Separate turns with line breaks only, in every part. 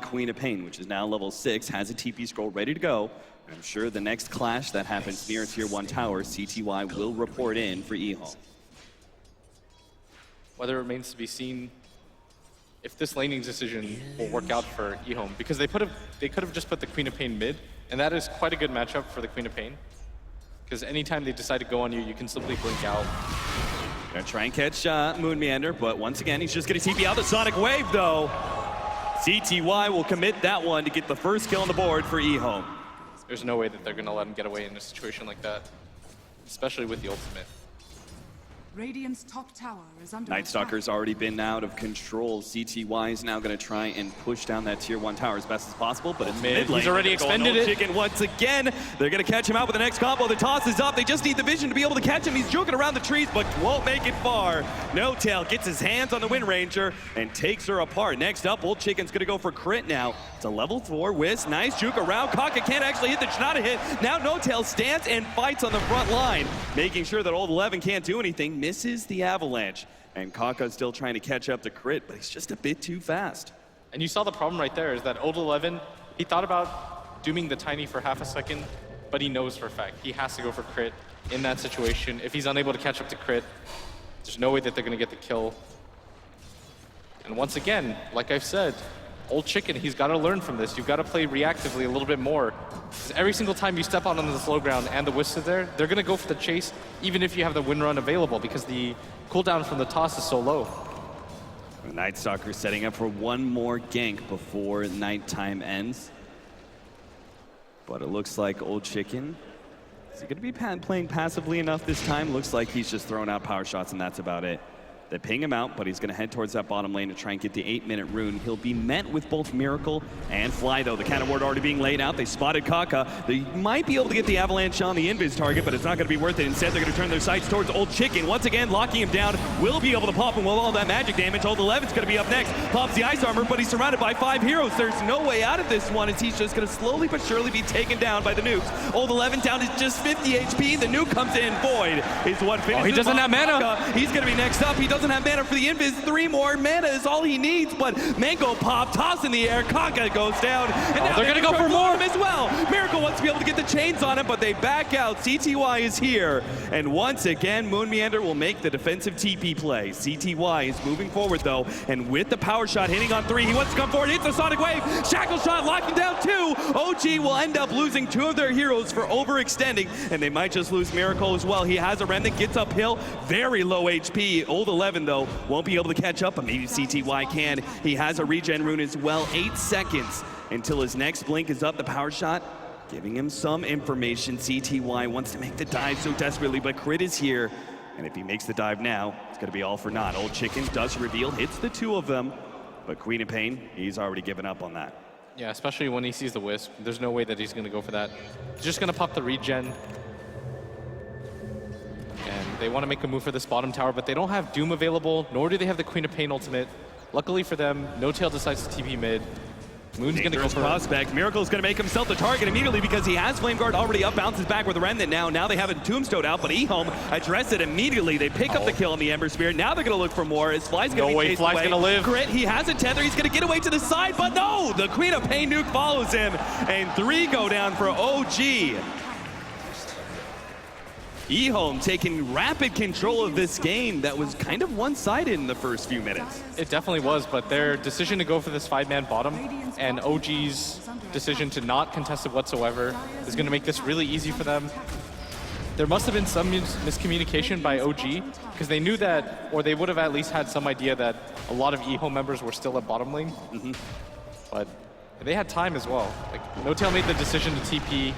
Queen of Pain, which is now level 6, has a TP scroll ready to go. I'm sure the next clash that happens near Tier 1 tower, CTY will report in for EHOME.
Whether it remains to be seen if this laning decision will work out for EHOME, because they could have just put the Queen of Pain mid, and that is quite a good matchup for the Queen of Pain. Because anytime they decide to go on you, you can simply blink out.
Gonna try and catch Moon Meander, but once again, he's just gonna TP out the Sonic Wave though. CTY will commit that one to get the first kill on the board for EHOME.
There's no way that they're gonna let him get away in a situation like that, especially with the ultimate.
Radiant's top tower is under
Night Stalker's already been out of control. CTY is now going to try and push down that Tier 1 tower as best as possible, but it's mid lane.
He's already expended it.
Chicken once again. They're going to catch him out with the next combo. The toss is up. They just need the vision to be able to catch him. He's joking around the trees, but won't make it far. No Tail gets his hands on the Wind Ranger and takes her apart. Next up, Old Chicken's going to go for crit now. It's a level 4 Wisp. Nice juke around. Kaka can't actually hit the not a hit. Now No Tail stands and fights on the front line, making sure that Old 11 can't do anything. Misses the avalanche. And Kaka's still trying to catch up to crit, but he's just a bit too fast.
And you saw the problem right there is that Old 11, he thought about dooming the Tiny for half a second, but he knows for a fact he has to go for crit in that situation. If he's unable to catch up to crit, there's no way that they're going to get the kill. And once again, like I've said, Old Chicken, he's got to learn from this. You've got to play reactively a little bit more. Every single time you step out on the slow ground and the Wisp is there, they're going to go for the chase, even if you have the wind run available, because the cooldown from the toss is so low.
Night Stalker setting up for one more gank before nighttime ends. But it looks like Old Chicken, is he going to be playing passively enough this time? Looks like he's just throwing out power shots and that's about it. They ping him out, but he's going to head towards that bottom lane to try and get the 8-minute rune. He'll be met with both Miracle and Fly, though. The counter ward already being laid out. They spotted Kaka. They might be able to get the avalanche on the invis target, but it's not going to be worth it. Instead, they're going to turn their sights towards Old Chicken. Once again, locking him down. Will be able to pop him with all that magic damage. Old 11's going to be up next. Pops the ice armor, but he's surrounded by 5 heroes. There's no way out of this one, as he's just going to slowly but surely be taken down by the nukes. Old 11 down to just 50 HP. The nuke comes in. Void is what finishes.
Oh, he doesn't have mana.
He's going to be next up. He doesn't have mana for the invis. 3 more mana is all he needs, but Mango Pop, toss in the air, Kaka goes down, and now
they're gonna go for more
as well. Miracle wants to be able to get the chains on him, but they back out. CTY is here, and once again, Moon Meander will make the defensive TP play. CTY is moving forward though, and with the power shot hitting on 3, he wants to come forward, hits the Sonic Wave, Shackle shot locking down 2. OG will end up losing 2 of their heroes for overextending, and they might just lose Miracle as well. He has a remnant, gets uphill, very low HP. Old 11 though won't be able to catch up, but maybe CTY can. He has a regen rune as well. 8 seconds until his next blink is up. The power shot giving him some information. CTY wants to make the dive so desperately, but crit is here. And if he makes the dive now, it's going to be all for naught. Old Chicken does reveal, hits the 2 of them, but Queen of Pain, he's already given up on that.
Yeah, especially when he sees the Wisp. There's no way that he's going to go for that. He's just going to pop the regen. And they want to make a move for this bottom tower, but they don't have Doom available, nor do they have the Queen of Pain ultimate. Luckily for them, No Tail decides to TP mid. Moon's going to go for
prospect. Miracle's going to make himself the target immediately because he has Flame Guard already up, bounces back with Remnant now. Now they have a Tombstone out, but EHOME address it immediately. They pick up the kill on the Ember Spirit. Now they're going to look for more. As Fly's going to be chased away.
Fly's going to live.
Grit, he has a tether. He's going to get away to the side, but no! The Queen of Pain nuke follows him, and 3 go down for OG. EHOME taking rapid control of this game that was kind of one-sided in the first few minutes.
It definitely was, but their decision to go for this 5-man bottom and OG's decision to not contest it whatsoever is going to make this really easy for them. There must have been some miscommunication by OG, because they knew that, or they would have at least had some idea that a lot of EHOME members were still at bottom lane. But they had time as well. Like, No Tail made the decision to TP.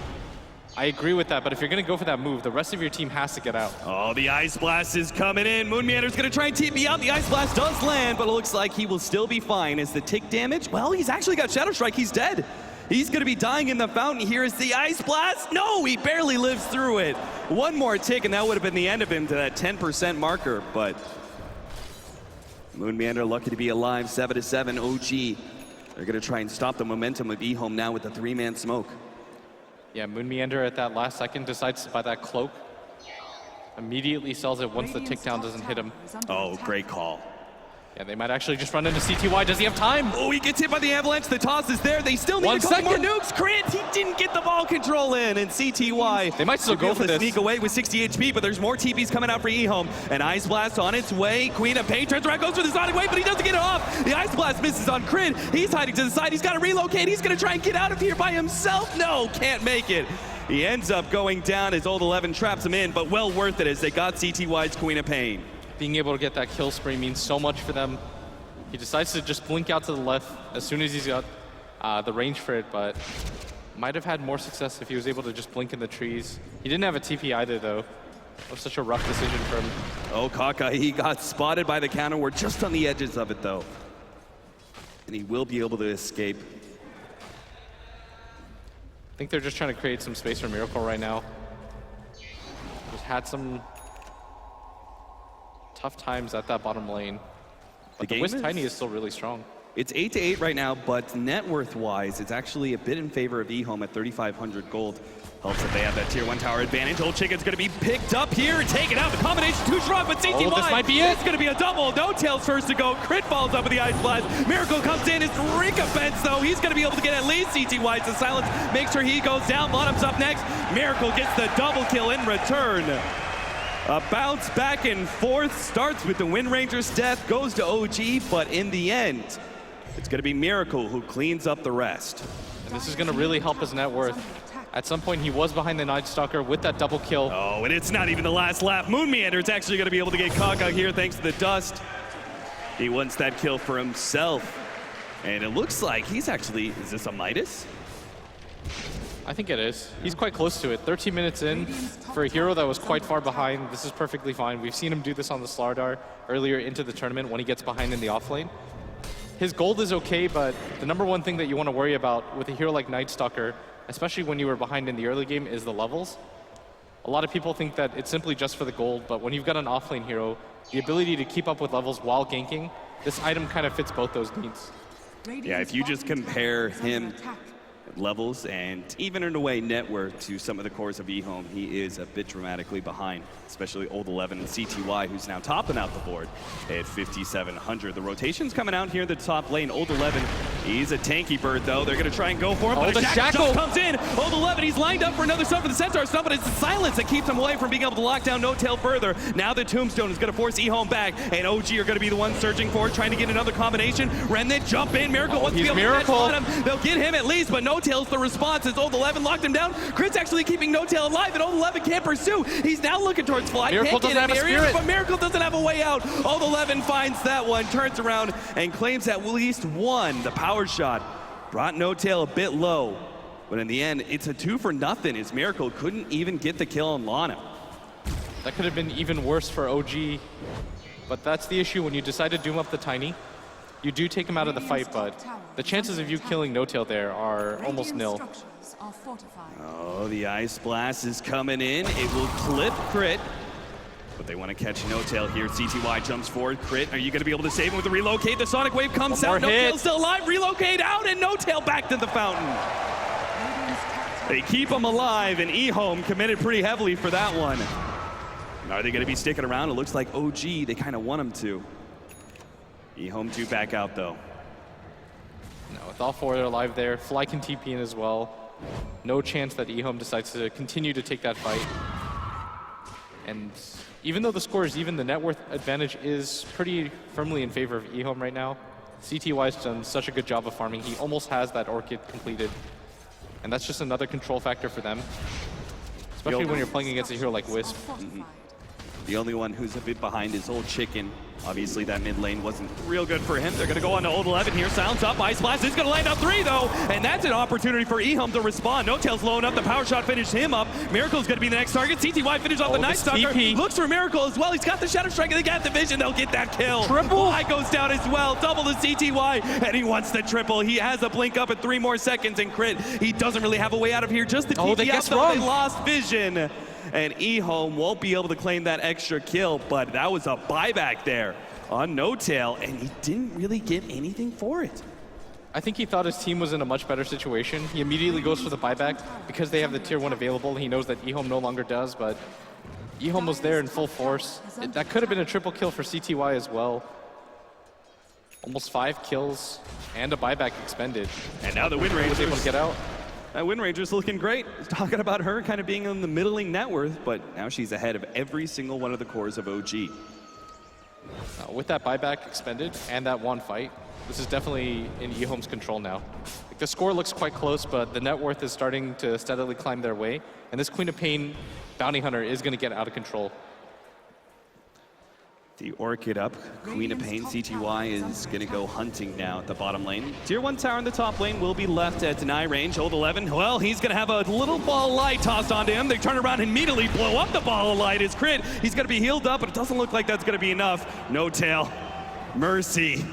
I agree with that, but if you're going to go for that move, the rest of your team has to get out.
Oh, the Ice Blast is coming in. Moon Meander's going to try and TP out. The Ice Blast does land, but it looks like he will still be fine. As the tick damage, well, he's actually got Shadow Strike. He's dead. He's going to be dying in the fountain. Here is the Ice Blast. No, he barely lives through it. One more tick, and that would have been the end of him to that 10% marker, but Moon Meander lucky to be alive. 7-7 OG. They're going to try and stop the momentum of EHOME now with the 3-man smoke.
Yeah, Moon Meander at that last second decides to buy that cloak. Immediately sells it once the tick down doesn't hit him.
Oh, great call.
Yeah, they might actually just run into CTY. Does he have time?
Oh, he gets hit by the avalanche. The toss is there. They still need
1
a couple more
second.
nukes. Crit, he didn't get the ball control in. And CTY,
They might still
will be
go
able
for
to
this.
sneak away with 60 HP, but there's more TPs coming out for EHOME. And Ice Blast on its way. Queen of Pain turns around, goes for the Sonic Wave, but he doesn't get it off. The Ice Blast misses on Crit. He's hiding to the side. He's got to relocate. He's going to try and get out of here by himself. No, can't make it. He ends up going down as Old 11 traps him in, but well worth it as they got CTY's Queen of Pain.
Being able to get that kill spree means so much for them. He decides to just blink out to the left as soon as he's got the range for it, but might have had more success if he was able to just blink in the trees. He didn't have a TP either, though. That was such a rough decision for him.
Oh, Kaka, he got spotted by the counter. We're just on the edges of it, though. And he will be able to escape.
I think they're just trying to create some space for Miracle right now. Just had some tough times at that bottom lane. But the Wiz Tiny is still really strong.
It's 8-8 right now, but net worth-wise, it's actually a bit in favor of EHOME at 3,500 gold. Helps that they have that tier 1 tower advantage. Old Chicken's going to be picked up here and taken out. The combination too strong, but CTY.
Oh, this might be it.
It's going to be a double. No Tails first to go. Crit falls up with the Ice Blast. Miracle comes in. It's recompense, though. He's going to be able to get at least CTY to silence. Make sure he goes down. Bottom's up next. Miracle gets the double kill in return. A bounce back and forth starts with the Wind Ranger's death, goes to OG, but in the end, it's going to be Miracle who cleans up the rest.
And this is going to really help his net worth. At some point, he was behind the Night Stalker with that double kill.
Oh, and it's not even the last lap. Moon Meander is actually going to be able to get Kaka here thanks to the dust. He wants that kill for himself. And it looks like he's actually, is this a Midas?
I think it is. He's quite close to it. 13 minutes in for a hero that was quite far behind. This is perfectly fine. We've seen him do this on the Slardar earlier into the tournament when he gets behind in the offlane. His gold is okay, but the number one thing that you want to worry about with a hero like Night Stalker, especially when you were behind in the early game, is the levels. A lot of people think that it's simply just for the gold, but when you've got an offlane hero, the ability to keep up with levels while ganking, this item kind of fits both those needs.
Yeah, if you just compare him levels and even in a way net worth to some of the cores of EHOME, he is a bit dramatically behind, especially Old 11 and CTY, who's now topping out the board at 5,700. The rotation's coming out here in the top lane. Old 11, he's a tanky bird though. They're gonna try and go for him, but
the
a
shackle
just comes in. Old 11, he's lined up for another stun for the Centaur stun, but it's the silence that keeps him away from being able to lock down No Tail further. Now the Tombstone is gonna force EHOME back, and OG are gonna be the ones searching for it, trying to get another combination. Remnant jump in, Miracle wants to be able to catch on him. They'll get him at least, but No Tail's the response as Old 11 locked him down. Crit's actually keeping No Tail alive, and Old 11 can't pursue. He's now looking towards Fly.
Miracle doesn't have a spirit.
But Miracle doesn't have a way out. Old 11 finds that one, turns around, and claims at least one. The power shot brought No Tail a bit low, but in the end, it's a 2-for-0 as Miracle couldn't even get the kill on Lana.
That could have been even worse for OG, but that's the issue when you decide to doom up the Tiny. You do take him out of the fight, but the chances of you killing No Tail there are almost nil.
Oh, the Ice Blast is coming in. It will clip Crit, but they want to catch No Tail here. CTY jumps forward. Crit, are you going to be able to save him with the relocate? The Sonic Wave comes out. No Tail's still alive. Relocate out, and No Tail back to the fountain. They keep him alive, and EHOME committed pretty heavily for that one. Are they going to be sticking around? It looks like OG, they kind of want him to. EHOME 2 back out, though.
No, with all four alive there, Fly can TP in as well. No chance that EHOME decides to continue to take that fight. And even though the score is even, the net worth advantage is pretty firmly in favor of EHOME right now. CTY's done such a good job of farming. He almost has that Orchid completed. And that's just another control factor for them. Especially when you're playing against a hero like Wisp.
The only one who's a bit behind is Old Chicken. Obviously, that mid lane wasn't real good for him. They're going to go on to Old 11 here. Sounds up. Ice Blast is going to land up 3, though. And that's an opportunity for EHOME to respond. No Tail's low enough. The power shot finished him up. Miracle's going to be the next target. CTY finished off the Night Stalker. Looks for Miracle as well. He's got the Shadow Strike, and they got the vision. They'll get that kill.
Triple.
Fly goes down as well. Double to CTY, and he wants the triple. He has a blink up at 3 more seconds, and Crit, he doesn't really have a way out of here. Just the TP out, though. They lost vision. And EHOME won't be able to claim that extra kill, but that was a buyback there on No Tail, and he didn't really get anything for it.
I think he thought his team was in a much better situation. He immediately goes for the buyback because they have the tier 1 available. He knows that EHOME no longer does, but EHOME was there in full force. That could have been a triple kill for CTY as well. Almost 5 kills and a buyback expended.
And now the Wind
was able to get out.
That Wind Ranger's looking great. Talking about her kind of being in the middling net worth, but now she's ahead of every single one of the cores of OG.
With that buyback expended and that one fight, this is definitely in EHOME's control now. Like, the score looks quite close, but the net worth is starting to steadily climb their way. And this Queen of Pain bounty hunter is going to get out of control.
The Orchid up. Queen of Pain, CTY is going to go hunting now at the bottom lane. Tier 1 tower in the top lane will be left at deny range. Old 11, well, he's going to have a little ball of light tossed onto him. They turn around and immediately blow up the ball of light. His crit, he's going to be healed up, but it doesn't look like that's going to be enough. No tail. Mercy.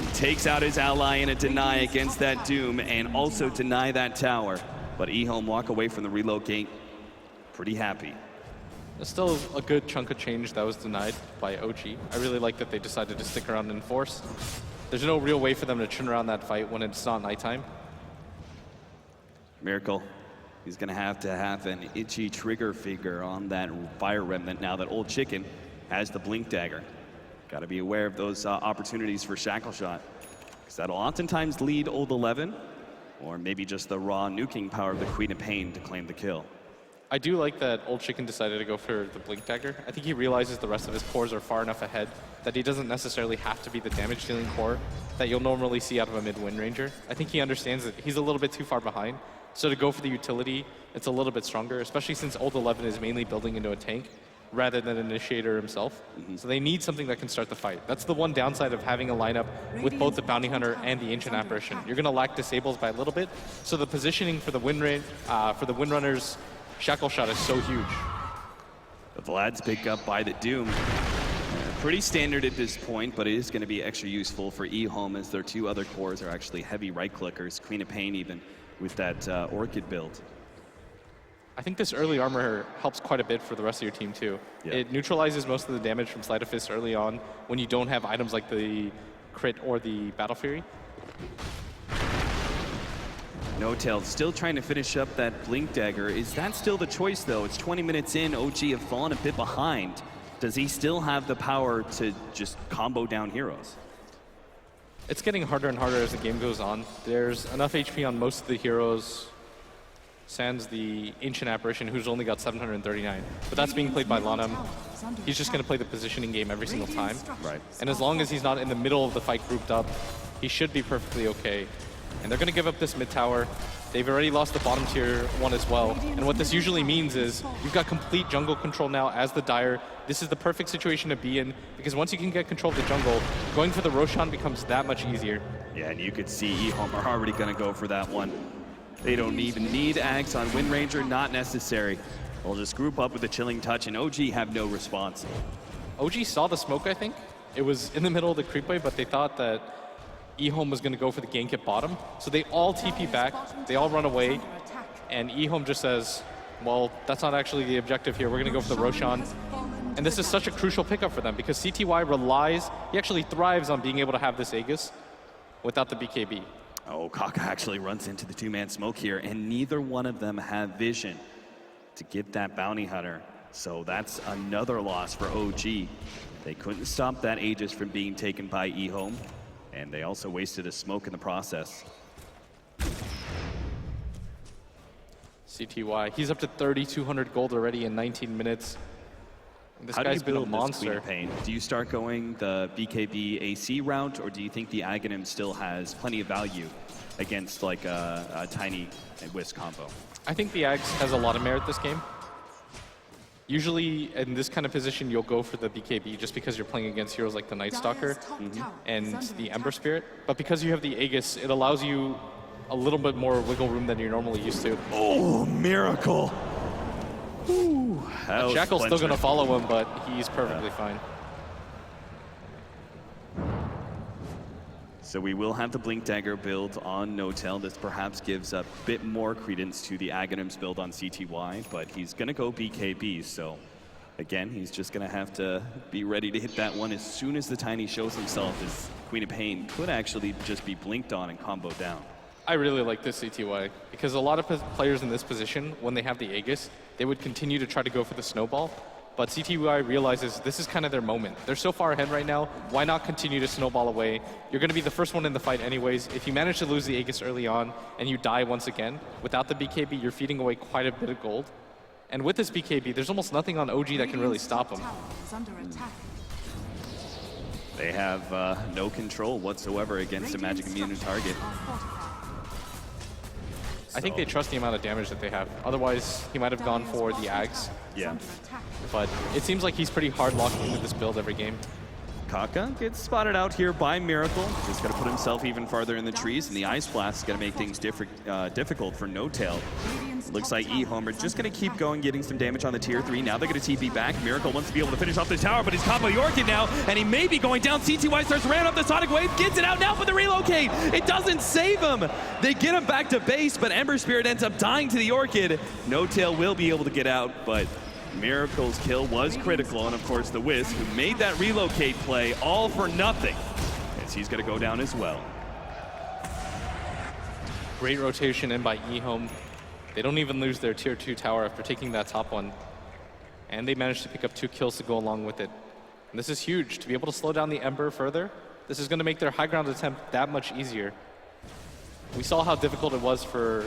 He takes out his ally in a deny against that Doom and also deny that tower. But EHOME walk away from the reload gate pretty happy.
There's still a good chunk of change that was denied by OG. I really like that they decided to stick around and enforce. There's no real way for them to turn around that fight when it's not nighttime.
Miracle. He's going to have an itchy trigger figure on that Fire Remnant now that Old Chicken has the Blink Dagger. Got to be aware of those opportunities for Shackle Shot, because that'll oftentimes lead Old 11, or maybe just the raw nuking power of the Queen of Pain to claim the kill.
I do like that Old Chicken decided to go for the Blink Dagger. I think he realizes the rest of his cores are far enough ahead that he doesn't necessarily have to be the damage-dealing core that you'll normally see out of a mid-Wind Ranger. I think he understands that he's a little bit too far behind. So to go for the utility, it's a little bit stronger, especially since Old 11 is mainly building into a tank rather than an initiator himself. So they need something that can start the fight. That's the one downside of having a lineup with both the Bounty Hunter and the Ancient Apparition. You're going to lack disables by a little bit, so the positioning for the Windrunners Shackle Shot is so huge.
The Vlad's pick up by the Doom. Pretty standard at this point, but it is going to be extra useful for EHOME as their 2 other cores are actually heavy right clickers. Queen of Pain even with that Orchid build.
I think this early armor helps quite a bit for the rest of your team too. Yeah. It neutralizes most of the damage from Sleight of Fist early on when you don't have items like the crit or the Battle Fury.
No Tail still trying to finish up that Blink Dagger. Is that still the choice though? It's 20 minutes in, OG have fallen a bit behind. Does he still have the power to just combo down heroes?
It's getting harder and harder as the game goes on. There's enough HP on most of the heroes, sans the Ancient Apparition, who's only got 739. But that's being played by Lanham. He's just going to play the positioning game every single time.
Right.
And as long as he's not in the middle of the fight grouped up, he should be perfectly okay. And they're going to give up this mid tower. They've already lost the bottom tier 1 as well. And what this usually means is you've got complete jungle control now as the Dire. This is the perfect situation to be in, because once you can get control of the jungle, going for the Roshan becomes that much easier.
Yeah, and you could see EHOME are already going to go for that one. They don't even need Axe on Wind Ranger, not necessary. They'll just group up with a Chilling Touch, and OG have no response.
OG saw the smoke, I think. It was in the middle of the creepway, but they thought that EHOME was going to go for the gank at bottom. So they all TP back, they all run away, and EHOME just says, well, that's not actually the objective here. We're going to go for the Roshan. And this is such a crucial pickup for them because CTY relies, he actually thrives on being able to have this Aegis without the BKB.
Oh, Kaka actually runs into the 2-man smoke here, and neither one of them have vision to get that Bounty Hunter. So that's another loss for OG. They couldn't stop that Aegis from being taken by EHOME, and they also wasted a smoke in the process.
CTY, he's up to 3,200 gold already in 19 minutes. This guy's been a monster.
Pain? Do you start going the BKB AC route, or do you think the Aghanim still has plenty of value against like a Tiny and Wisp combo?
I think the Ags has a lot of merit this game. Usually in this kind of position, you'll go for the BKB just because you're playing against heroes like the Night Stalker and the Ember Spirit. But because you have the Aegis, it allows you a little bit more wiggle room than you're normally used to.
Oh, miracle! Ooh,
Shackle's still going to follow him, but he's perfectly fine.
So we will have the Blink Dagger build on No-Tail. This perhaps gives a bit more credence to the Aghanim's build on CTY, but he's going to go BKB, so again, he's just going to have to be ready to hit that one as soon as the Tiny shows himself, as Queen of Pain could actually just be blinked on and combo down.
I really like this CTY, because a lot of players in this position, when they have the Aegis, they would continue to try to go for the snowball, But CTY realizes this is kind of their moment. They're so far ahead right now, why not continue to snowball away? You're going to be the first one in the fight anyways. If you manage to lose the Aegis early on and you die once again, without the BKB, you're feeding away quite a bit of gold. And with this BKB, there's almost nothing on OG that can really stop him.
They have no control whatsoever against a magic immune target.
I think they trust the amount of damage that they have. Otherwise, he might have gone for the Ags.
Yeah.
But it seems like he's pretty hard locked into this build every game.
Kaka gets spotted out here by Miracle. Just going to put himself even farther in the trees, and the Ice Blast is going to make things difficult for No Tail. Looks like EHOME are just going to keep going, getting some damage on the tier 3. Now they're going to TP back. Miracle wants to be able to finish off the tower, but he's caught by the Orchid now, and he may be going down. CTY starts ran up the Sonic Wave, gets it out now for the relocate. It doesn't save him. They get him back to base, but Ember Spirit ends up dying to the Orchid. No Tail will be able to get out, but Miracle's kill was critical, and of course the Wisp, who made that relocate play all for nothing, as he's going to go down as well.
Great rotation in by EHOME. They don't even lose their tier 2 tower after taking that top one. And they managed to pick up 2 kills to go along with it. And this is huge. To be able to slow down the Ember further, this is going to make their high ground attempt that much easier. We saw how difficult it was for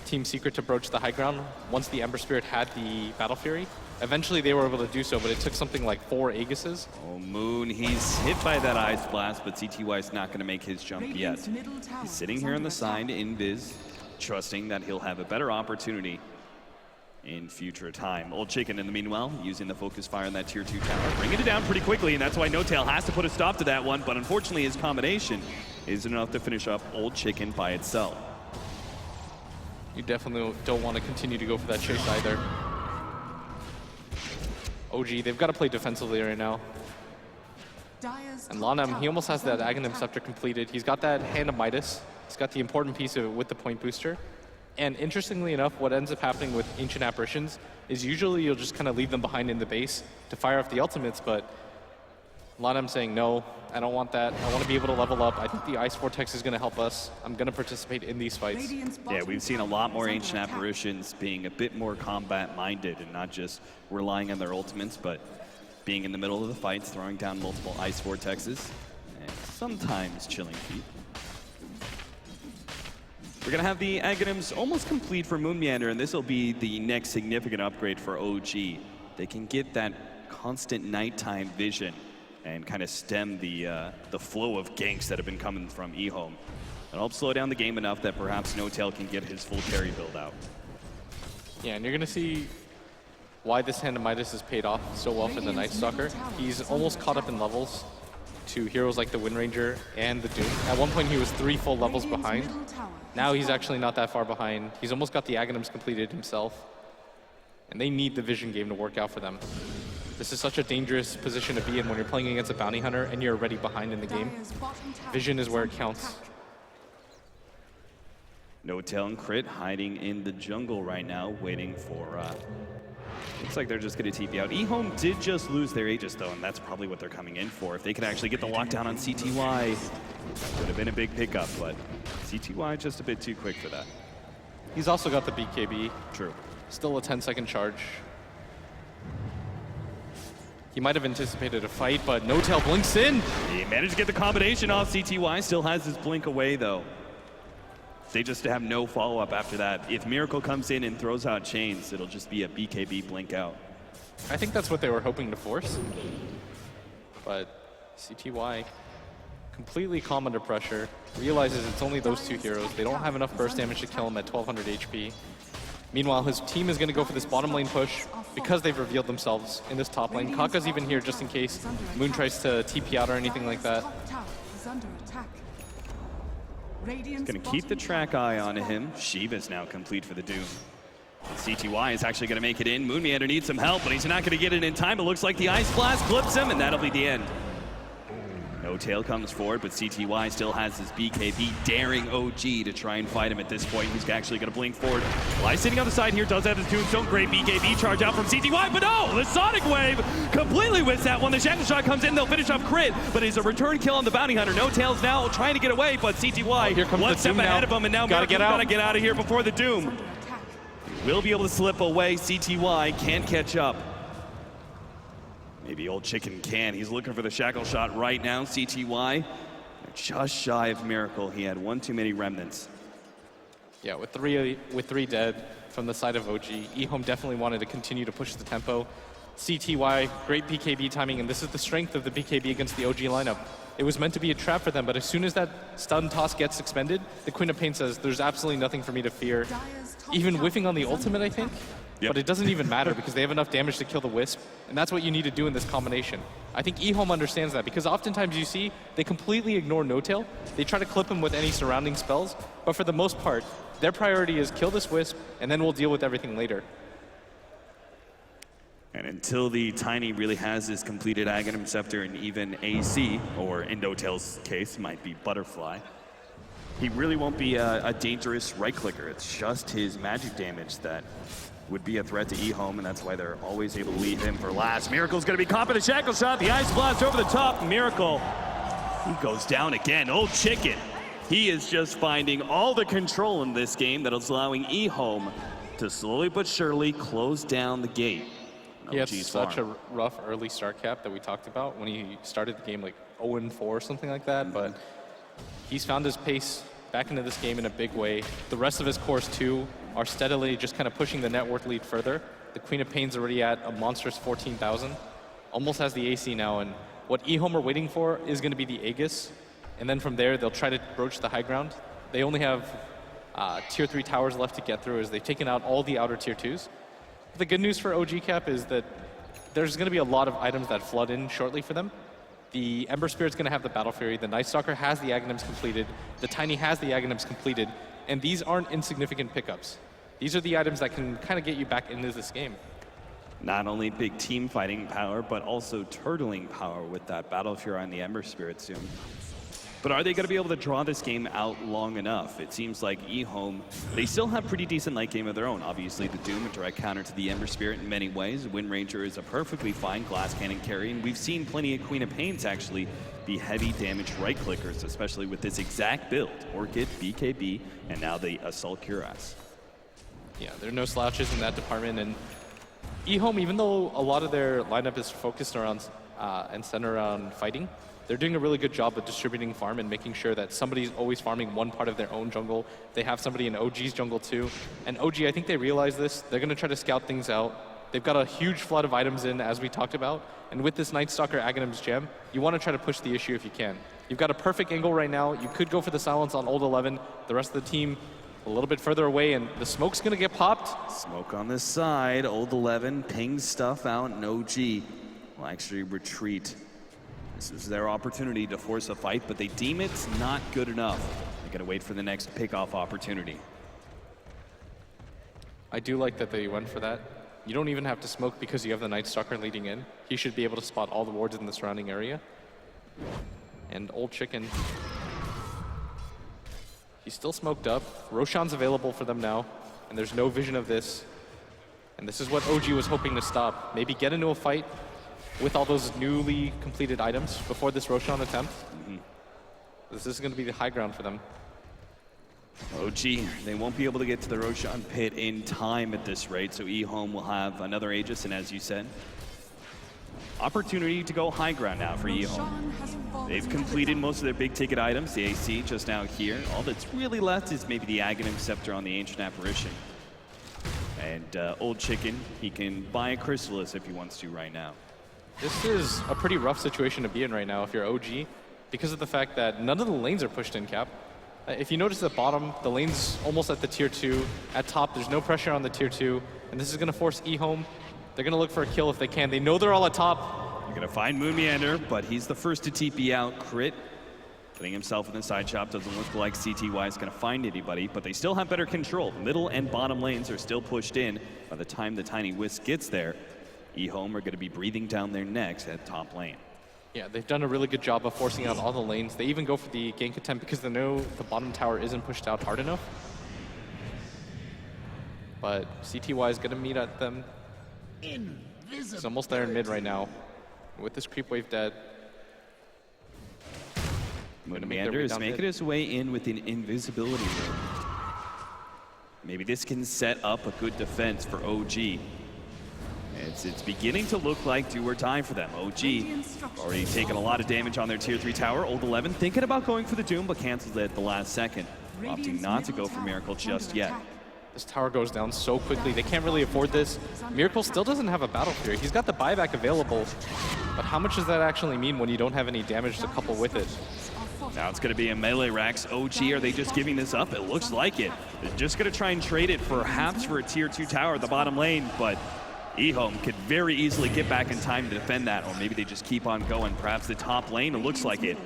Team Secret to broach the high ground once the Ember Spirit had the Battle Fury. Eventually they were able to do so, but it took something like 4 Aegises.
Oh, Moon, he's hit by that Ice Blast, but CTY is not going to make his jump yet. He's sitting here on the side in Viz, trusting that he'll have a better opportunity in future time. Old Chicken, in the meanwhile, using the focus fire on that tier 2 tower, bringing it down pretty quickly, and that's why No Tail has to put a stop to that one, but unfortunately his combination isn't enough to finish up Old Chicken by itself.
You definitely don't want to continue to go for that chase either. OG, they've got to play defensively right now. And Lanam, he almost has that Aghanim Scepter completed. He's got that Hand of Midas. He's got the important piece of it with the point booster. And interestingly enough, what ends up happening with Ancient Apparitions is usually you'll just kind of leave them behind in the base to fire off the ultimates, but Lanam's saying, no, I don't want that. I want to be able to level up. I think the Ice Vortex is going to help us. I'm going to participate in these fights.
Yeah, we've seen a lot more Ancient Apparitions being a bit more combat-minded and not just relying on their ultimates, but being in the middle of the fights, throwing down multiple Ice Vortexes, and sometimes Chilling Feet. We're going to have the Aghanims almost complete for Moon Meander, and this will be the next significant upgrade for OG. They can get that constant nighttime vision and kind of stem the flow of ganks that have been coming from EHOME. It'll help slow down the game enough that perhaps No Tail can get his full carry build out.
Yeah, and you're going to see why this Hand of Midas has paid off so well for the Night Stalker. He's almost caught up in levels to heroes like the Wind Ranger and the Doom. At one point he was 3 full levels behind. Now he's actually not that far behind. He's almost got the Aghanims completed himself. And they need the vision game to work out for them. This is such a dangerous position to be in when you're playing against a bounty hunter and you're already behind in the game. Vision is where it counts.
No Tail and Crit hiding in the jungle right now, waiting for... looks like they're just going to TP out. EHOME did just lose their Aegis, though, and that's probably what they're coming in for. If they could actually get the lockdown on CTY, that would have been a big pickup, but CTY just a bit too quick for that.
He's also got the BKB.
True.
Still a 10-second charge. He might have anticipated a fight, but No Tail blinks in.
He managed to get the combination off. CTY still has his blink away, though. They just have no follow-up after that. If Miracle comes in and throws out chains, it'll just be a BKB blink out.
I think that's what they were hoping to force. But CTY, completely calm under pressure, realizes it's only those 2 heroes. They don't have enough burst damage to kill him at 1200 HP. Meanwhile, his team is going to go for this bottom lane push because they've revealed themselves in this top lane. Kaka's even here just in case Moon tries to TP out or anything like that.
He's going to keep the track eye on him. Shiva's now complete for the Doom. CTY is actually going to make it in. Moon Meander needs some help, but he's not going to get it in time. It looks like the Ice Blast clips him, and that'll be the end. No Tail comes forward, but CTY still has his BKB, daring OG to try and fight him at this point. He's actually going to blink forward. Fly sitting on the side here, does have his Tombstone. Great BKB charge out from CTY, but no! The Sonic Wave completely whiffs that one. The Shackle Shot comes in, they'll finish off Crit, but it's a return kill on the Bounty Hunter. No Tail's now trying to get away, but CTY
here comes
one step ahead of him, and now Miracle's got to get out of here before the Doom. Will be able to slip away. CTY can't catch up. Maybe Old Chicken can. He's looking for the shackle shot right now. CTY, just shy of Miracle. He had one too many remnants.
Yeah, with three dead from the side of OG, EHOME definitely wanted to continue to push the tempo. CTY, great BKB timing, and this is the strength of the BKB against the OG lineup. It was meant to be a trap for them, but as soon as that stun toss gets expended, the Queen of Pain says, there's absolutely nothing for me to fear. Even whiffing on the ultimate, I think.
Yep.
But it doesn't even matter because they have enough damage to kill the Wisp, and that's what you need to do in this combination. I think EHOME understands that because oftentimes you see they completely ignore No-Tail. They try to clip him with any surrounding spells, but for the most part, their priority is kill this Wisp, and then we'll deal with everything later.
And until the Tiny really has his completed Aghanim Scepter and even AC, or in No-Tail's case, might be Butterfly, he really won't be a dangerous right-clicker. It's just his magic damage that would be a threat to EHOME, and that's why they're always able to leave him for last. Miracle's gonna be caught by the shackle shot. The Ice Blast over the top. Miracle, he goes down again. Old Chicken, he is just finding all the control in this game that is allowing EHOME to slowly but surely close down the gate.
He had such a rough early start cap that we talked about when he started the game like 0-4 or something like that, but he's found his pace back into this game in a big way. The rest of his cores too are steadily just kind of pushing the net worth lead further. The Queen of Pain's already at a monstrous 14,000, almost has the AC now, and what EHOME are waiting for is going to be the Aegis, and then from there they'll try to broach the high ground. They only have tier 3 towers left to get through as they've taken out all the outer tier 2s. The good news for OG Cap is that there's going to be a lot of items that flood in shortly for them. The Ember Spirit's going to have the Battle Fury, the Night Stalker has the Aghanims completed, the Tiny has the Aghanims completed, and these aren't insignificant pickups. These are the items that can kind of get you back into this game.
Not only big team fighting power, but also turtling power with that Battle Fury and the Ember Spirit soon. But are they going to be able to draw this game out long enough? It seems like EHOME, they still have pretty decent late game of their own. Obviously, the Doom, a direct counter to the Ember Spirit in many ways. Wind Ranger is a perfectly fine glass cannon carry, and we've seen plenty of Queen of Pains actually be heavy damage right clickers, especially with this exact build. Orchid, BKB, and now the Assault Cuirass.
Yeah, there are no slouches in that department, and EHOME, even though a lot of their lineup is focused around and centered around fighting, they're doing a really good job of distributing farm and making sure that somebody's always farming one part of their own jungle. They have somebody in OG's jungle too. And OG, I think they realize this. They're going to try to scout things out. They've got a huge flood of items in, as we talked about. And with this Night Stalker Aghanim's gem, you want to try to push the issue if you can. You've got a perfect angle right now. You could go for the silence on Old 11. The rest of the team a little bit further away, and the smoke's going to get popped.
Smoke on this side. Old 11 pings stuff out, and OG will actually retreat. This is their opportunity to force a fight, but they deem it's not good enough. They gotta wait for the next pickoff opportunity.
I do like that they went for that. You don't even have to smoke because you have the Night Stalker leading in. He should be able to spot all the wards in the surrounding area. And Old Chicken, he's still smoked up. Roshan's available for them now, and there's no vision of this. And this is what OG was hoping to stop. Maybe get into a fight with all those newly completed items before this Roshan attempt. This is going to be the high ground for them.
OG, they won't be able to get to the Roshan pit in time at this rate, so EHOME will have another Aegis, and as you said, opportunity to go high ground now for EHOME. They've completed most of their big ticket items, the AC just out here. All that's really left is maybe the Aghanim Scepter on the Ancient Apparition. And Old Chicken, he can buy a Chrysalis if he wants to right now.
This is a pretty rough situation to be in right now if you're OG, because of the fact that none of the lanes are pushed in, Cap. If you notice at bottom, the lane's almost at the tier 2. At top, there's no pressure on the tier 2, and this is going to force EHOME. They're going to look for a kill if they can. They know they're all at top.
They're going to find Moon Meander, but he's the first to TP out. Crit, putting himself in the side shop. Doesn't look like CTY is going to find anybody, but they still have better control. Middle and bottom lanes are still pushed in. By the time the Tiny Wisp gets there, EHOME are going to be breathing down their necks at top lane.
Yeah, they've done a really good job of forcing out all the lanes. They even go for the gank attempt because they know the bottom tower isn't pushed out hard enough. But CTY is going to meet at them. He's almost there in mid right now. With this creep wave dead.
Moon Meander is making his way in with an invisibility ring. Maybe this can set up a good defense for OG. It's beginning to look like do or die for them. OG already taken a lot of damage on their tier 3 tower. Old 11 thinking about going for the Doom, but cancels it at the last second, opting not to go for Miracle just yet.
This tower goes down so quickly. They can't really afford this. Miracle still doesn't have a Battle Fury. He's got the buyback available, but how much does that actually mean when you don't have any damage to couple with it?
Now it's going to be a melee Rax. OG, are they just giving this up? It looks like it. They're just going to try and trade it perhaps for a tier 2 tower at the bottom lane, but EHOME could very easily get back in time to defend that, or maybe they just keep on going. Perhaps the top lane, it looks like it.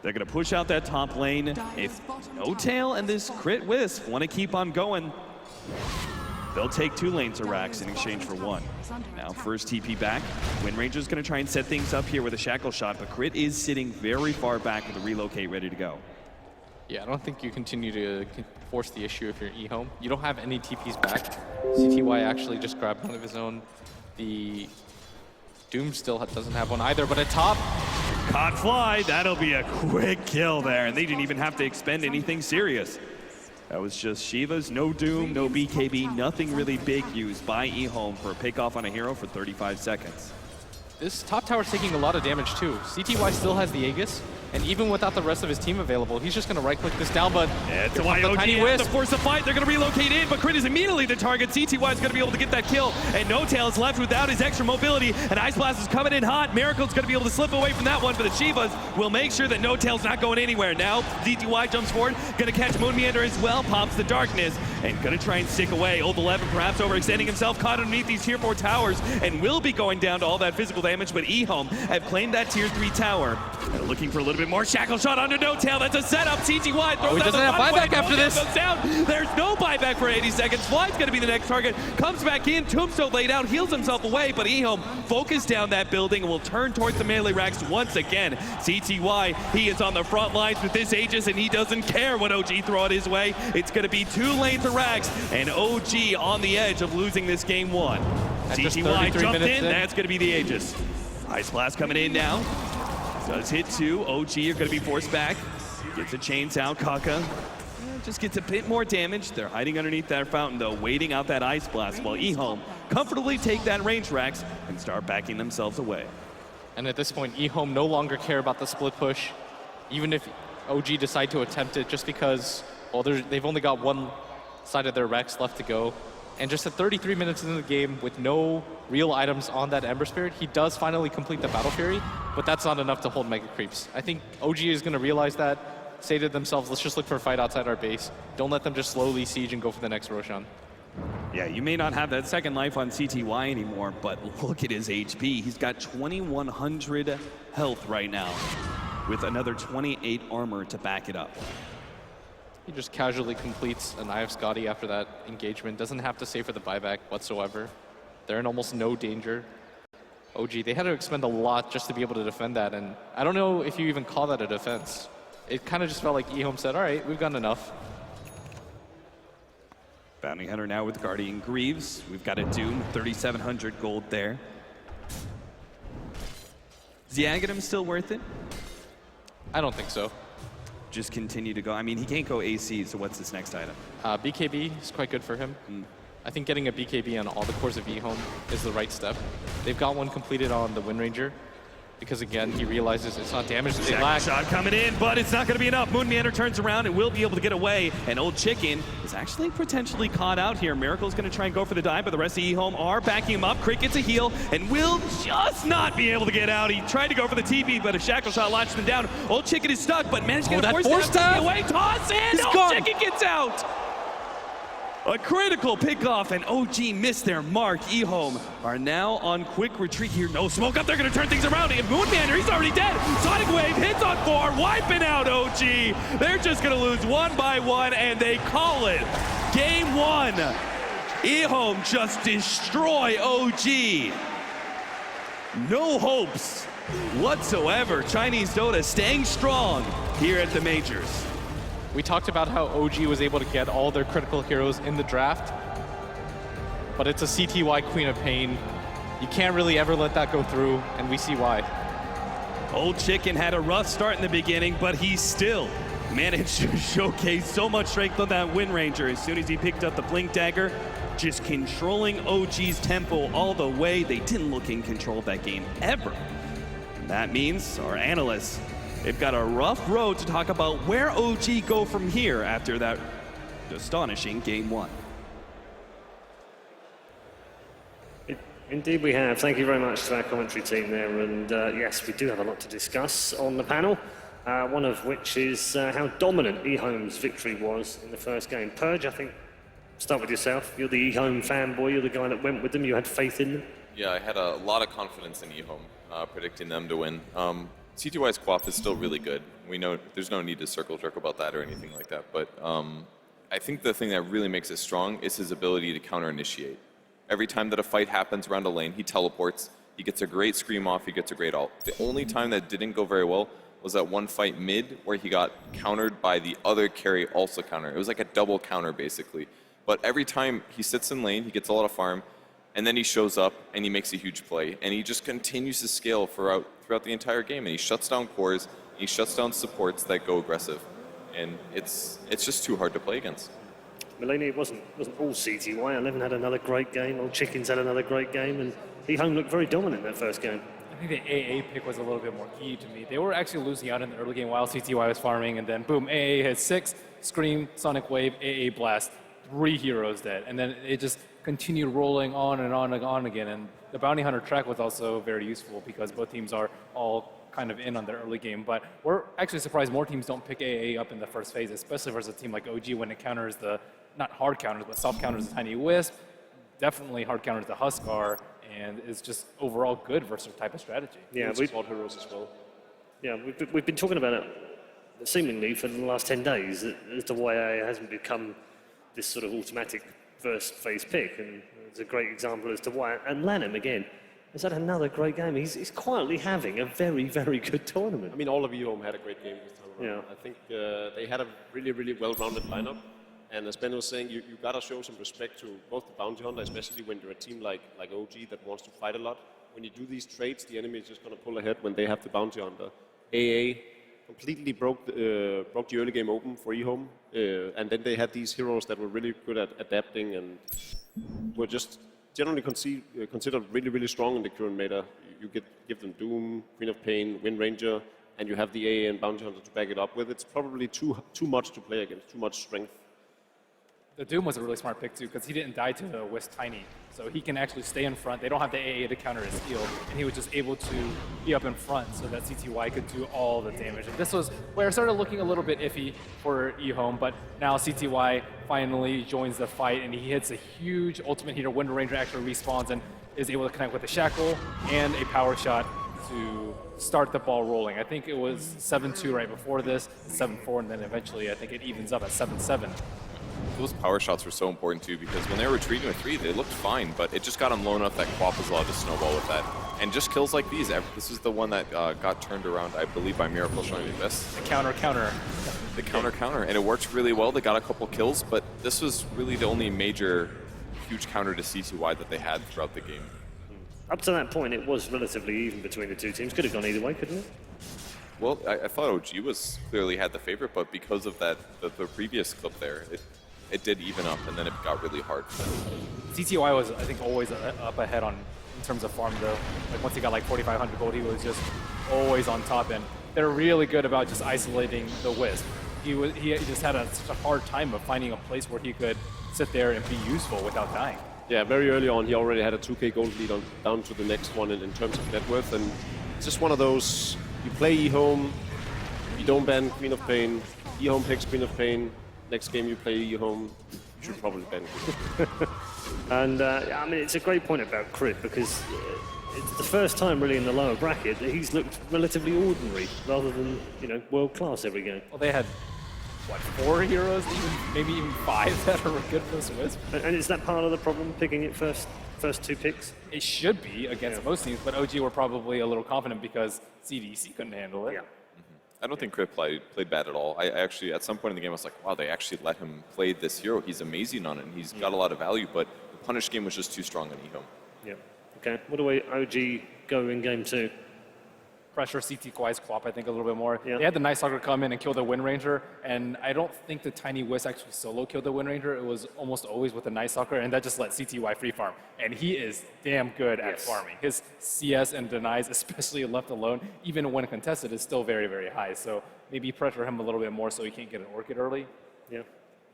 They're going to push out that top lane. If No Tail and this Crit Wisp want to keep on going, they'll take 2 lanes of Rax in exchange for 1. Now first TP back. Wind Ranger's going to try and set things up here with a Shackle Shot, but Crit is sitting very far back with a relocate ready to go.
Yeah, I don't think you continue to force the issue if you're EHOME. You don't have any TPs back. CTY actually just grabbed one of his own. The Doom still doesn't have one either, but at top,
Caught Fly, that'll be a quick kill there, and they didn't even have to expend anything serious. That was just Shiva's, no Doom, no BKB, nothing really big used by EHOME for a pick off on a hero for 35 seconds.
this top tower's taking a lot of damage too. CTY still has the Aegis, and even without the rest of his team available, he's just going to right-click this down, but
it's why OG has to force a fight. They're going to relocate in, but Crit is immediately the target. CTY is going to be able to get that kill, and No Tail is left without his extra mobility, and Ice Blast is coming in hot. Miracle's going to be able to slip away from that one, but the Shivas will make sure that No Tail's not going anywhere. Now, CTY jumps forward, going to catch Moon Meander as well, pops the Darkness, and going to try and stick away. Old 11 perhaps overextending himself, caught underneath these tier 4 towers, and will be going down to all that physical damage, but EHOME have claimed that tier 3 tower. And looking for a little bit more. Shackle Shot under No Tail. That's a setup. CTY throws
he doesn't have buyback after this.
Goes down. There's no buyback for 80 seconds. Fly's going to be the next target. Comes back in. Tombstone laid out. Heals himself away. But EHOME focused down that building and will turn towards the melee racks once again. CTY, he is on the front lines with this Aegis, and he doesn't care what OG throw it his way. It's going to be 2 lanes of racks, and OG on the edge of losing this game 1. CTY jumped in. That's going to be the Aegis. Ice Blast coming in now. Does hit 2. OG are going to be forced back. Gets a chains out. Kaka just gets a bit more damage. They're hiding underneath that fountain, though, waiting out that Ice Blast while EHOME comfortably take that range racks and start backing themselves away.
And at this point, EHOME no longer care about the split push, even if OG decide to attempt it, just because, well, they've only got one side of their Rex left to go. And just at 33 minutes into the game, with no real items on that Ember Spirit, he does finally complete the Battle Fury, but that's not enough to hold Mega Creeps. I think OG is going to realize that, say to themselves, let's just look for a fight outside our base. Don't let them just slowly siege and go for the next Roshan.
Yeah, you may not have that second life on CTY anymore, but look at his HP. He's got 2,100 health right now, with another 28 armor to back it up.
He just casually completes an Eye of Scotty after that engagement. Doesn't have to save for the buyback whatsoever. They're in almost no danger. OG, they had to expend a lot just to be able to defend that, and I don't know if you even call that a defense. It kind of just felt like EHOME said, all right, we've got enough.
Bounty Hunter now with Guardian Greaves. We've got a Doom, 3,700 gold there. Is the Aghanim still worth it?
I don't think so.
Just continue to go. I mean, he can't go AC, so what's his next item?
BKB is quite good for him. I think getting a BKB on all the cores of EHOME is the right step. They've got one completed on the Wind Ranger, because again, he realizes it's not damage that they lack.
Shot coming in, but it's not going to be enough. Moon Meander turns around and will be able to get away, and Old Chicken is actually potentially caught out here. Miracle's going to try and go for the dive, but the rest of EHOME are backing him up. Crit gets a heal and will just not be able to get out. He tried to go for the TP, but a Shackle Shot launched him down. Old Chicken is stuck, but managed to get a force down away. Toss in! Old Chicken gets out! A critical pickoff, and OG missed their mark. EHOME are now on quick retreat here. No smoke up, they're gonna turn things around. And Moon Meander, he's already dead. Sonic Wave hits on 4, wiping out OG. They're just gonna lose 1 by 1, and they call it game 1. EHOME just destroy OG. No hopes whatsoever. Chinese Dota staying strong here at the majors.
We talked about how OG was able to get all their critical heroes in the draft, but it's a CTY Queen of Pain. You can't really ever let that go through, and we see why.
Old Chicken had a rough start in the beginning, but he still managed to showcase so much strength on that Wind Ranger as soon as he picked up the Blink Dagger, just controlling OG's tempo all the way. They didn't look in control of that game ever. And that means our analysts, they've got a rough road to talk about where OG go from here after that astonishing Game 1.
Indeed we have. Thank you very much to our commentary team there. And yes, we do have a lot to discuss on the panel. One of which is how dominant EHOME's victory was in the first game. Purge, I think, start with yourself. You're the EHOME fanboy. You're the guy that went with them. You had faith in them.
Yeah, I had a lot of confidence in EHOME, predicting them to win. CTY's QoP is still really good. We know there's no need to circle jerk about that or anything like that. But I think the thing that really makes it strong is his ability to counter-initiate. Every time that a fight happens around a lane, he teleports. He gets a great scream off. He gets a great ult. The only time that didn't go very well was that one fight mid where he got countered by the other carry also counter. It was like a double counter basically. But every time he sits in lane, he gets a lot of farm, and then he shows up and he makes a huge play. And he just continues to scale throughout the entire game. And he shuts down cores, and he shuts down supports that go aggressive. And it's just too hard to play against.
Mulaney, it wasn't all CTY. 11 had another great game. Old Chickens had another great game. And EHOME looked very dominant in that first game.
I think the AA pick was a little bit more key to me. They were actually losing out in the early game while CTY was farming, and then boom, AA hit 6, Scream, Sonic Wave, AA Blast, 3 heroes dead. And then it just continued rolling on and on and on again. And the Bounty Hunter track was also very useful because both teams are all kind of in on their early game. But we're actually surprised more teams don't pick AA up in the first phase, especially versus a team like OG when it counters the, not hard counters, but soft counters the Tiny Wisp, definitely hard counters the Huskar, and is just overall good versus type of strategy.
Yeah,
we've heroes as well.
Yeah, we've been talking about it seemingly for the last 10 days as to why AA hasn't become this sort of automatic first phase pick, and it's a great example as to why. And Lanham again has had another great game. He's quietly having a very, very good tournament.
I mean, all of EHOME had a great game this time around.
Yeah.
I think they had a really, really well-rounded lineup. And as Ben was saying, you got to show some respect to both the Bounty Hunter, especially when you're a team like OG that wants to fight a lot. When you do these trades, the enemy is just going to pull ahead when they have the Bounty Hunter. AA completely broke the early game open for EHOME. And then they had these heroes that were really good at adapting and were just generally considered really, really strong in the current meta. You give them Doom, Queen of Pain, Wind Ranger, and you have the AA and Bounty Hunter to back it up with. It's probably too much to play against, too much strength.
The Doom was a really smart pick too, because he didn't die to the Wisp Tiny. So he can actually stay in front. They don't have the AA to counter his heal, and he was just able to be up in front so that CTY could do all the damage. And this was where it started looking a little bit iffy for EHOME, but now CTY finally joins the fight, and he hits a huge ultimate heater. Wind Ranger actually respawns and is able to connect with a Shackle and a power shot to start the ball rolling. I think it was 7-2 right before this, 7-4, and then eventually I think it evens up at 7-7.
Those power shots were so important too, because when they were retreating with 3, they looked fine, but it just got them low enough that QoP was allowed to snowball with that. And just kills like these. This is the one that got turned around, I believe, by Miracle showing me this.
The counter.
The counter, and it worked really well. They got a couple kills, but this was really the only major huge counter to CTY that they had throughout the game.
Up to that point, it was relatively even between the two teams. Could have gone either way, couldn't it?
Well, I thought OG was clearly had the favorite, but because of that, the previous clip there, it did even up, and then it got really hard for them.
CTY was, I think, always up ahead in terms of farm, though. Like once he got like 4,500 gold, he was just always on top, and they're really good about just isolating the Wisp. He just had such a hard time of finding a place where he could sit there and be useful without dying.
Yeah, very early on, he already had a 2k gold lead down to the next one in terms of net worth, and it's just one of those, you play EHOME, you don't ban Queen of Pain, EHOME picks Queen of Pain, next game you play EHOME, you should probably ban Queen.
And I mean, it's a great point about Crit, because it's the first time really in the lower bracket that he's looked relatively ordinary rather than, world class every game.
Well, they had, 4 heroes, maybe even 5 that are good for this Wisp?
And is that part of the problem, picking it first 2 picks?
It should be against most teams, but OG were probably a little confident because CDC couldn't handle it.
Yeah.
I don't think Crit played bad at all. I actually, at some point in the game, I was like, wow, they actually let him play this hero. He's amazing on it, and he's got a lot of value, but the punish game was just too strong on EHOME.
Yeah. Okay. What do OG go in game 2?
pressure CTY's Quap, I think, a little bit more.
Yeah.
They had the Night Stalker come in and kill the Wind Ranger, and I don't think the Tiny Wisp actually solo killed the Wind Ranger. It was almost always with the Night Stalker, and that just let CTY free farm. And he is damn good at farming. His CS and denies, especially left alone, even when contested, is still very, very high. So maybe pressure him a little bit more so he can't get an Orchid early.
Yeah.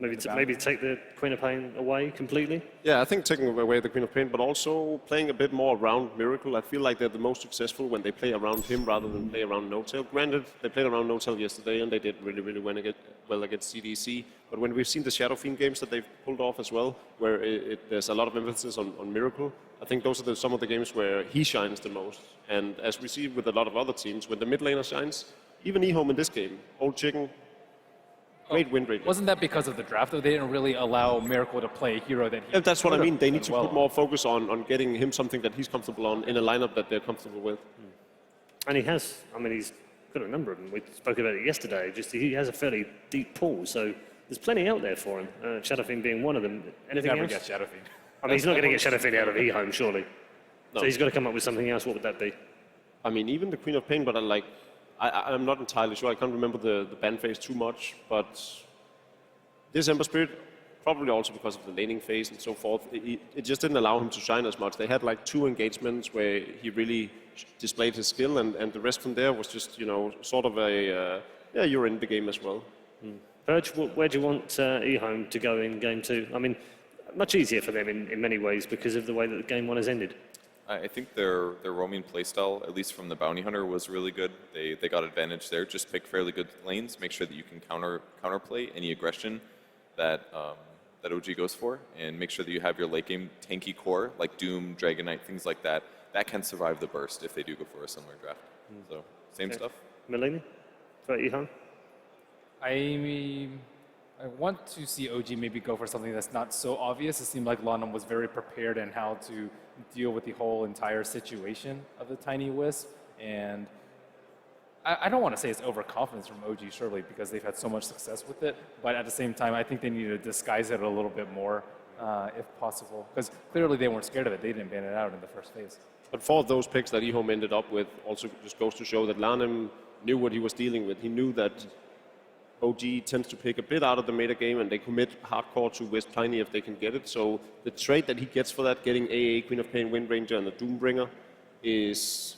Maybe take the Queen of Pain away completely.
Yeah, I think taking away the Queen of Pain, but also playing a bit more around Miracle. I feel like they're the most successful when they play around him rather than play around No-Tail. Granted, they played around No-Tail yesterday and they did really, really well against CDC. But when we've seen the Shadow Fiend games that they've pulled off as well, where there's a lot of emphasis on Miracle, I think those are some of the games where he shines the most. And as we see with a lot of other teams, when the mid laner shines, even EHOME in this game, Old Chicken, great win rate.
Wasn't that because of the draft, though? They didn't really allow Miracle to play a hero that he...
Yeah, that's what I mean. They need to
well
put more focus on getting him something that he's comfortable on in a lineup that they're comfortable with.
And he has, I mean, he's got a number of them. We spoke about it yesterday. Just he has a fairly deep pool, so there's plenty out there for him. Shadowfiend being one of them. Anything
Never
else?
get Shadowfiend.
I mean, he's not going to get Shadowfiend out of EHOME, surely.
No.
So he's got to come up with something else. What would that be?
I mean, even the Queen of Pain, but I'm not entirely sure. I can't remember the ban phase too much, but this Ember Spirit, probably also because of the laning phase and so forth, it just didn't allow him to shine as much. They had like 2 engagements where he really displayed his skill, and the rest from there was just, sort of a, you're in the game as well.
Purge, where do you want EHOME to go in Game 2? I mean, much easier for them in many ways because of the way that the Game 1 has ended.
I think their roaming playstyle, at least from the Bounty Hunter, was really good. They got advantage there. Just pick fairly good lanes, make sure that you can counterplay any aggression that OG goes for, and make sure that you have your late game tanky core like Doom, Dragon Knight, things like that. That can survive the burst if they do go for a similar draft. So same stuff.
Melanie, for EHOME?
I want to see OG maybe go for something that's not so obvious. It seemed like London was very prepared in how to deal with the whole entire situation of the Tiny Wisp. And I don't want to say it's overconfidence from OG, surely, because they've had so much success with it. But at the same time, I think they need to disguise it a little bit more, if possible. Because clearly they weren't scared of it. They didn't ban it out in the first phase.
But 4 of those picks that EHOME ended up with also just goes to show that Lanham knew what he was dealing with. He knew that OG tends to pick a bit out of the meta game, and they commit hardcore to Wisp Tiny if they can get it. So the trade that he gets for that, getting AA, Queen of Pain, Wind Ranger, and the Doombringer, is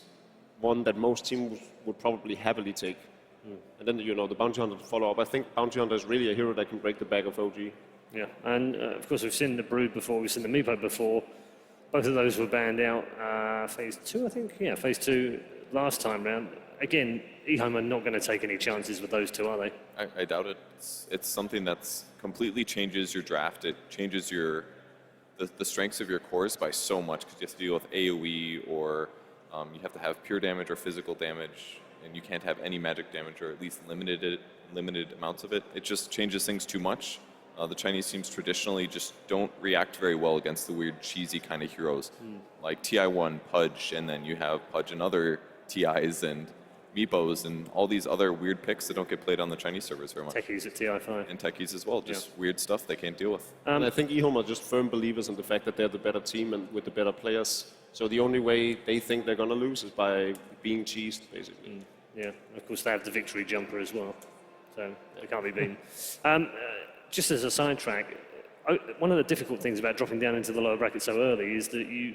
one that most teams would probably happily take. And then, the Bounty Hunter to follow up. I think Bounty Hunter is really a hero that can break the back of OG.
Yeah, and of course we've seen the Brood before, we've seen the Meepo before. Both of those were banned out phase 2, I think. Yeah, phase 2 last time round. Again, EHOME are not going to take any chances with those 2, are they?
I doubt it. It's something that's completely changes your draft. It changes the strengths of your cores by so much because you have to deal with AoE or you have to have pure damage or physical damage, and you can't have any magic damage or at least limited amounts of it. It just changes things too much. The Chinese teams traditionally just don't react very well against the weird cheesy kind of heroes like TI1, Pudge, and then you have Pudge and other TIs and Meepos and all these other weird picks that don't get played on the Chinese servers very much.
Techies at TI5.
And techies as well, just weird stuff they can't deal with.
And I think EHOME are just firm believers in the fact that they're the better team and with the better players. So the only way they think they're going to lose is by being cheesed, basically.
Yeah, of course they have the victory jumper as well, so they can't be beaten. Just as a sidetrack, one of the difficult things about dropping down into the lower bracket so early is that you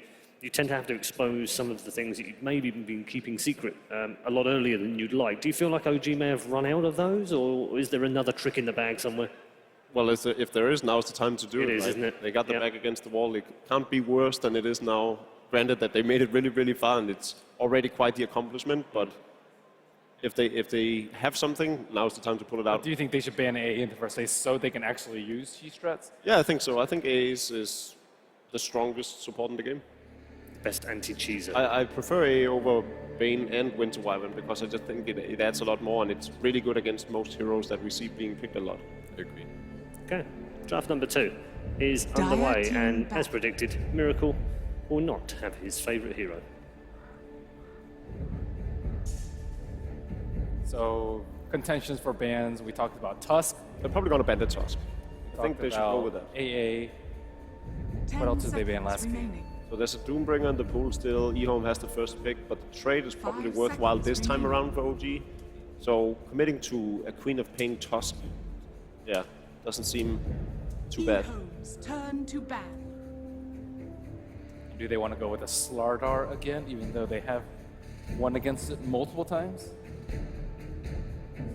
tend to have to expose some of the things that you've maybe been keeping secret a lot earlier than you'd like. Do you feel like OG may have run out of those, or is there another trick in the bag somewhere?
Well, if there is, now's the time to do it.
It is, isn't it?
They got the back against the wall. It can't be worse than it is now. Granted that they made it really, really far, and it's already quite the accomplishment, but if they have something, now's the time to pull it out.
Do you think they should ban AA in the first phase so they can actually use cheese strats?
Yeah, I think so. I think AA is the strongest support in the game.
Best anti-cheeser.
I prefer AA over Bane and Winter Wyvern because I just think it adds a lot more, and it's really good against most heroes that we see being picked a lot.
I agree.
Okay, draft number 2 is underway, and as predicted, Miracle will not have his favourite hero.
So contentions for bans, we talked about Tusk.
They're probably going to ban the Tusk. I think they should go with that.
AA. What else did they ban last game?
So there's a Doombringer in the pool still. EHOME has the first pick, but the trade is probably
5
worthwhile
seconds
this time
remaining.
around for OG. So committing to a Queen of Pain Tusk, yeah, doesn't seem too bad.
EHOME's turn to ban.
Do they want to go with a Slardar again, even though they have won against it multiple times?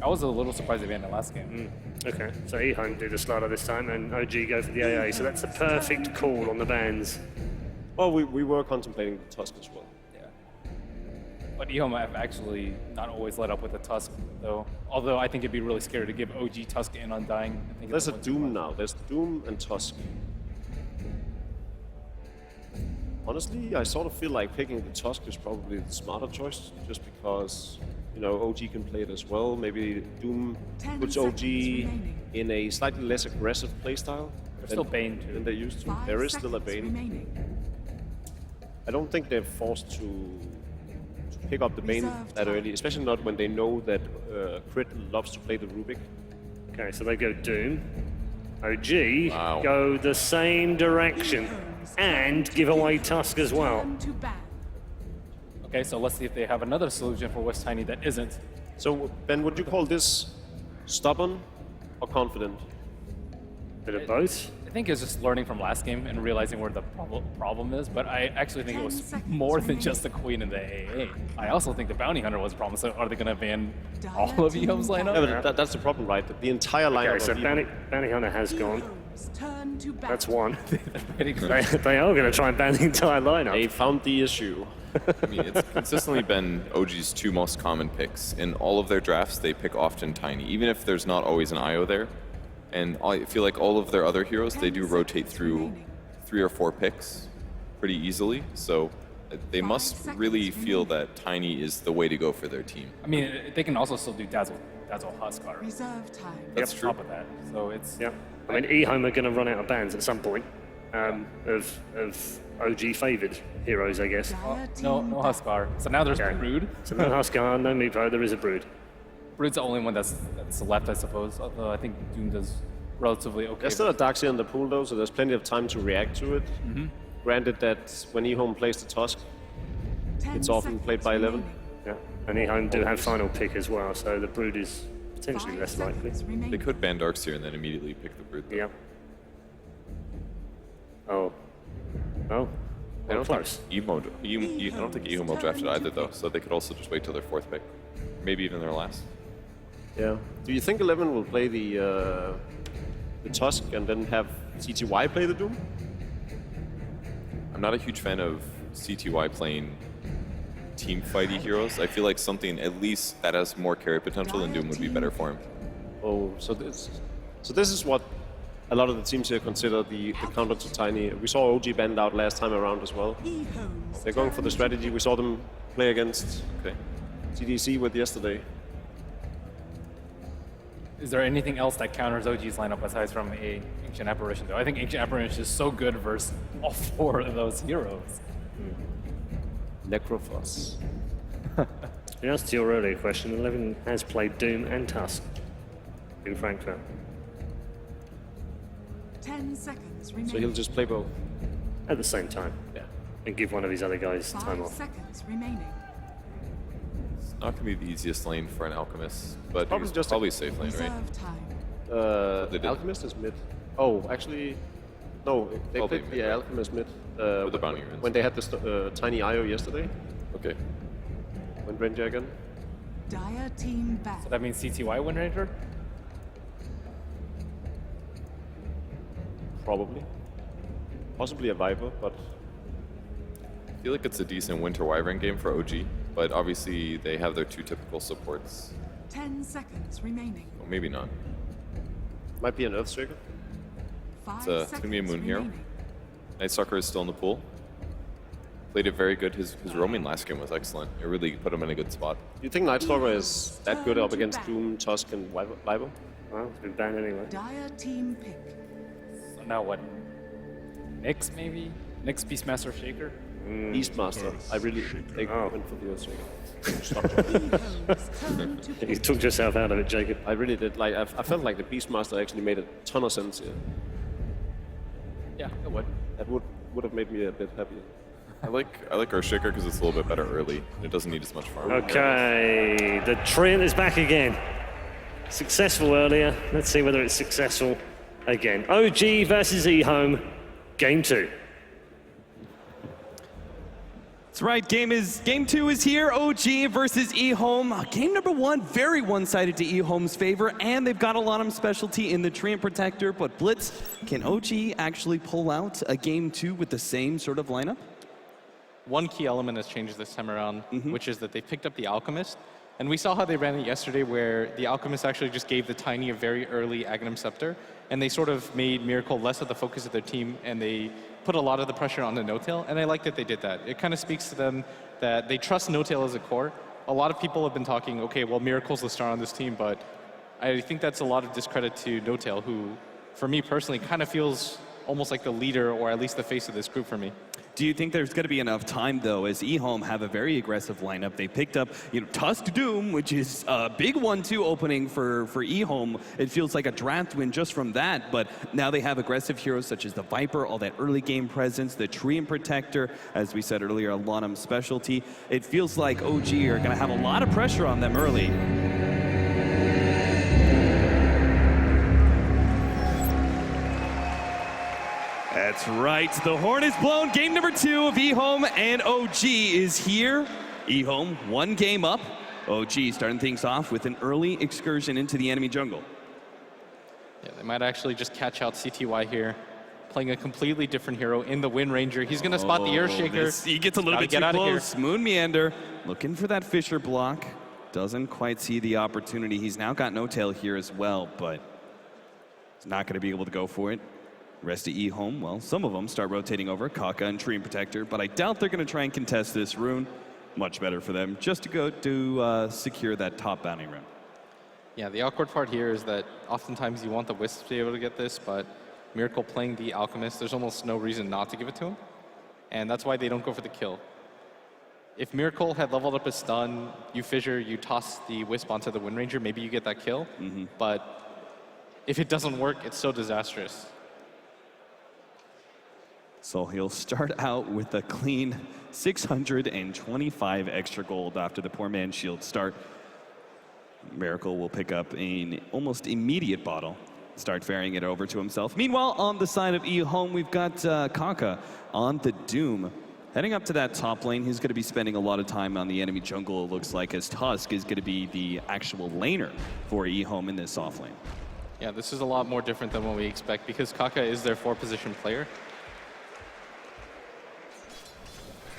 I was a little surprised they banned it last game.
Okay, so EHOME do the slider this time, and OG go for the AA. So that's the perfect call on the bans.
Well, we were contemplating the Tusk as well.
Yeah. But EHOME have actually not always let up with a Tusk, though. Although I think it'd be really scary to give OG Tusk in Undying. I think
There's
it's
a
1-2
Doom
punch.
now. There's Doom and Tusk. Honestly, I sort of feel like picking the Tusk is probably the smarter choice, just because, you know, OG can play it as well. Maybe Doom
10
puts OG
seconds remaining.
in a slightly less aggressive playstyle
There's still Bane, too.
than they used to.
5
There is still a
seconds
Bane.
remaining.
I don't think they're forced to pick up the Bane
Reserve
that
time.
early, especially not when they know that Crit loves to play the Rubik.
Okay, so they go Doom. OG
Wow.
go the same direction and give away Tusk as well.
Turn to ban.
Okay, so let's see if they have another solution for West Tiny that isn't.
So, Ben, would you call this stubborn or confident?
Bit of both.
I think it's just learning from last game and realizing where the problem is, but I actually think it
10
was
seconds
more than
remaining.
just the Queen and the AA. I also think the Bounty Hunter was a problem, so are they going to ban all of EHOME's lineup?
Yeah, but that's the problem, right? The entire lineup
Okay, so
of EHOME-
Bounty Hunter has gone.
EHOME's turn to ban.
That's one.
Pretty good.
They are going to try and ban the entire lineup.
they found the issue.
I mean, it's consistently been OG's two most common picks. In all of their drafts, they pick often Tiny, even if there's not always an IO there. And I feel like all of their other heroes, they do
10
rotate
seconds
through
remaining.
3 or 4 picks pretty easily. So they
5
must
seconds
really feel
remaining.
that Tiny is the way to go for their team.
I mean, they can also still do Dazzle Huskar
Reserve time.
That's
on
true.
top of that. So it's
Yep. I mean, EHOME are going to run out of bans at some point of OG favoured heroes, I guess.
Dire
no
team ban.
Huskar. So now there's
Okay.
Brood.
So no Huskar, no Meepo, there is a Brood.
Brood's the only one that's left, I suppose. Although I think Doom does relatively okay.
There's still a Darkseer in the pool, though, so there's plenty of time to react to it. Granted that when EHOME plays the Tusk,
10
it's often played by 11.
seconds
Yeah. And EHOME do have final pick as well, so the Brood is
remaining.
potentially
5
less likely.
seconds remaining.
They could ban Darkseer and then immediately pick the Brood. though.
Yep. Oh. Oh.
I don't
Close.
think I don't think EHOME will draft it either, though, so they could also just wait till their 4th pick. Maybe even their last.
Yeah. Do you think 11 will play the Tusk and then have CTY play the Doom?
I'm not a huge fan of CTY playing team fighty heroes. I feel like something at least that has more carry potential than Doom would be better for him.
Oh, so this is what a lot of the teams here consider the counter to Tiny. We saw OG banned out last time around as well.
EHOME's
They're going for the
turn to
strategy we saw them play against
Okay.
CDC with yesterday.
Is there anything else that counters OG's lineup aside from a Ancient Apparition, though? I think Ancient Apparition is so good versus all 4 of those heroes.
Necrophos.
In answer to your earlier question, 11 has played Doom and Tusk in Frankfurt.
10 seconds
So
remaining.
he'll just play both.
At the same time.
Yeah.
And give one of his other guys
5
time off.
seconds remaining.
It's not going to be the easiest lane for an Alchemist, but
Probably
it's
just a-
probably a safe lane, right?
Reserve time.
They did.
Alchemist is mid. Oh, actually, no. They
Probably
played
mid,
the
right?
Alchemist mid.
the bounty runes.
When they had the Tiny IO yesterday.
Okay.
When Ranger again.
Dire team ban.
So that means CTY win Ranger?
Probably. Possibly a Viper, but
I feel like it's a decent Winter Wyvern game for OG, but obviously they have their 2 typical supports.
10 seconds remaining.
Well, maybe not.
might be an Earthshaker.
5
it's gonna be a
seconds
moon hero.
remaining.
Night Stalker is still in the pool. Played it very good. His roaming last game was excellent. It really put him in a good spot.
Do you think Night Stalker is that good up against Doom, Tusk, and Viper?
Well, it's been banned anyway.
Dire team pick.
So now what? Nyx, maybe? Nyx Beastmaster Shaker?
Beastmaster. I really they
Oh.
went for the Earthshaker. Stop.
EHOME's turn to
You took yourself out of it, Jacob.
I really did. Like I felt like the Beastmaster actually made a ton of sense here.
Yeah, it would.
That would have made me a bit happier.
I like our Shaker because it's a little bit better early. It doesn't need as much farm.
Okay, the Treant is back again. Successful earlier. Let's see whether it's successful again. OG versus EHOME, game 2.
That's right, game 2 is here. OG versus EHOME. Game number 1, very one-sided to EHOME's favor, and they've got a lot of specialty in the Treant Protector, but Blitz, can OG actually pull out a game 2 with the same sort of lineup?
One key element has changed this time around, which is that they picked up the Alchemist. And we saw how they ran it yesterday, where the Alchemist actually just gave the Tiny a very early Aghanim Scepter, and they sort of made Miracle less of the focus of their team, and they put a lot of the pressure on the No-Tail, and I like that they did that. It kind of speaks to them that they trust No-Tail as a core. A lot of people have been talking, okay, well, Miracle's the star on this team, but I think that's a lot of discredit to No-Tail, who, for me personally, kind of feels almost like the leader, or at least the face of this group for me.
Do you think there's going to be enough time, though, as EHOME have a very aggressive lineup? They picked up, Tusk Doom, which is a big 1-2 opening for EHOME. It feels like a draft win just from that, but now they have aggressive heroes such as the Viper, all that early game presence, the Treant Protector, as we said earlier, a Lanham specialty. It feels like OG are going to have a lot of pressure on them early. That's right, the horn is blown. Game number 2 of EHOME and OG is here. EHOME 1 game up. OG starting things off with an early excursion into the enemy jungle.
Yeah, they might actually just catch out CTY here, playing a completely different hero in the Wind Ranger. He's gonna spot the Air Shaker.
He gets a little bit too close. Moon Meander looking for that Fisher block. Doesn't quite see the opportunity. He's now got No-Tail here as well, but he's not gonna be able to go for it. Rest of EHOME, well, some of them start rotating over, Kaka and Treant Protector, but I doubt they're going to try and contest this rune. Much better for them just to go to secure that top bounty rune.
Yeah, the awkward part here is that oftentimes you want the Wisp to be able to get this, but Miracle playing the Alchemist, there's almost no reason not to give it to him, and that's why they don't go for the kill. If Miracle had leveled up his stun, you fissure, you toss the Wisp onto the Wind Ranger, maybe you get that kill, but if it doesn't work, it's so disastrous.
So he'll start out with a clean 625 extra gold after the poor man's shield start. Miracle will pick up an almost immediate bottle, start ferrying it over to himself. Meanwhile, on the side of EHOME, we've got Kaka on the Doom. Heading up to that top lane, he's going to be spending a lot of time on the enemy jungle, it looks like, as Tusk is going to be the actual laner for EHOME in this off lane.
Yeah, this is a lot more different than what we expect, because Kaka is their 4-position player.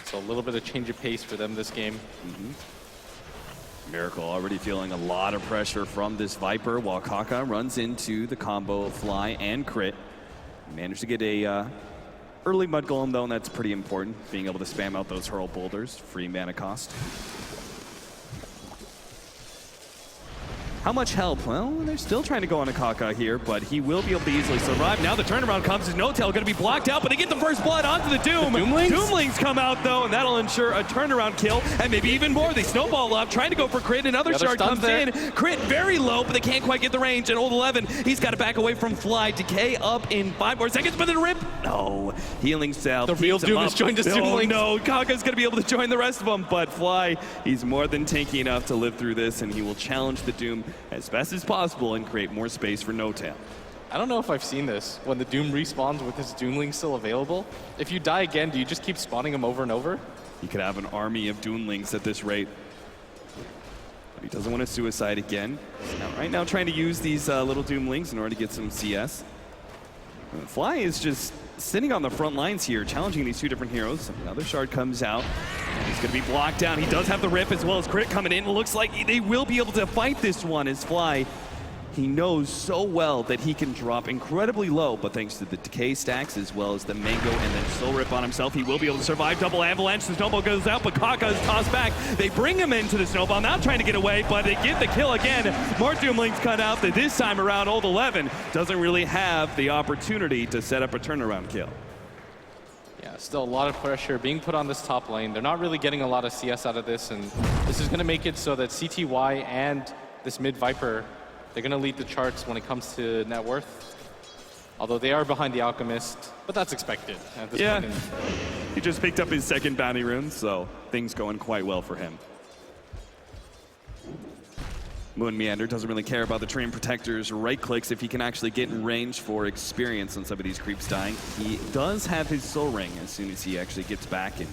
So a little bit of change of pace for them this game.
Miracle already feeling a lot of pressure from this Viper, while Kaka runs into the combo of fly and crit. Managed to get a early mud golem though, and that's pretty important, being able to spam out those hurl boulders, free mana cost. How much help? Well, they're still trying to go on a Kaka here, but he will be able to easily survive. Now the turnaround comes as No-Tail going to be blocked out, but they get the first blood onto the Doom. Doomlings come out though, and that'll ensure a turnaround kill, and maybe even more. They snowball up, trying to go for crit. Another shard comes in. Crit very low, but they can't quite get the range. And Old 11, he's got to back away from Fly. Decay up in 5 more seconds, but then rip. No, healing salve.
The real Doom has joined his Doomlings.
No, Kaka's going to be able to join the rest of them, but Fly, he's more than tanky enough to live through this, and he will challenge the Doom as best as possible and create more space for No-Tail.
I don't know if I've seen this. When the Doom respawns with his Doomling still available, if you die again, do you just keep spawning him over and over?
You could have an army of Doomlings at this rate. But he doesn't want to suicide again. Right now trying to use these little Doomlings in order to get some CS. And Fly is just sitting on the front lines here, challenging these 2 different heroes. Another shard comes out. He's going to be blocked down. He does have the rip as well as crit coming in. It looks like they will be able to fight this one as Fly. He knows so well that he can drop incredibly low, but thanks to the decay stacks as well as the mango and then soul rip on himself, he will be able to survive. Double avalanche, the snowball goes out, but Kaka is tossed back. They bring him into the snowball, now trying to get away, but they get the kill again. More Doomlings cut out. That this time around, Old 11 doesn't really have the opportunity to set up a turnaround kill.
Yeah, still a lot of pressure being put on this top lane. They're not really getting a lot of CS out of this, and this is going to make it so that CTY and this mid Viper, they're going to lead the charts when it comes to net worth. Although they are behind the Alchemist, but that's expected at this point.
He just picked up his second bounty rune, so things going quite well for him. Moon Meander doesn't really care about the Treant Protector's right clicks if he can actually get in range for experience on some of these creeps dying. He does have his soul ring as soon as he actually gets back and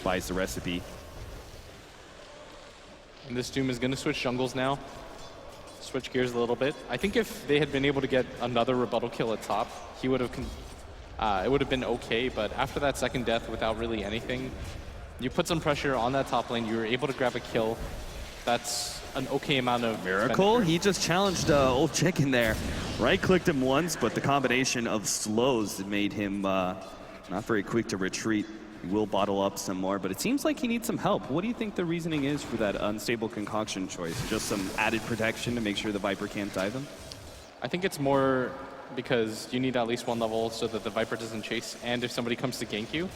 buys the recipe.
And this Doom is going to switch jungles now. Switch gears a little bit. I think if they had been able to get another rebuttal kill at top, he would have it would have been okay, but after that second death without really anything, you put some pressure on that top lane, you were able to grab a kill. That's an okay amount of
Miracle,
expenditure.
he just challenged Old Chicken there. Right-clicked him once, but the combination of slows made him not very quick to retreat. He will bottle up some more, but it seems like he needs some help. What do you think the reasoning is for that unstable concoction choice? Just some added protection to make sure the Viper can't dive him?
I think it's more because you need at least one level so that the Viper doesn't chase, and if somebody comes to gank you,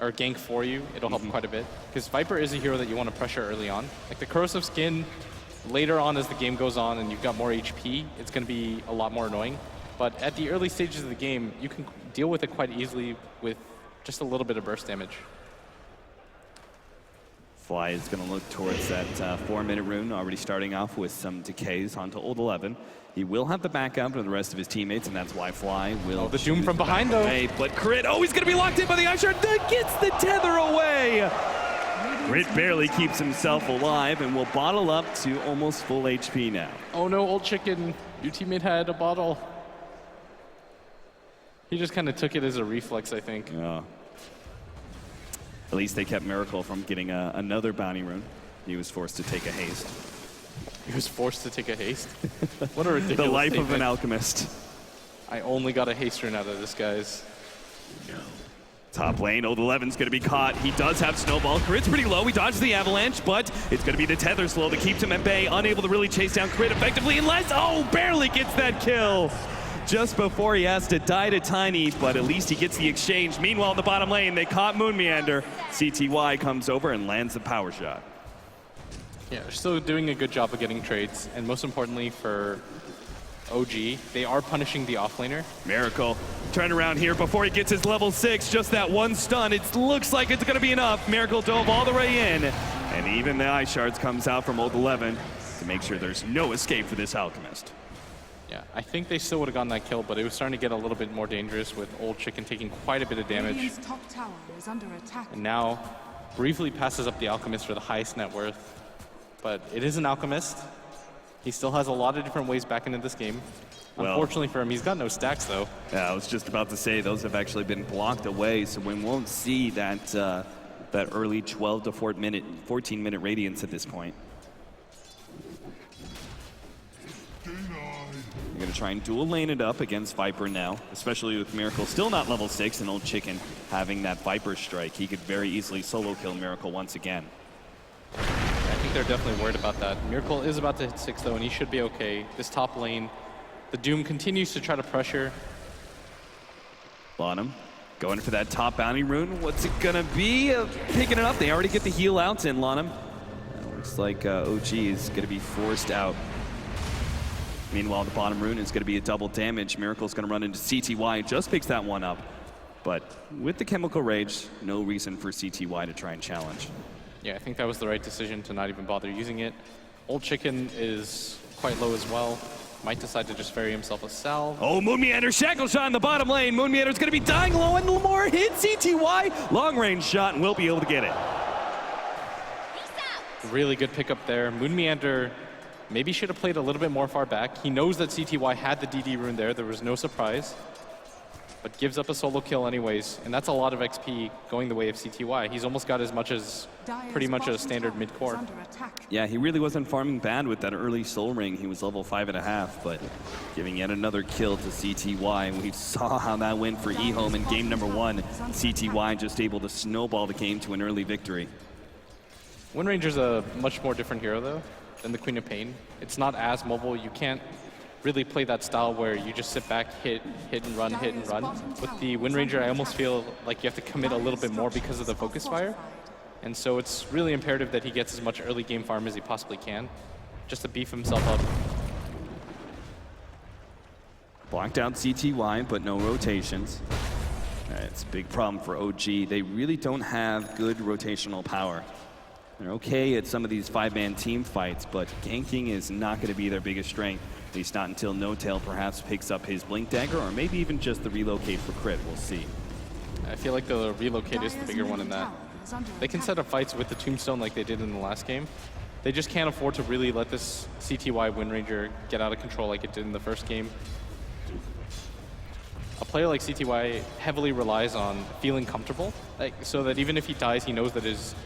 or gank for you, it'll help quite a bit. Because Viper is a hero that you want to pressure early on. Like the corrosive skin, later on as the game goes on and you've got more HP, it's going to be a lot more annoying. But at the early stages of the game, you can deal with it quite easily with just a little bit of burst damage.
Fly is going to look towards that 4-minute rune, already starting off with some decays onto Old 11. He will have the backup of the rest of his teammates, and that's why Fly will.
Oh, the Doom
choose
from
the
behind,
back
though.
away. But Crit, oh, he's going to be locked in by the Ice Shard. That gets the tether away. Crit barely keeps himself alive and will bottle up to almost full HP now.
Oh no, Old Chicken, your teammate had a bottle. He just kind of took it as a reflex, I think.
At least they kept Miracle from getting another bounty rune. He was forced to take a haste.
He was forced to take a haste. What a ridiculous
The life
statement.
of an alchemist.
I only got a haste rune out of this, guys.
Top lane, Old 11's going to be caught. He does have Snowball. Crit's pretty low. He dodges the avalanche, but it's going to be the tether slow that keeps him at bay, unable to really chase down Crit effectively unless, oh, barely gets that kill. Just before he has to die to Tiny, but at least he gets the exchange. Meanwhile, in the bottom lane, they caught Moon Meander. CTY comes over and lands the power shot.
Yeah, they're still doing a good job of getting trades, and most importantly for OG, they are punishing the offlaner.
Miracle, turn around here before he gets his level 6. Just that one stun. It looks like it's going to be enough. Miracle dove all the way in, and even the Ice Shards comes out from Old 11 to make sure there's no escape for this Alchemist.
Yeah, I think they still would have gotten that kill, but it was starting to get a little bit more dangerous with Old Chicken taking quite a bit of damage.
Radiant's top tower is under attack.
And now briefly passes up the Alchemist for the highest net worth. But it is an Alchemist. He still has a lot of different ways back into this game.
Well,
unfortunately for him, he's got no stacks though.
Yeah, I was just about to say those have actually been blocked away, so we won't see that that early 12 to 14-minute radiance at this point. You're going to try and dual lane it up against Viper now, especially with Miracle still not level 6 and Old Chicken having that Viper strike. He could very easily solo kill Miracle once again.
I think they're definitely worried about that. Miracle is about to hit 6 though, and he should be okay. This top lane, the Doom continues to try to pressure.
Bonham going for that top bounty rune. What's it going to be? Picking it up. They already get the heal out in Lonham. Looks like OG is going to be forced out. Meanwhile, the bottom rune is going to be a double damage. Miracle's going to run into CTY. Just picks that one up. But with the Chemical Rage, no reason for CTY to try and challenge.
Yeah, I think that was the right decision to not even bother using it. Old Chicken is quite low as well. Might decide to just vary himself a salve.
Oh, Moon Meander, shackle shot in the bottom lane. Moon Meander's going to be dying low, and Lamore hits CTY. Long range shot, and will be able to get it.
Really good pickup there. Moon Meander maybe should have played a little bit more far back. He knows that CTY had the DD rune there. There was no surprise. But gives up a solo kill anyways. And that's a lot of XP going the way of CTY. He's almost got as much as pretty much a standard mid-core.
Yeah, he really wasn't farming bad with that early soul ring. He was level 5.5, but giving yet another kill to CTY. And we saw how that went for EHOME in game number 1. CTY just able to snowball the game to an early victory.
Wind Ranger's a much more different hero though than the Queen of Pain. It's not as mobile. You can't really play that style where you just sit back, hit and run, hit and run. With the Wind Ranger, I almost feel like you have to commit a little bit more because of the focus fire. And so it's really imperative that he gets as much early game farm as he possibly can, just to beef himself up.
Blocked out CTY, but no rotations. It's a big problem for OG. They really don't have good rotational power. They're okay at some of these 5-man team fights, but ganking is not going to be their biggest strength. At least not until No-Tail perhaps picks up his Blink Dagger, or maybe even just the relocate for crit. We'll see.
I feel like the relocate is the bigger one in that. They can set up fights with the Tombstone like they did in the last game. They just can't afford to really let this CTY Wind Ranger get out of control like it did in the first game. A player like CTY heavily relies on feeling comfortable, so that even if he dies, he knows that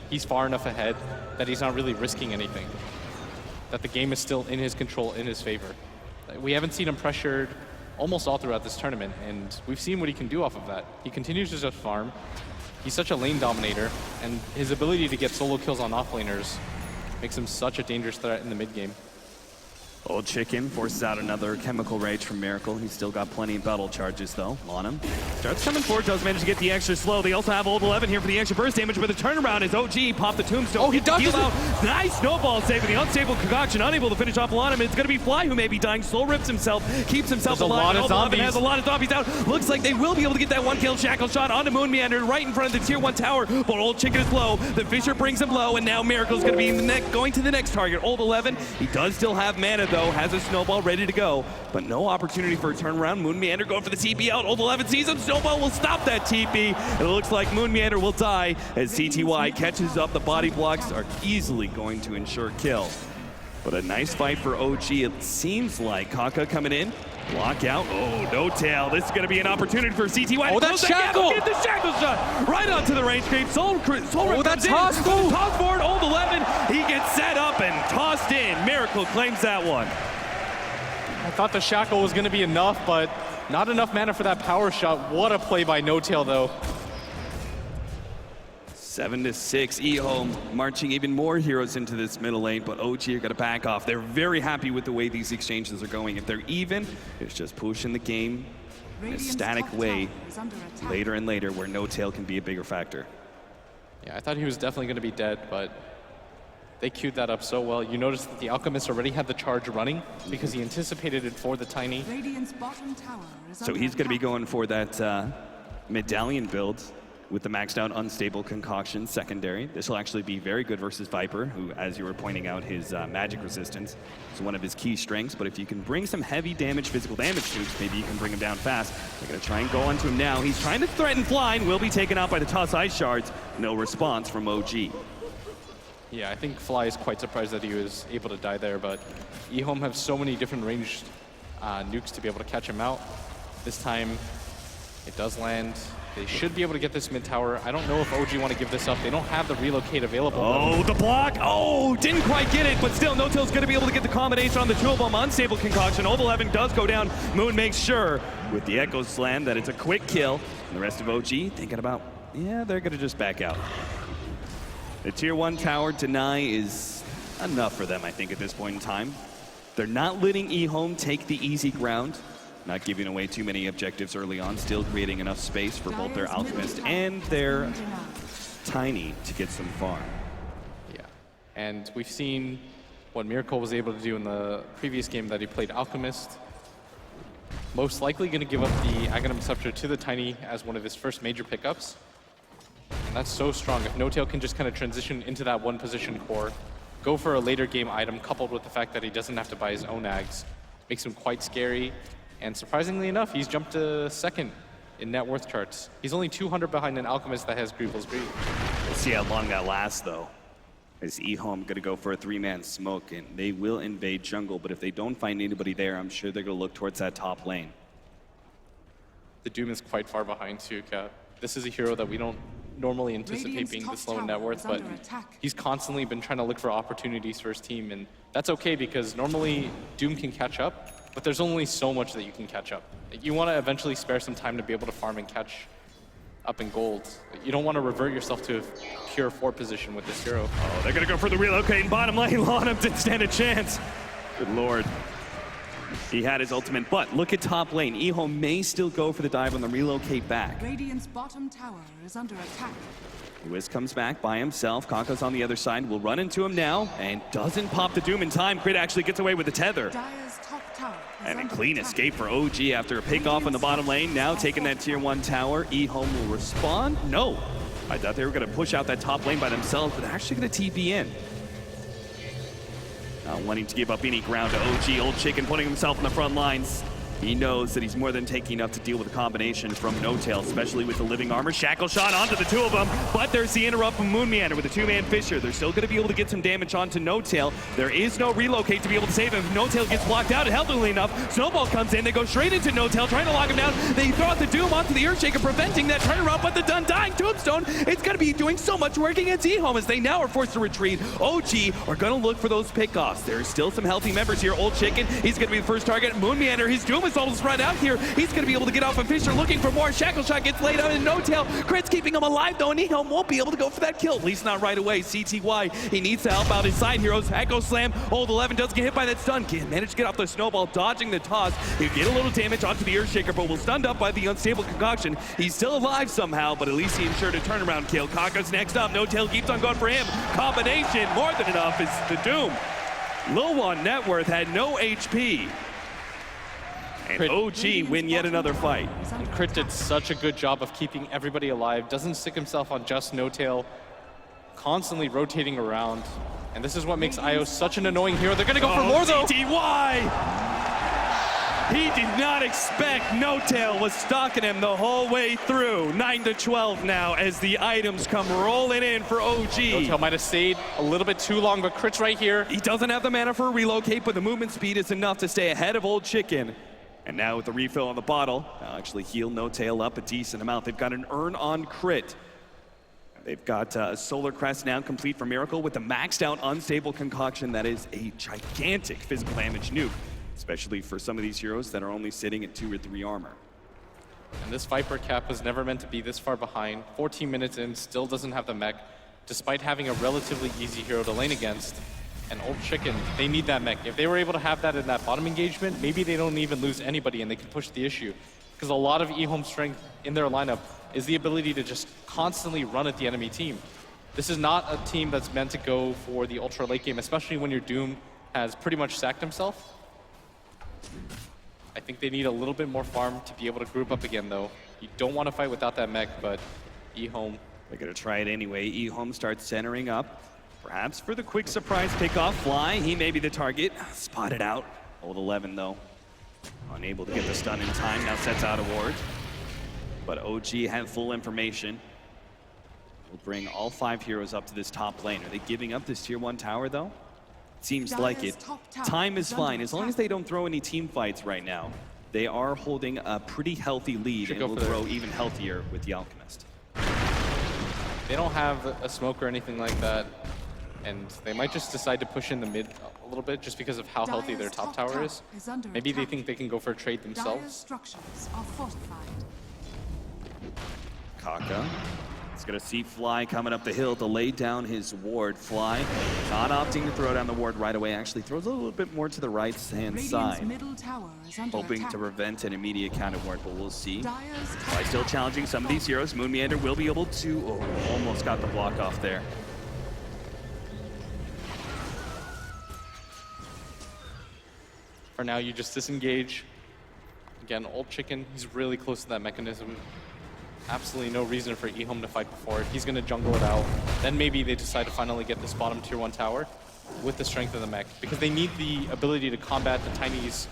he's far enough ahead that he's not really risking anything. That the game is still in his control, in his favor. We haven't seen him pressured almost all throughout this tournament, and we've seen what he can do off of that. He continues to just farm. He's such a lane dominator, and his ability to get solo kills on offlaners makes him such a dangerous threat in the mid game.
Old Chicken forces out another Chemical Rage from Miracle. He's still got plenty of battle charges, though, on him. Starts coming forward, does manage to get the extra slow. They also have Old 11 here for the extra burst damage, but the turnaround is OG. Pop the Tombstone.
Oh, he dodges
out. Nice snowball save, but the unstable Concoction unable to finish off on him. It's going to be Fly who may be dying. Slow rips himself, keeps himself
There's
alive.
a lot of zombies.
Has a lot of zombies out. Looks like they will be able to get that one kill shackle shot onto Moon Meander right in front of the tier 1 tower, but Old Chicken is low. The Fisher brings him low, and now Miracle's going to be in the going to the next target. Old 11, he does still have mana, though, has a snowball ready to go, but no opportunity for a turnaround. Moon Meander going for the TP out. Old 11 sees him. Snowball will stop that TP. It looks like Moon Meander will die as CTY catches up. The body blocks are easily going to ensure kill. But a nice fight for OG. It seems like Kaka coming in. Block out. Oh, No-Tail. This is going to be an opportunity for CTY.
Oh, that shackle!
Get the shackle shot right onto the range creep. Soul
oh, that toss!
Toss forward. Old 11. He gets set up and tossed in. Miracle claims that one.
I thought the shackle was going to be enough, but not enough mana for that power shot. What a play by No-Tail, though.
7-6, EHOME marching even more heroes into this middle lane, but OG are going to back off. They're very happy with the way these exchanges are going. If they're even, it's just pushing the game in a static way later and later where No-Tail can be a bigger factor.
Yeah, I thought he was definitely going to be dead, but they queued that up so well. You notice that the Alchemist already had the charge running because he anticipated it for the Tiny.
So he's going to be going for that medallion build with the maxed out unstable Concoction secondary. This will actually be very good versus Viper, who, as you were pointing out, his magic resistance is one of his key strengths. But if you can bring some heavy damage, physical damage nukes, maybe you can bring him down fast. They're going to try and go onto him now. He's trying to threaten Flying, will be taken out by the Toss Ice Shards. No response from OG.
Yeah, I think Fly is quite surprised that he was able to die there, but EHOME have so many different ranged nukes to be able to catch him out. This time, it does land. They should be able to get this mid tower. I don't know if OG want to give this up. They don't have the relocate available.
Oh, the block. Oh, didn't quite get it, but still, No-Tail's going to be able to get the combination on the two of them. Unstable Concoction. Old 11 does go down. Moon makes sure with the Echo Slam that it's a quick kill. And the rest of OG thinking about, yeah, they're going to just back out. The tier 1 tower deny is enough for them, I think, at this point in time. They're not letting EHOME take the easy ground. Not giving away too many objectives early on, still creating enough space for both their Alchemist and their Tiny to get some farm.
Yeah, and we've seen what Miracle was able to do in the previous game that he played Alchemist. Most likely going to give up the Aghanim Scepter to the Tiny as one of his first major pickups. And that's so strong. If No-Tail can just kind of transition into that one position core, go for a later game item coupled with the fact that he doesn't have to buy his own Ags, makes him quite scary. And surprisingly enough, he's jumped to second in net worth charts. He's only 200 behind an Alchemist that has Grievel's Greed.
We'll see how long that lasts, though. Is EHOME going to go for a 3-man smoke, and they will invade jungle, but if they don't find anybody there, I'm sure they're going to look towards that top lane.
The Doom is quite far behind too, Cap. This is a hero that we don't normally anticipate being this low in net worth, but he's constantly been trying to look for opportunities for his team, and that's okay because normally Doom can catch up, but there's only so much that you can catch up. You want to eventually spare some time to be able to farm and catch up in gold. You don't want to revert yourself to a pure 4 position with this hero.
Oh, they're going to go for the relocate in bottom lane. Lonham didn't stand a chance. Good lord. He had his ultimate, but look at top lane. EHOME may still go for the dive on the relocate back.
Radiant's bottom tower is under attack.
Wiz comes back by himself. Kaka's on the other side. Will run into him now and doesn't pop the Doom in time. Crit actually gets away with the tether.
Dire's top tower
And a clean escape for OG after a pick off in the bottom lane. Now taking that tier 1 tower. EHOME will respond. No. I thought they were going to push out that top lane by themselves, but actually going to TP in. Not wanting to give up any ground to OG. Old Chicken putting himself in the front lines. He knows that he's more than taking enough to deal with a combination from No Tail, especially with the living armor. Shackle shot onto the two of them, but there's the interrupt from Moon Meander with a two-man Fisher. They're still going to be able to get some damage onto No Tail. There is no relocate to be able to save him. If No Tail gets blocked out, and healthily enough, Snowball comes in. They go straight into No Tail, trying to lock him down. They throw out the Doom onto the Earthshaker, preventing that turnaround, but the Undying Tombstone, it's going to be doing so much work against EHOME as they now are forced to retreat. OG are going to look for those pickoffs. There's still some healthy members here. Old Chicken, he's going to be the first target. Moon Meander, his Doom is almost spread out here. He's going to be able to get off of Fisher, looking for more. Shackle shot gets laid out in No Tail. Crit's keeping him alive, though, and EHOME won't be able to go for that kill, at least not right away. CTY, he needs to help out his side heroes. Echo Slam, Old 11 does get hit by that stun. Can't manage to get off the Snowball, dodging the toss. He'll get a little damage onto the Earthshaker, but will stunned up by the unstable concoction. He's still alive somehow, but at least he ensured a turnaround kill. Kaka's next up. No Tail keeps on going for him. Combination, more than enough, is the Doom. Low on net worth, had no HP. And OG win yet another fight.
And Crit did such a good job of keeping everybody alive, doesn't stick himself on just No Tail, constantly rotating around. And this is what makes IO such an annoying hero. They're gonna go for more though.
CTY! He did not expect No Tail was stalking him the whole way through. 9-12 now as the items come rolling in for OG.
No Tail might have stayed a little bit too long, but Crit's right here.
He doesn't have the mana for a relocate, but the movement speed is enough to stay ahead of Old Chicken. And now with the refill on the bottle, they'll actually heal No Tail up a decent amount. They've got an Earn on Crit. They've got a Solar Crest now complete for Miracle with the maxed out unstable concoction. That is a gigantic physical damage nuke, especially for some of these heroes that are only sitting at 2 or 3 armor.
And this Viper cap was never meant to be this far behind. 14 minutes in, still doesn't have the mech, despite having a relatively easy hero to lane against. And Old Chicken, they need that mech. If they were able to have that in that bottom engagement, maybe they don't even lose anybody and they can push the issue. Because a lot of EHOME strength in their lineup is the ability to just constantly run at the enemy team. This is not a team that's meant to go for the ultra late game, especially when your Doom has pretty much sacked himself. I think they need a little bit more farm to be able to group up again, though. You don't want to fight without that mech, but EHOME.
They're going to try it anyway. EHOME starts centering up. Perhaps for the quick surprise pickoff. Fly, he may be the target. Spotted out. Old 11, though. Unable to get the stun in time. Now sets out a ward. But OG had full information. We'll bring all 5 heroes up to this top lane. Are they giving up this tier 1 tower, though? Seems like it. Time is fine. As long as they don't throw any team fights right now, they are holding a pretty healthy lead and will grow even healthier with the Alchemist.
They don't have a smoke or anything like that. And they might just decide to push in the mid a little bit just because of how healthy their top tower is. Maybe they think they can go for a trade themselves.
Structures are fortified.
Kaka is going to see Fly coming up the hill to lay down his ward. Fly not opting to throw down the ward right away. Actually throws a little bit more to the right-hand side, hoping to prevent an immediate counter ward, but we'll see. Fly still challenging some of these heroes. Moon Meander will be able to... almost got the block off there.
For now, you just disengage. Again, Old Chicken, he's really close to that mechanism. Absolutely no reason for EHOME to fight before it. He's going to jungle it out. Then maybe they decide to finally get this bottom tier 1 tower with the strength of the mech, because they need the ability to combat the Tiny's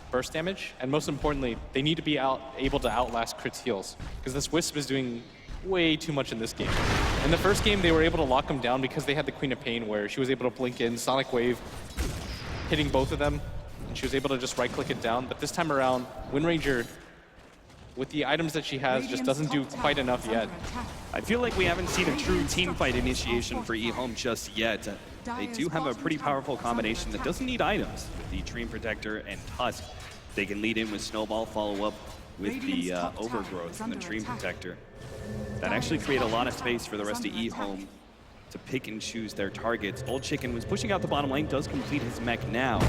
burst damage. And most importantly, they need to be able to outlast Crit's heals, because this Wisp is doing way too much in this game. In the first game, they were able to lock him down because they had the Queen of Pain, where she was able to blink in, Sonic Wave, hitting both of them, and she was able to just right-click it down. But this time around, Wind Ranger, with the items that she has, just doesn't do quite enough yet.
I feel like we haven't seen a true team fight initiation for EHOME just yet. They do have a pretty powerful combination that doesn't need items. With the Dream Protector and Tusk, they can lead in with Snowball, follow up with the Overgrowth and the Dream Protector. That actually create a lot of space for the rest of EHOME to pick and choose their targets. Old Chicken was pushing out the bottom lane, does complete his mech now.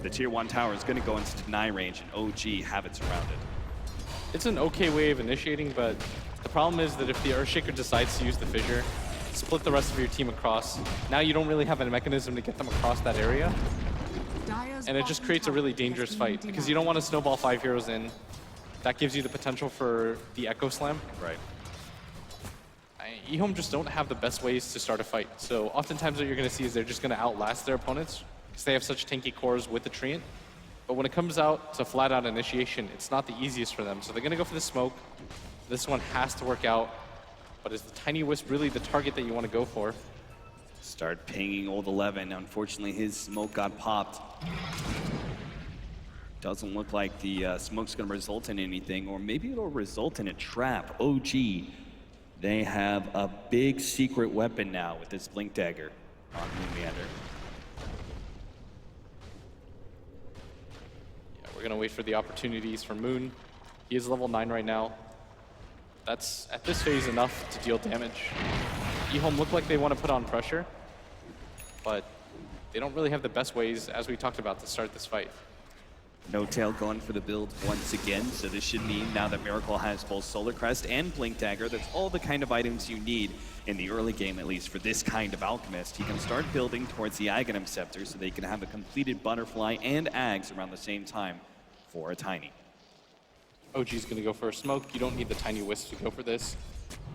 The tier 1 tower is going to go into deny range, and OG have it surrounded.
It's an okay way of initiating, but the problem is that if the Earthshaker decides to use the Fissure, split the rest of your team across, now you don't really have a mechanism to get them across that area. And it just creates a really dangerous fight because you don't want to snowball 5 heroes in. That gives you the potential for the Echo Slam.
Right.
EHOME just don't have the best ways to start a fight. So oftentimes what you're going to see is they're just going to outlast their opponents because they have such tanky cores with the Treant. But when it comes out to flat out initiation, it's not the easiest for them. So they're going to go for the smoke. This one has to work out. But is the Tiny Wisp really the target that you want to go for?
Start pinging old 11. Unfortunately, his smoke got popped. Doesn't look like the smoke's going to result in anything, or maybe it'll result in a trap. OG, they have a big secret weapon now with this Blink Dagger on Moonmeander.
Yeah, we're going to wait for the opportunities for Moon. He is level 9 right now. That's, at this phase, enough to deal damage. EHOME look like they want to put on pressure, but they don't really have the best ways, as we talked about, to start this fight.
No Tail going for the build once again, so this should mean now that Miracle has both Solar Crest and Blink Dagger, that's all the kind of items you need in the early game, at least for this kind of Alchemist. He can start building towards the Aghanim Scepter so they can have a completed Butterfly and Ags around the same time for a Tiny.
OG's going to go for a smoke. You don't need the Tiny Wisp to go for this.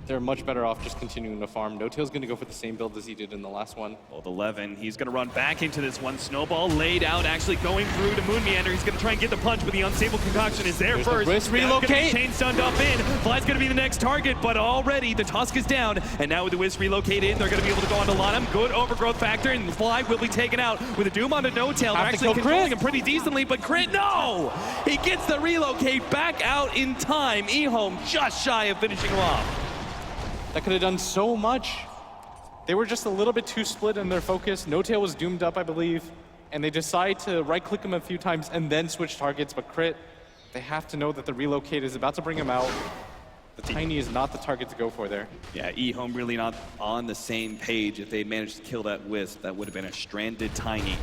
They're much better off just continuing to farm. No Tail's going to go for the same build as he did in the last one.
Old 11, he's going to run back into this one. Snowball laid out, actually going through to Moonmeander. He's going to try and get the punch, but the unstable concoction is there first.
The Wisp relocate.
Chain stunned up in. Fly's going to be the next target, but already the Tusk is down. And now with the Wisp relocate in, they're going to be able to go onto Lanham. Good overgrowth factor, and Fly will be taken out with a Doom onto No Tail. They're actually controlling him pretty decently, but Crit, no! He gets the relocate back out in time. EHOME just shy of finishing him off.
That could have done so much. They were just a little bit too split in their focus. No Tail was doomed up, I believe, and they decide to right-click him a few times and then switch targets, but Crit, they have to know that the relocate is about to bring him out. The Tiny is not the target to go for there.
Yeah, EHOME really not on the same page. If they had managed to kill that Wisp, that would have been a stranded Tiny.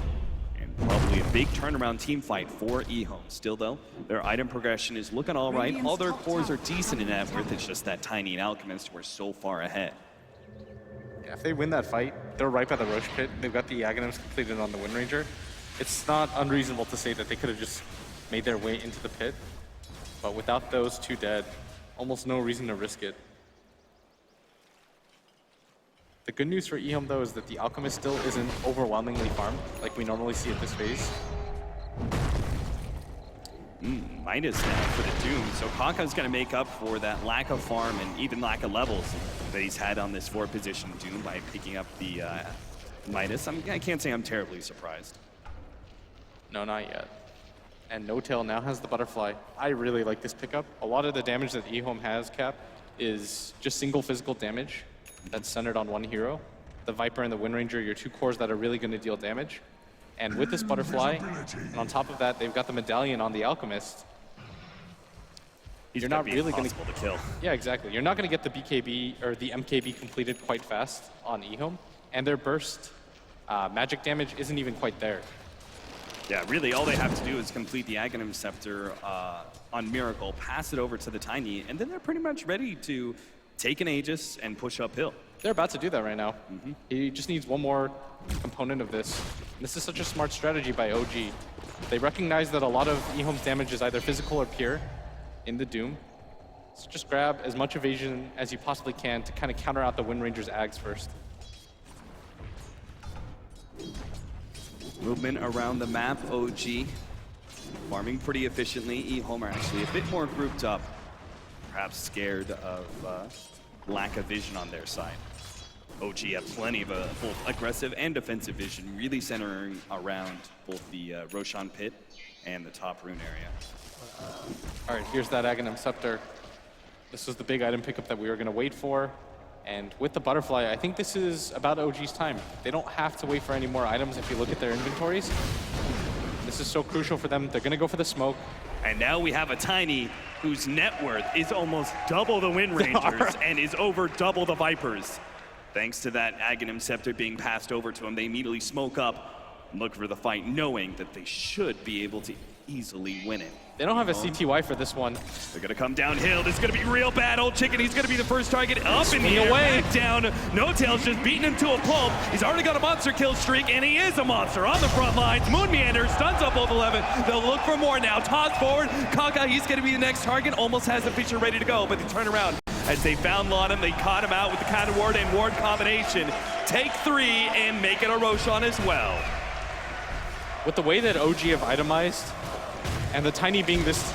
And probably a big turnaround team fight for EHOME. Still though, their item progression is looking all right. All their cores are decent in that worth. It's just that Tiny and Alchemist were so far ahead.
Yeah, if they win that fight, they're right by the Roche pit. They've got the Aghanims completed on the Wind Ranger. It's not unreasonable to say that they could have just made their way into the pit. But without those two dead, almost no reason to risk it. The good news for EHOME, though, is that the Alchemist still isn't overwhelmingly farmed like we normally see at this phase.
Midas now for the Doom. So Kaka's going to make up for that lack of farm and even lack of levels that he's had on this 4-position Doom by picking up the Midas. I can't say I'm terribly surprised.
No, not yet. And No Tail now has the Butterfly. I really like this pickup. A lot of the damage that EHOME has, Cap, is just single physical damage that's centered on one hero. The Viper and the Wind Ranger, your two cores that are really going to deal damage. And with this Butterfly, and on top of that, they've got the Medallion on the Alchemist. You're not really going to
kill.
Yeah, exactly. You're not going to get the BKB or the MKB completed quite fast on EHOME, and their burst magic damage isn't even quite there.
Yeah, really, all they have to do is complete the Aghanim Scepter on Miracle, pass it over to the Tiny, and then they're pretty much ready to take an Aegis and push uphill.
They're about to do that right now. He just needs one more component of this. And this is such a smart strategy by OG. They recognize that a lot of EHOME's damage is either physical or pure in the Doom. So just grab as much evasion as you possibly can to kind of counter out the Wind Ranger's Ags first.
Movement around the map, OG. Farming pretty efficiently. EHOME are actually a bit more grouped up. Perhaps scared of lack of vision on their side. OG have plenty of both aggressive and defensive vision, really centering around both the Roshan pit and the top rune area.
All right, here's that Aghanim Scepter. This was the big item pickup that we were going to wait for. And with the Butterfly, I think this is about OG's time. They don't have to wait for any more items if you look at their inventories. This is so crucial for them. They're going to go for the smoke.
And now we have a Tiny whose net worth is almost double the Wind Rangers and is over double the Vipers. Thanks to that Aghanim Scepter being passed over to him, they immediately smoke up and look for the fight, knowing that they should be able to easily win it.
They don't have a CTY for this one.
They're gonna come downhill. This is gonna be real bad. Old Chicken, he's gonna be the first target up in the
Swing
air,
away.
back down. No Tail's just beating him to a pulp. He's already got a monster kill streak, and he is a monster on the front lines. Moon Meander stuns up Old 11. They'll look for more now. Toss forward. Kaka, he's gonna be the next target. Almost has the Fisher ready to go, but they turn around. As they found Lonham, they caught him out with the counter ward and ward combination. Take 3 and make it a Roshan as well.
With the way that OG have itemized, and the Tiny being this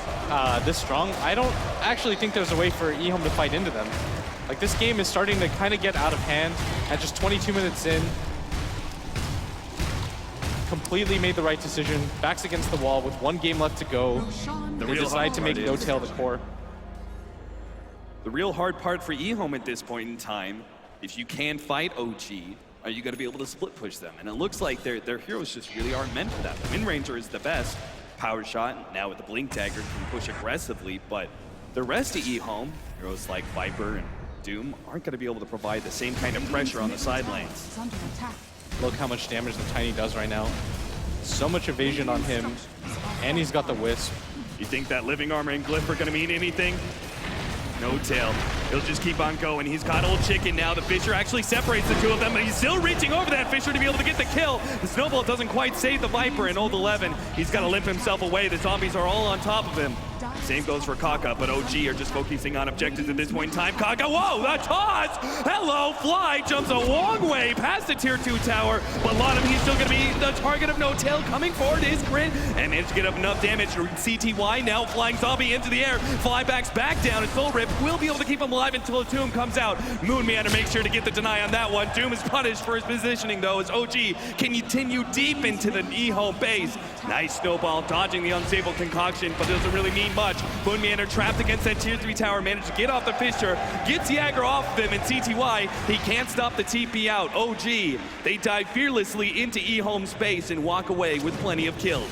strong, I don't actually think there's a way for EHOME to fight into them. Like, this game is starting to kind of get out of hand at just 22 minutes in. Completely made the right decision. Backs against the wall with 1 game left to go.
Roshan
They decide to make No Tail the core.
The real hard part for EHOME at this point in time, if you can fight OG, are you going to be able to split push them? And it looks like their heroes just really aren't meant for that. The Wind Ranger is the best. Power Shot, now with the Blink Dagger, can push aggressively, but the rest of EHOME, heroes like Viper and Doom, aren't going to be able to provide the same kind of pressure on the side lanes.
is under attack.
Look how much damage the Tiny does right now. So much evasion on him, and he's got the Wisp.
You think that Living Armor and Glyph are going to mean anything? No Tail. He'll just keep on going. He's got Old Chicken now. The Fisher actually separates the two of them, but he's still reaching over that Fisher to be able to get the kill. The Snowball doesn't quite save the Viper, and Old 11, he's got to limp himself away. The zombies are all on top of him. Same goes for Kaka, but OG are just focusing on objectives at this point in time. Kaka, whoa, the toss! Hello, Fly jumps a long way past the tier 2 tower, but Lonham, he's still gonna be the target of No Tail. Coming forward is Crit, and managed to get up enough damage to CTY. Now Flying Zombie into the air. Fly backs back down, and Soul Rip will be able to keep him alive until a tomb comes out. Moon Meander makes sure to get the deny on that one. Doom is punished for his positioning, though, as OG can continue deep into the EHOME base. Nice Snowball, dodging the unstable concoction, but doesn't really mean much. Moon Meander trapped against that tier 3 tower, managed to get off the Fisher, gets Jagger off of him, and CTY, he can't stop the TP out. OG, they dive fearlessly into EHOME space and walk away with plenty of kills.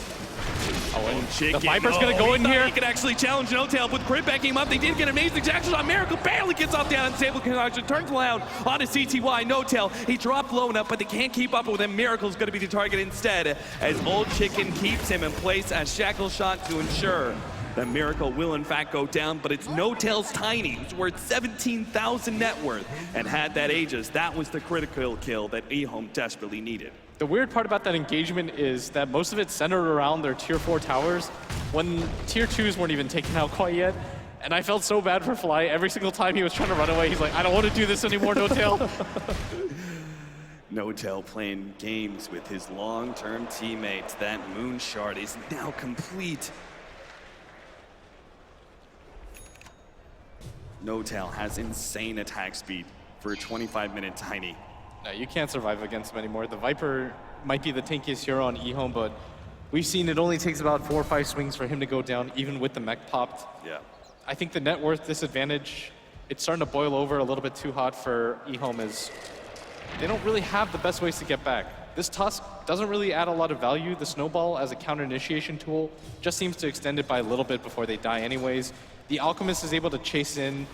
Oh, and
Chicken.
the Viper's gonna go in here.
He could actually challenge No Tail with Crit backing him up. They did get an amazing action on Miracle. Barely gets off the unstable concoction. Turns around onto CTY. No Tail. He dropped low enough, but they can't keep up with him. Miracle's gonna be the target instead, as Old Chicken keeps him in place as Shackle Shot to ensure that Miracle will in fact go down, but it's No Tail's Tiny, who's worth 17,000 net worth, and had that Aegis. That was the critical kill that EHOME desperately needed.
The weird part about that engagement is that most of it's centered around their tier 4 towers when tier 2s weren't even taken out quite yet. And I felt so bad for Fly. Every single time he was trying to run away, he's like, I don't want to do this anymore, No Tail.
No Tail playing games with his long-term teammates. That Moon Shard is now complete. No Tail has insane attack speed for a 25-minute Tiny.
No, you can't survive against him anymore. The Viper might be the tankiest hero on EHOME, but we've seen it only takes about 4 or 5 swings for him to go down, even with the mech popped.
Yeah.
I think the net worth disadvantage, it's starting to boil over a little bit too hot for EHOME, as they don't really have the best ways to get back. This Tusk doesn't really add a lot of value. The Snowball as a counter initiation tool just seems to extend it by a little bit before they die anyways. The Alchemist is able to chase in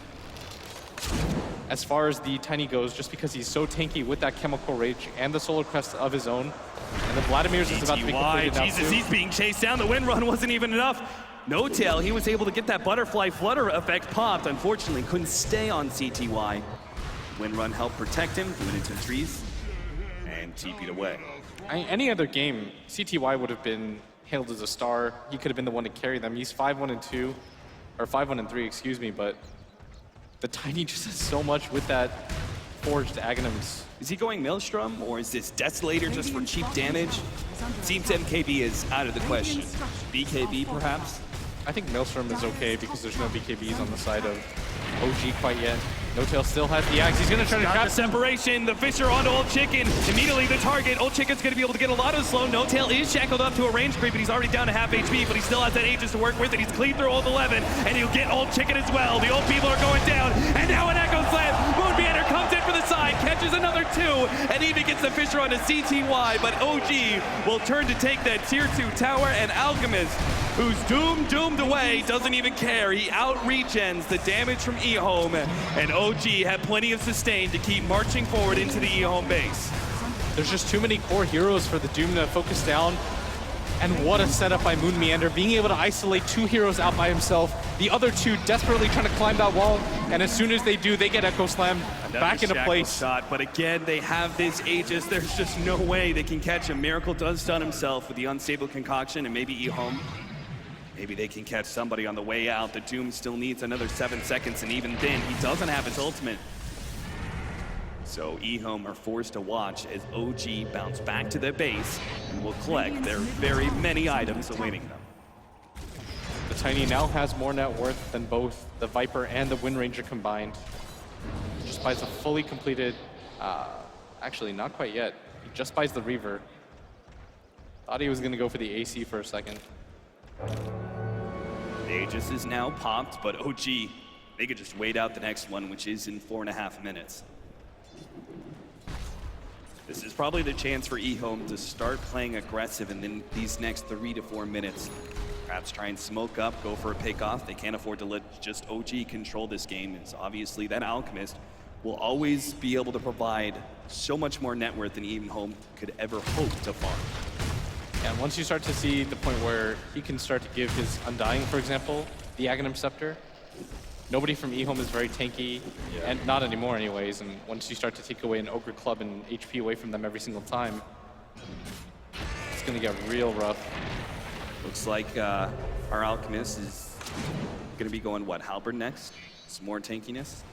as far as the Tiny goes, just because he's so tanky with that Chemical Rage and the Solar Crest of his own. And the Vladimir's is about to be completed now
Jesus,
too.
he's being chased down. The wind run wasn't even enough. No Tail, he was able to get that Butterfly Flutter effect popped. Unfortunately, couldn't stay on CTY. Wind run helped protect him, threw it into the trees, and TP'd away.
Any other game, CTY would have been hailed as a star. He could have been the one to carry them. He's 5-1-2, or 5-1-3, excuse me, but the Tiny just has so much with that forged Aghanims.
Is he going Maelstrom, or is this Desolator just for cheap damage? Seems MKB is out of the question. BKB, perhaps?
I think Maelstrom is okay because there's no BKBs on the side of OG quite yet. No Tail still has the axe. He's gonna try to
Got
trap
the separation, the Fisher onto Old Chicken. Immediately the target. Old Chicken's gonna be able to get a lot of slow. No Tail is shackled up to a range creep, but he's already down to half HP, but he still has that Aegis to work with, and he's clean through Old 11, and he'll get Old Chicken as well. The old people are going down, and now an Echo Slam. Moon Meander comes in for the side, catches another 2, and even gets the Fisher onto CTY, but OG will turn to take that tier 2 tower, and Alchemist, who's doomed away, doesn't even care. He out-regens the damage from EHOME, and OG had plenty of sustain to keep marching forward into the EHOME base.
There's just too many core heroes for the Doom to focus down. And what a setup by Moon Meander, being able to isolate 2 heroes out by himself. The other 2 desperately trying to climb that wall, and as soon as they do, they get Echo Slam back into place.
Shot, but again, they have this Aegis. There's just no way they can catch him. Miracle does stun himself with the unstable concoction, and maybe EHOME. Maybe they can catch somebody on the way out. The Doom still needs another 7 seconds, and even then, he doesn't have his ultimate. So EHOME are forced to watch as OG bounce back to their base and will collect their very many items awaiting them.
The Tiny now has more net worth than both the Viper and the Wind Ranger combined. Just buys a fully completed, actually not quite yet. He just buys the Reaver. Thought he was gonna go for the AC for a second.
The Aegis is now popped, but OG, they could just wait out the next one, which is in 4.5 minutes. This is probably the chance for EHOME to start playing aggressive and then these next 3 to 4 minutes. Perhaps try and smoke up, go for a pick-off. They can't afford to let just OG control this game. It's obviously that Alchemist will always be able to provide so much more net worth than EHOME could ever hope to farm.
And once you start to see the point where he can start to give his Undying, for example, the Aghanim Scepter, nobody from EHOME is very tanky, and not anymore anyways, and once you start to take away an Ogre Club and HP away from them every single time, it's gonna get real rough.
Looks like our Alchemist is gonna be going, what, Halberd next? Some more tankiness?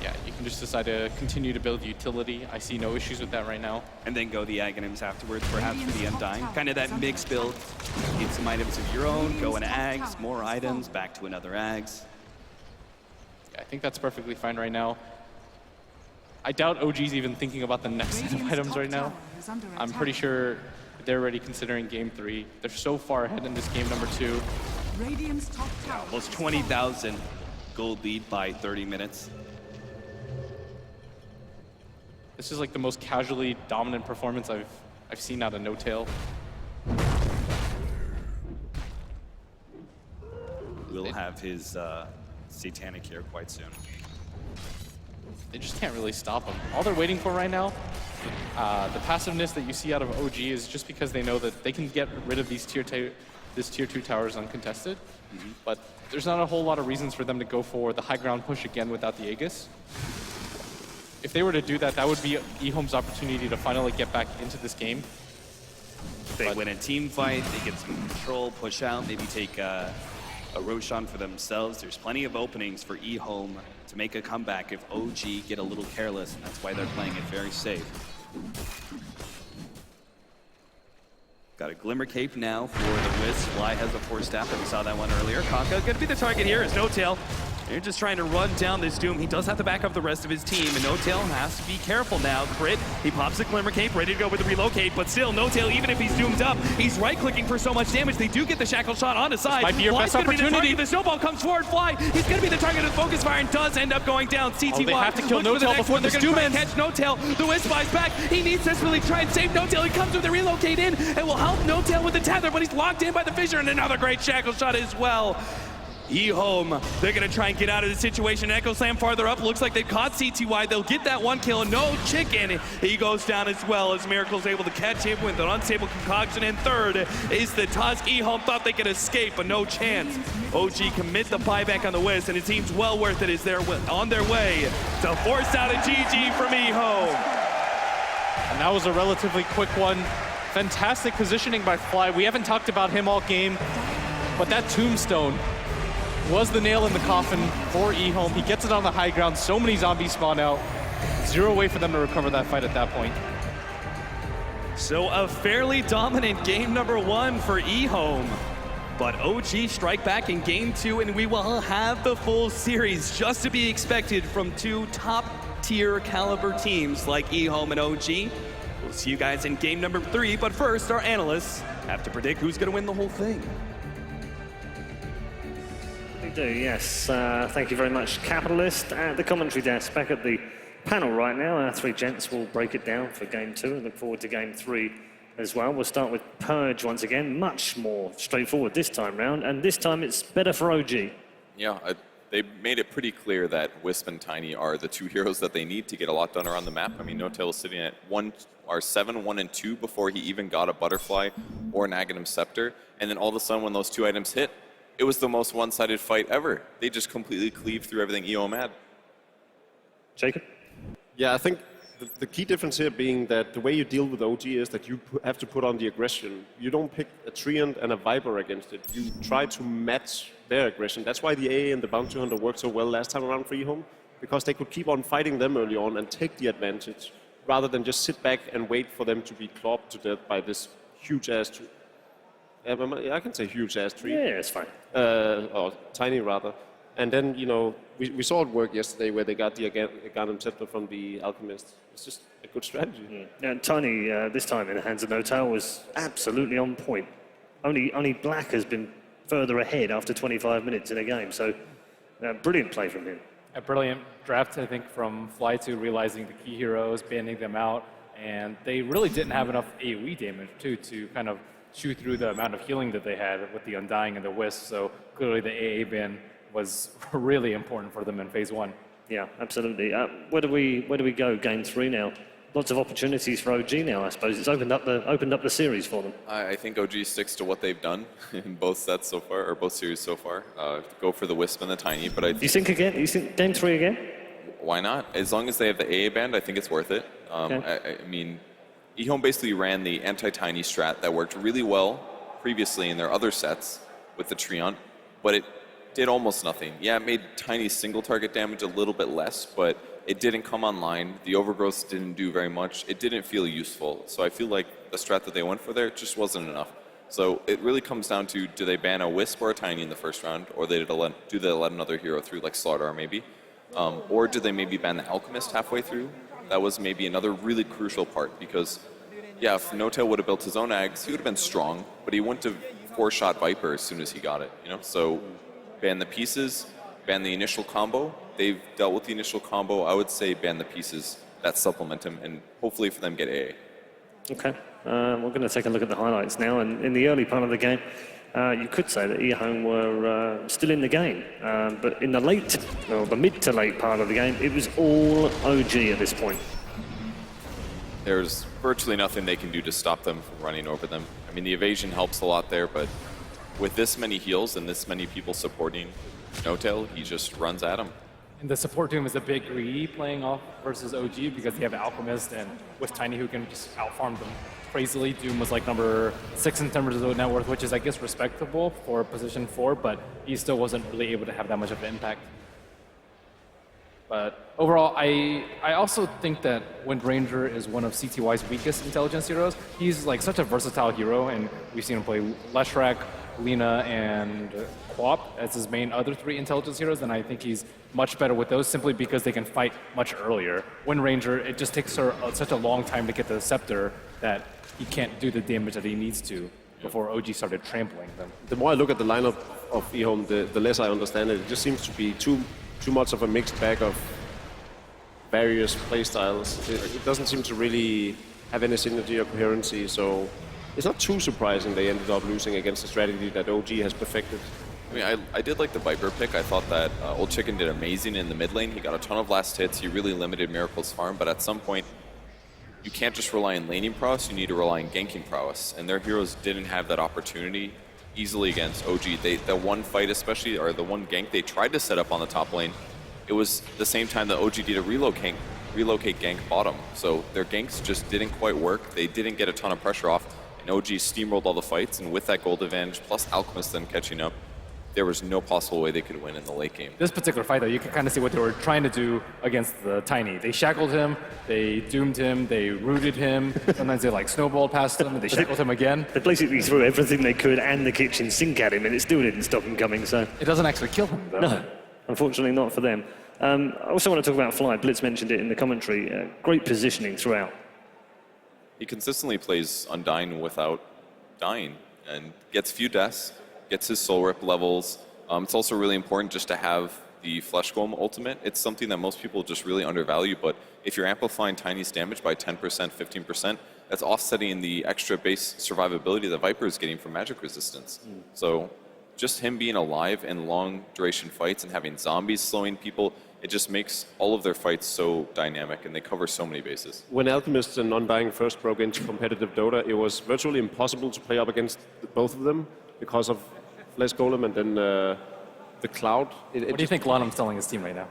Yeah, you can just decide to continue to build utility. I see no issues with that right now.
And then go the Aghanims afterwards, perhaps for the Undying. Kind of that mixed build. Get some items of your own, go in Ags, more items, back to another Ags.
I think that's perfectly fine right now. I doubt OG's even thinking about the next set of items right now. I'm pretty sure they're already considering game 3. They're so far ahead in this game number 2.
Radiant's top tower.
Almost 20,000 gold lead by 30 minutes.
This is like the most casually dominant performance I've seen out of No Tail.
Will have his Satanic here quite soon.
They just can't really stop him. All they're waiting for right now, the passiveness that you see out of OG is just because they know that they can get rid of these tier 2 towers uncontested. But there's not a whole lot of reasons for them to go for the high ground push again without the Aegis. If they were to do that, that would be EHOME's opportunity to finally get back into this game.
They win a team fight, they get some control, push out, maybe take a Roshan for themselves. There's plenty of openings for EHOME to make a comeback if OG get a little careless, and that's why they're playing it very safe. Got a Glimmer Cape now for the Wisp. Fly has a 4-step, and we saw that one earlier. Kaka gonna be the target here is No Tail. They're just trying to run down this Doom. He does have to back up the rest of his team, and No Tail has to be careful now. Crit, he pops the Glimmer Cape, ready to go with the relocate, but still, No Tail, even if he's doomed up, he's right-clicking for so much damage. They do get the Shackle Shot on the side.
Might be your best opportunity.
The snowball comes forward, Fly. He's gonna be the target of the Focus Fire and does end up going down. CTY.
They have to kill No Tail before this Doom ends.
Catch No Tail. The Wisp flies back. He needs to desperately try and save No Tail. He comes with the relocate in and will help No Tail with the tether, but he's locked in by the Fissure, and another great Shackle Shot as well. EHOME, they're gonna try and get out of the situation. Echo Slam farther up, looks like they've caught CTY. They'll get that 1 kill, no chicken. He goes down as well as Miracle's able to catch him with an unstable concoction. And third is the Tusk. EHOME thought they could escape, but no chance. OG commit the buyback on the Wisp, and it seems well worth it as they're on their way to force out a GG from EHOME.
And that was a relatively quick one. Fantastic positioning by Fly. We haven't talked about him all game, but that Tombstone was the nail in the coffin for EHOME. He gets it on the high ground. So many zombies spawn out. Zero way for them to recover that fight at that point.
So a fairly dominant game number 1 for EHOME. But OG strike back in game 2, and we will have the full series just to be expected from 2 top-tier caliber teams like EHOME and OG. We'll see you guys in game number 3, but first, our analysts have to predict who's going to win the whole thing.
We do, yes. Thank you very much, Capitalist. At the commentary desk, back at the panel right now, our 3 gents will break it down for game 2 and look forward to game 3 as well. We'll start with Purge once again, much more straightforward this time round, and this time it's better for OG.
Yeah, they made it pretty clear that Wisp and Tiny are the two heroes that they need to get a lot done around the map. I mean, No-Tail was sitting at 7, 1, and 2 before he even got a Butterfly or an Aghanim Scepter. And then all of a sudden, when those two items hit, it was the most one-sided fight ever. They just completely cleaved through everything EHOME had.
Jacob?
Yeah, I think the key difference here being that the way you deal with OG is that you have to put on the aggression. You don't pick a Treant and a Viper against it. You try to match their aggression. That's why the AA and the Bounty Hunter worked so well last time around for EHOME, because they could keep on fighting them early on and take the advantage, rather than just sit back and wait for them to be clobbed to death by this huge-ass tree. I can say huge-ass tree.
Yeah, it's fine.
Or tiny, rather. And then, you know, we saw it work yesterday where they got the Aghanim Scepter from the Alchemist. It's just a good strategy.
And Tiny, this time in the hands of No-Tail, was absolutely on point. Only Black has been further ahead after 25 minutes in a game, so brilliant play from him.
A brilliant draft, I think, from Fly2, realizing the key heroes, banning them out, and they really didn't have enough AoE damage, too, to kind of chew through the amount of healing that they had with the Undying and the Wisp, so clearly the AA ban was really important for them in phase 1.
Yeah, absolutely. Where do we go? Game 3 now. Lots of opportunities for OG now, I suppose. It's opened up the series for them.
I think OG sticks to what they've done in both sets so far, or both series so far. Go for the Wisp and the Tiny, but
You think again? You think game 3 again?
Why not? As long as they have the AA band, I think it's worth it.
Okay.
I mean, EHOME basically ran the anti-Tiny strat that worked really well previously in their other sets with the Treant, but it did almost nothing. Yeah, it made Tiny's single target damage a little bit less, but it didn't come online. The overgrowth didn't do very much. It didn't feel useful. So I feel like the strat that they went for there just wasn't enough. So it really comes down to, do they ban a Wisp or a Tiny in the first round, or do they let another hero through, like Slardar maybe? Or do they maybe ban the Alchemist halfway through? That was maybe another really crucial part, because yeah, if No-Tail would have built his own Ags, he would have been strong, but he wouldn't have 4-shot Viper as soon as he got it, you know? So ban the pieces, ban the initial combo. They've dealt with the initial combo. I would say ban the pieces that supplement him, and hopefully for them get AA.
Okay. We're going to take a look at the highlights now. And in the early part of the game, you could say that EHOME were still in the game. But in the the mid to late part of the game, it was all OG at this point.
There's virtually nothing they can do to stop them from running over them. I mean, the evasion helps a lot there, but with this many heals and this many people supporting No-Tail, he just runs at him.
And the support team is a bit greedy playing off versus OG because they have Alchemist and with Tiny who can just outfarm them crazily. Doom was like number 6 in terms of net worth, which is, I guess, respectable for position 4, but he still wasn't really able to have that much of an impact. But overall, I also think that Wind Ranger is one of CTY's weakest intelligence heroes. He's like such a versatile hero, and we've seen him play Leshrac, Lina, and Quap as his main other 3 intelligence heroes, and I think he's much better with those simply because they can fight much earlier. Wind Ranger, it just takes her such a long time to get the Scepter that he can't do the damage that he needs to before OG started trampling them.
The more I look at the lineup of EHOME, the less I understand it. It just seems to be too much of a mixed bag of various playstyles. It doesn't seem to really have any synergy or coherency, so it's not too surprising they ended up losing against a strategy that OG has perfected.
I mean, I did like the Viper pick. I thought that Old Chicken did amazing in the mid lane. He got a ton of last hits. He really limited Miracle's farm, but at some point, you can't just rely on laning prowess. You need to rely on ganking prowess, and their heroes didn't have that opportunity easily against OG. The one fight especially, or the one gank they tried to set up on the top lane, it was the same time that OG did a relocate gank bottom. So their ganks just didn't quite work. They didn't get a ton of pressure off, and OG steamrolled all the fights, and with that gold advantage, plus Alchemist then catching up, there was no possible way they could win in the late game.
This particular fight, though, you can kind of see what they were trying to do against the Tiny. They shackled him, they doomed him, they rooted him, sometimes they like snowballed past him, and they shackled him again.
They basically threw everything they could and the kitchen sink at him, and it still didn't stop him coming, so...
It doesn't actually kill him, though.
No, unfortunately not for them. I also want to talk about Fly. Blitz mentioned it in the commentary. Great positioning throughout.
He consistently plays Undying without dying, and gets few deaths, gets his soul rip levels. It's also really important just to have the Flesh Golem ultimate. It's something that most people just really undervalue, but if you're amplifying Tiny's damage by 10%, 15%, that's offsetting the extra base survivability that Viper is getting from magic resistance. So just him being alive in long duration fights and having zombies slowing people, it just makes all of their fights so dynamic and they cover so many bases.
When Alchemist and Undying first broke into competitive Dota, it was virtually impossible to play up against both of them because of Flesh Golem and then the Cloud.
What do you think Lanham's telling his team right now?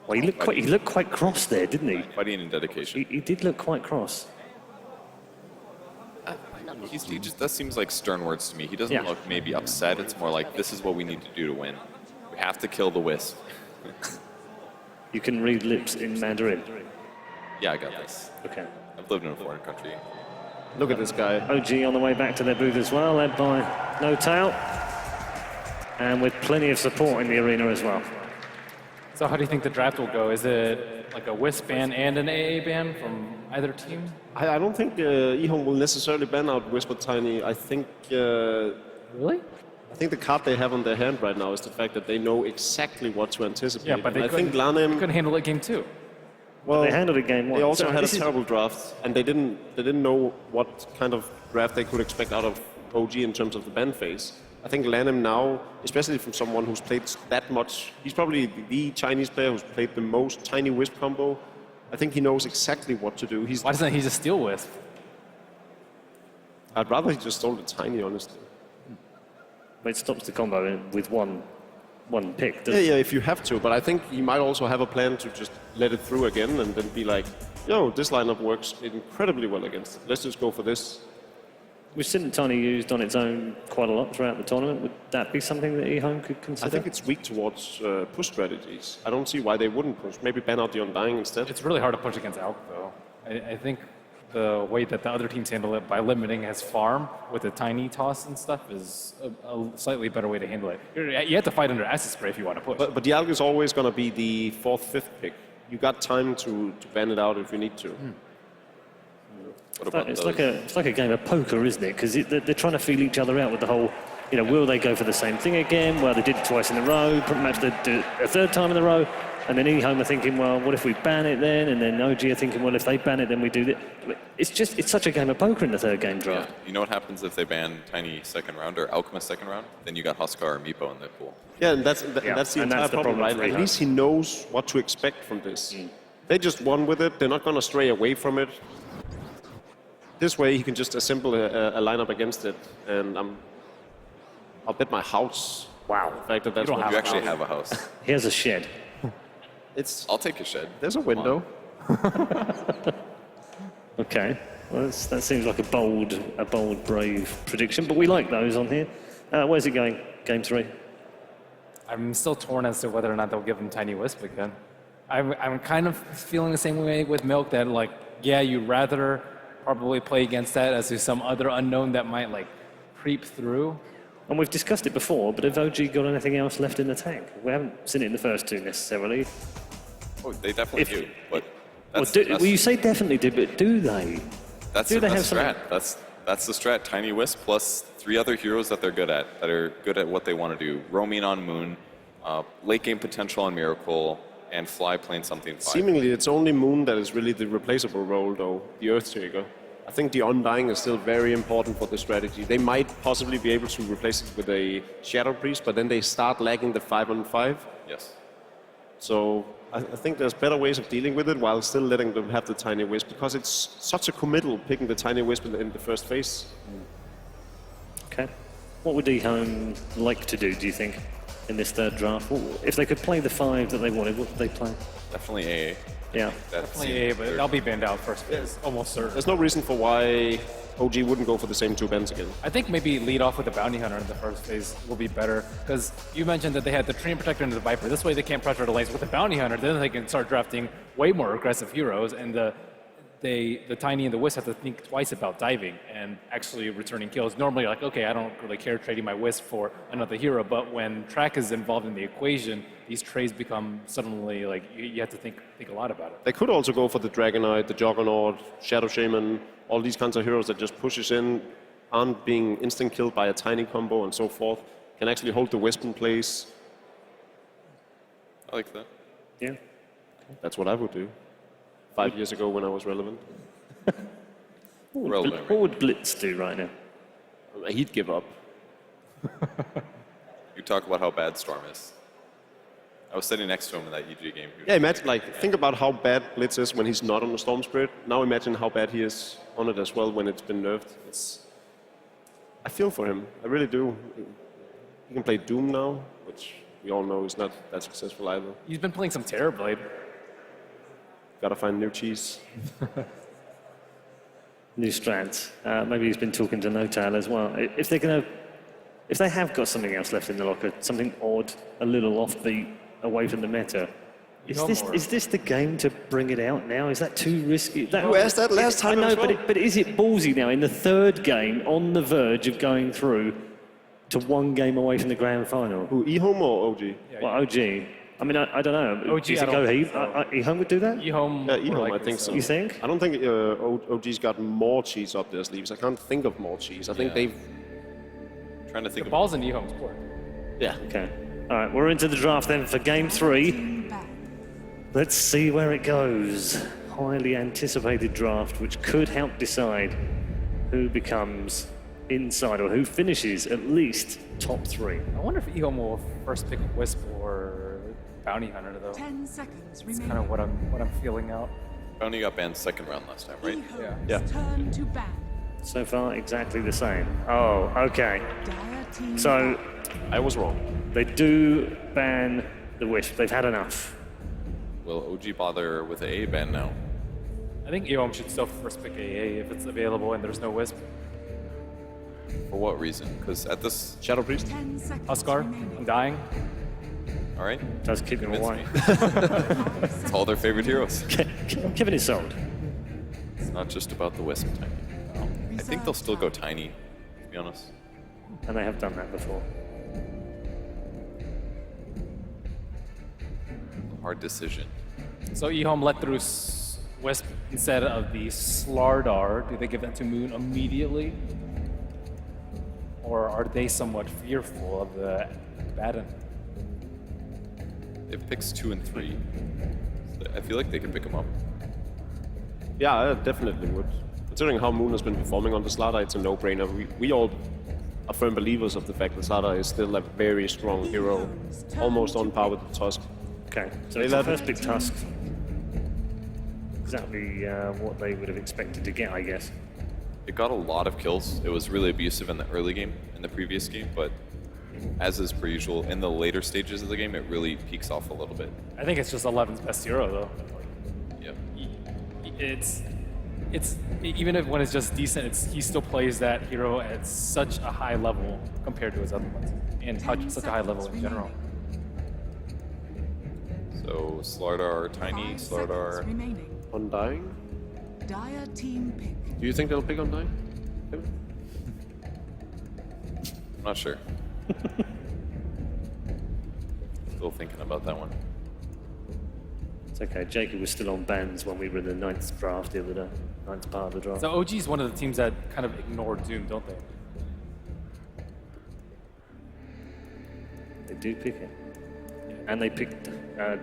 Well, he looked quite cross there, didn't he?
Fighting and dedication.
He did look quite cross.
That seems like stern words to me. He doesn't look maybe upset. It's more like, this is what we need to do to win. We have to kill the Wisp.
You can read lips in Mandarin.
Yeah, I got this.
Okay.
I've lived in a foreign country.
Look at this guy.
OG on the way back to their booth as well, led by No Tail. And with plenty of support in the arena as well.
So how do you think the draft will go? Is it like a Wisp ban and an AA ban from either team?
I don't think EHOME will necessarily ban out Whisper Tiny. I think
Really?
I think the card they have on their hand right now is the fact that they know exactly what to anticipate.
Yeah, but
And
they
I think
couldn't
Lanham,
couldn't handle it game 2.
well,
They handled it game one.
they also
So
had a
this is-
terrible draft, and they didn't know what kind of draft they could expect out of OG in terms of the ban phase. I think Lanham now, especially from someone who's played that much, he's probably the Chinese player who's played the most Tiny Wisp combo. I think he knows exactly what to do.
Why doesn't he just steal Wisp?
I'd rather he just stole the Tiny, honestly.
But it stops the combo with one pick,
Yeah,
doesn't it?
yeah, if you have to, but I think he might also have a plan to just let it through again and then be like, yo, this lineup works incredibly well against it. Let's just go for this.
We've seen Tiny used on its own quite a lot throughout the tournament. Would that be something that EHOME could consider?
I think it's weak towards push strategies. I don't see why they wouldn't push. Maybe ban out the Undying instead.
It's really hard to push against Alk, though. I think the way that the other teams handle it by limiting his farm with a tiny toss and stuff is a slightly better way to handle it. You have to fight under acid spray if you want to push.
But the Alg is always going to be the 4th, 5th pick. You got time to ban it out if you need to.
What about
It's
those?
like a game of poker, isn't it? Because they're trying to feel each other out with the whole, will they go for the same thing again? Well, they did it twice in a row. Perhaps they do it a third time in a row. And then EHOME are thinking, well, what if we ban it then? And then OG are thinking, well, if they ban it, then we do this. It's such a game of poker in the third game draft.
Yeah. You know what happens if they ban Tiny second round or Alchemist second round? Then you got Huskar or Meepo in that pool.
Yeah, and that's the
and
entire
that's the
problem,
problem
right?
for
At
EHOME.
least he knows what to expect from this. They just won with it. They're not going to stray away from it. This way, he can just assemble a lineup against it, and I'll bet my house.
Wow.
The fact that that's what
You actually have a house.
Here's a shed.
It's
I'll take a shed.
there's a window.
Okay. Well, that seems like a bold, brave prediction, but we like those on here. Where's it going? Game 3?
I'm still torn as to whether or not they'll give him Tiny Wisp again. I'm kind of feeling the same way with Milk that, like, yeah, you'd rather probably play against that as to some other unknown that might, like, creep through.
And we've discussed it before, but have OG got anything else left in the tank? We haven't seen it in the first two necessarily.
Oh, they definitely do. But
Well,
that's,
you say definitely do, but do they?
that's
do
the
they
best
have
strat. That's the strat. Tiny Wisp plus 3 other heroes that they're good at, what they want to do. Roaming on Moon, late game potential on Miracle, and Fly playing something 5.
Seemingly, it's only Moon that is really the replaceable role, though, the Earthshaker. I think the Undying is still very important for the strategy. They might possibly be able to replace it with a Shadow Priest, but then they start lagging the 5-on-5.
Yes.
So I think there's better ways of dealing with it while still letting them have the Tiny Wisp, because it's such a committal picking the Tiny Wisp in the first phase.
Okay. What would EHOME like to do you think, in this third draft? If they could play the 5 that they wanted, what would they play?
Definitely AA.
Yeah.
Definitely A, but I'll be banned out first phase, almost certain.
There's no reason for why OG wouldn't go for the same 2 bans again.
I think maybe lead off with the Bounty Hunter in the first phase will be better, because you mentioned that they had the Treant Protector and the Viper. This way they can't pressure the lanes. With the Bounty Hunter, then they can start drafting way more aggressive heroes, and the Tiny and the Wisp have to think twice about diving and actually returning kills. Normally, like, okay, I don't really care trading my Wisp for another hero, but when track is involved in the equation, these trades become suddenly, like, you have to think a lot about it.
They could also go for the Dragonite, the Juggernaut, Shadow Shaman, all these kinds of heroes that just pushes in, aren't being instant killed by a Tiny combo and so forth, can actually hold the Wisp in place.
I like that.
Yeah.
That's what I would do 5 years ago when I was relevant.
Relevant.
What would Blitz do right now?
He'd give up.
You talk about how bad Storm is. I was sitting next to him in that EG game.
Yeah, imagine, like, think about how bad Blitz is when he's not on the Storm Spirit. Now imagine how bad he is on it as well when it's been nerfed. I feel for him. I really do. He can play Doom now, which we all know is not that successful either.
He's been playing some Terrorblade.
Gotta find new cheese.
New strats. Maybe he's been talking to No-Tail as well. If they have got something else left in the locker, something odd, a little offbeat, away from the meta, is this the game to bring it out now? Is that too risky?
You asked that last time
I know,
as well.
but is it ballsy now in the third game, on the verge of going through to one game away from the grand final?
Who, EHOME or OG?
Well, OG. I mean, I don't know.
OG,
Does it go EHOME would do that?
EHOME.
Yeah, EHOME,
more
I think so.
You think?
I don't think OG's got more cheese up their sleeves. I can't think of more cheese. I think
Yeah.
they've...
Trying to think
The
of
ball's in EHOME's court.
Yeah.
Okay. All right, we're into the draft then for game 3.
Team ban.
Let's see where it goes. Highly anticipated draft, which could help decide who becomes inside or who finishes at least top 3.
I wonder if EHOME will first pick Wisp or Bounty Hunter, though.
10 seconds
It's
remaining.
kind of what I'm feeling out.
Bounty got banned second round last time, right?
EHOME's
Yeah.
turn to ban.
So far, exactly the same. Oh, okay.
Dire team
So
I was wrong.
they do ban the Wisp. They've had enough.
Will OG bother with the A ban now?
I think EHOME should still first pick AA if it's available and there's no Wisp.
For what reason? Because at this,
Shadow Priest?
10 seconds
Huskar,
remaining.
I'm dying.
all right,
Does keep them
convince
away.
me. It's all their favorite heroes.
Kevin is sold.
It's not just about the Wisp Tiny. I think they'll still go Tiny, to be honest.
And they have done that before.
Hard decision.
So EHOME let through Wisp instead of the Slardar. Do they give that to Moon immediately? Or are they somewhat fearful of the Batten?
They have picks 2 and 3. So I feel like they can pick them up.
Yeah, I definitely would. Considering how Moon has been performing on the Slardar, it's a no-brainer. We all are firm believers of the fact that Slardar is still a very strong hero, almost on par with the Tusk.
Okay, so
They
it's the
let-
first big Tusk. Exactly what they would have expected to get, I guess.
It got a lot of kills. It was really abusive in the early game, in the previous game, but as is per usual, in the later stages of the game, it really peaks off a little bit.
I think it's just 11's best hero, though.
Yep.
It's even if when it's just decent, he still plays that hero at such a high level compared to his other ones, and such a high level in general.
So Slardar, Tiny,
5 seconds
Slardar.
remaining.
Undying?
Dire team pick.
Do you think they'll pick Undying? Kevin?
I'm not sure. Still thinking about that one.
It's okay. Jacob was still on bans when we were in the 9th draft the other day. 9th part of the draft.
So OG is one of the teams that kind of ignore Doom, don't they?
They do pick it. And they picked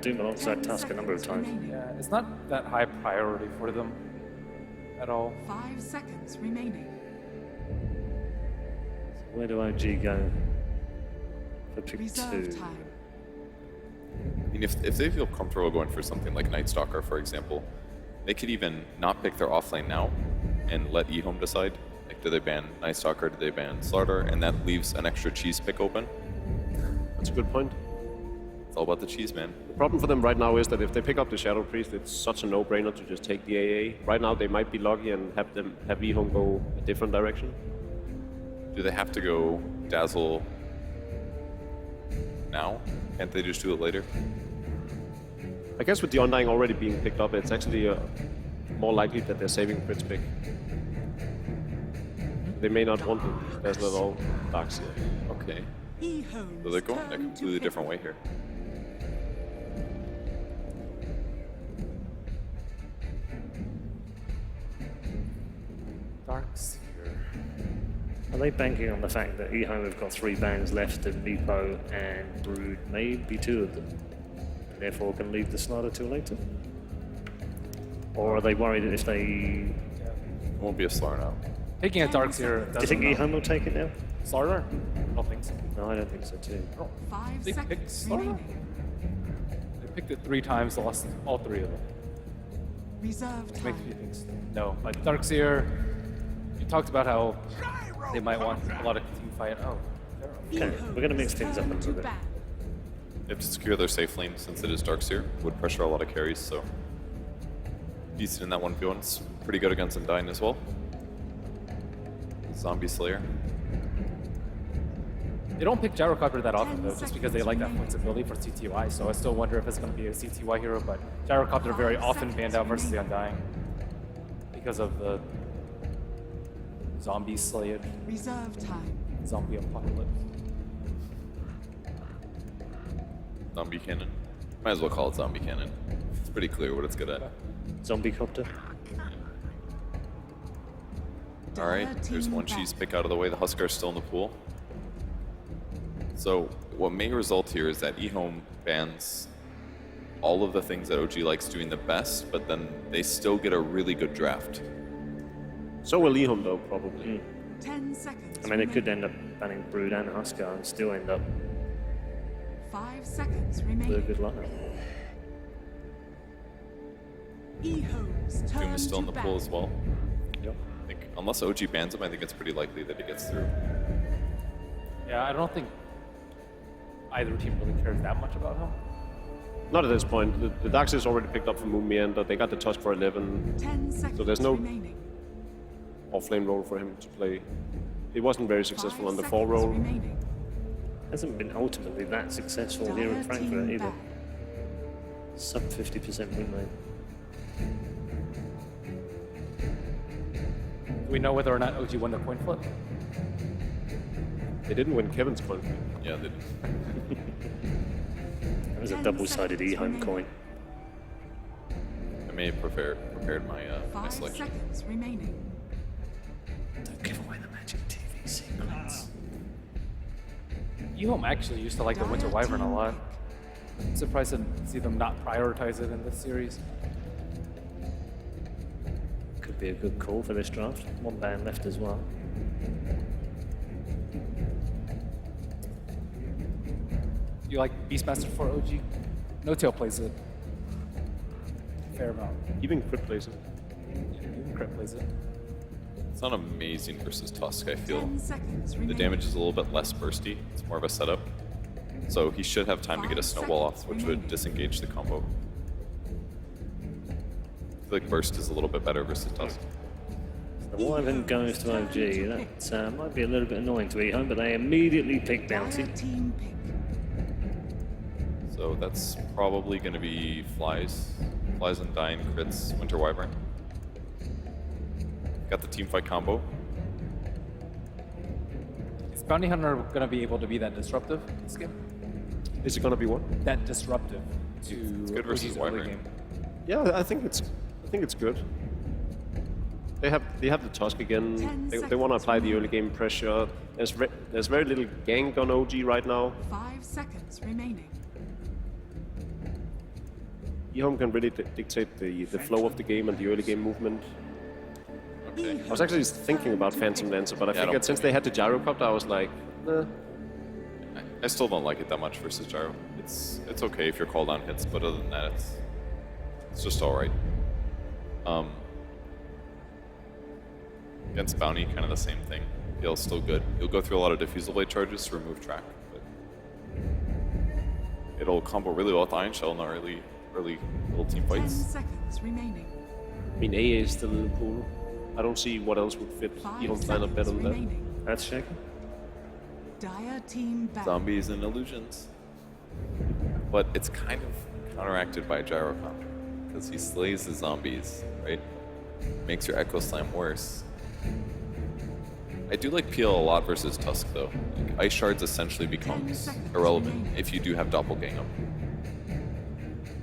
Doom alongside
10
Tusk a number of
seconds
times.
remaining.
Yeah, it's not that high priority for them at all.
5 seconds remaining.
Where do OG go for pick
Reserve
2?
time.
I mean, if they feel comfortable going for something like Night Stalker, for example, they could even not pick their offlane now and let EHOME decide. Like, do they ban Night Stalker, do they ban Slardar, and that leaves an extra cheese pick open.
That's a good point.
It's all about the cheese, man.
The problem for them right now is that if they pick up the Shadow Priest, it's such a no-brainer to just take the AA. Right now, they might be lucky and have EHOME go a different direction.
Do they have to go Dazzle now? Can't they just do it later?
I guess with the Undying already being picked up, it's actually more likely that they're saving Fritz pick. They may not want to Dazzle at all. Darkseer.
Okay.
EHOME's
So they're going a
turn to
completely
pick.
different way here.
Darkseer.
Are they banking on the fact that EHOME have got 3 bans left and Meepo and Brood, maybe 2 of them, and therefore can leave the Slardar till later? Or are they worried that if they...
It won't be a Slar now.
Taking a Darkseer
Do you
doesn't
think
know.
EHOME will take it now?
Starter? I don't think so.
No, I don't think so too.
5
They picked
seconds
Sora?
remaining.
They picked it 3 times, lost all 3 of them.
Reserve
Which makes me
time.
think so. No, but Darkseer, you talked about how they might want a lot of team fight. Oh,
Okay, we're going to mix things up a
Turn
little
to
bit.
bat.
They have to secure their safe lane since it is Darkseer. Would pressure a lot of carries, so decent in that 1v1. It's pretty good against Undyne as well. Zombie Slayer.
they don't pick Gyrocopter that often
10
though, just because they like that
seconds
flexibility for CTY. So I still wonder if it's going to be a CTY hero, but Gyrocopter very
5
often banned out
seconds
versus the Undying because of the zombie slayage,
Reserve time.
zombie apocalypse.
Zombie Cannon. Might as well call it Zombie Cannon. It's pretty clear what it's good at.
Zombie copter.
Alright, there's
Team
one
back.
cheese pick out of the way. The Huskar's still in the pool. So what may result here is that EHOME bans all of the things that OG likes doing the best, but then they still get a really good draft.
So will EHOME though, probably.
10 seconds.
I mean, it could
remaining.
end up banning Brood and Husker and still end up
5 seconds
with a
remaining.
good lineup.
EHOME's
Doom
turn
is still in
to
the pool
bat.
as well.
Yep.
I think unless OG bans him, I think it's pretty likely that he gets through.
Yeah, I don't think either team really cares that much about him.
Not at this point. The Darkseer's already picked up from Moonmeander. They got the Tusk for 11.
10 seconds
there's no-
remaining.
Off-lane role for him to play. He wasn't very successful
5
on the
seconds
4 role.
remaining.
Hasn't been ultimately that successful here in
Dire
Frankfurt
team
either.
back.
Sub 50% win rate.
Do we know whether or not OG won the coin flip?
They didn't win Kevin's coin.
Yeah, they
That was a
10
double-sided
seconds
EHOME
remaining.
coin.
I may have prepared my, my
5
selection.
seconds remaining.
Don't give away the Magic TV secrets.
EHOME actually used to like the Winter
Dire
Wyvern a
team
lot. I'm surprised to see them not prioritize it in this series.
Could be a good call for this draft. One ban left as well.
You like Beastmaster for OG? No Tail plays it. Fair amount.
Even Crit plays it.
Even Crit plays it.
It's not amazing versus Tusk, I feel.
10 seconds
The
remaining.
damage is a little bit less bursty. It's more of a setup. So he should have time to get a
5
snowball off,
seconds
which would
remaining.
disengage the combo. I feel like burst is a little bit better versus Tusk.
The Wyvern goes to OG. That might be a little bit annoying to EHOME, but they immediately pick Bounty.
Dire team pick.
So that's probably going to be Flies. Flies and Dying, crits, Winter Wyvern. Got the team fight combo.
Is Bounty Hunter going to be able to be that disruptive this game?
Is it gonna be what?
That disruptive to
It's good versus
OG's early
Wyvern.
game.
Yeah, I think it's good. They have the Tusk again.
10
They want to
seconds
apply the early
remaining.
game pressure. There's very little gank on OG right now.
5 seconds remaining.
EHOME can really dictate the flow of the game and the early game movement.
Okay.
I was actually thinking about Phantom Lancer, but I
Yeah, I
figured
don't
since they had the gyrocopter, I was like, nah.
I still don't like it that much versus Gyro. It's okay if you're called on hits, but other than that, it's just all right. Against Bounty, kind of the same thing. Feels still good. You'll go through a lot of diffusal blade charges to remove track, but it'll combo really well with Iron Shell in the early little team
10
fights.
seconds remaining.
I mean, AA is still in the pool. I don't see what else would fit
5
EHOME's lineup better
seconds
than that.
remaining.
That's shaking.
Dire team back.
Zombies and illusions. But it's kind of counteracted by Gyrocopter, because he slays the zombies, right? Makes your Echo Slam worse. I do like PL a lot versus Tusk, though. Like, Ice Shards essentially becomes
seconds
irrelevant
remaining.
if you do have Doppelgang up.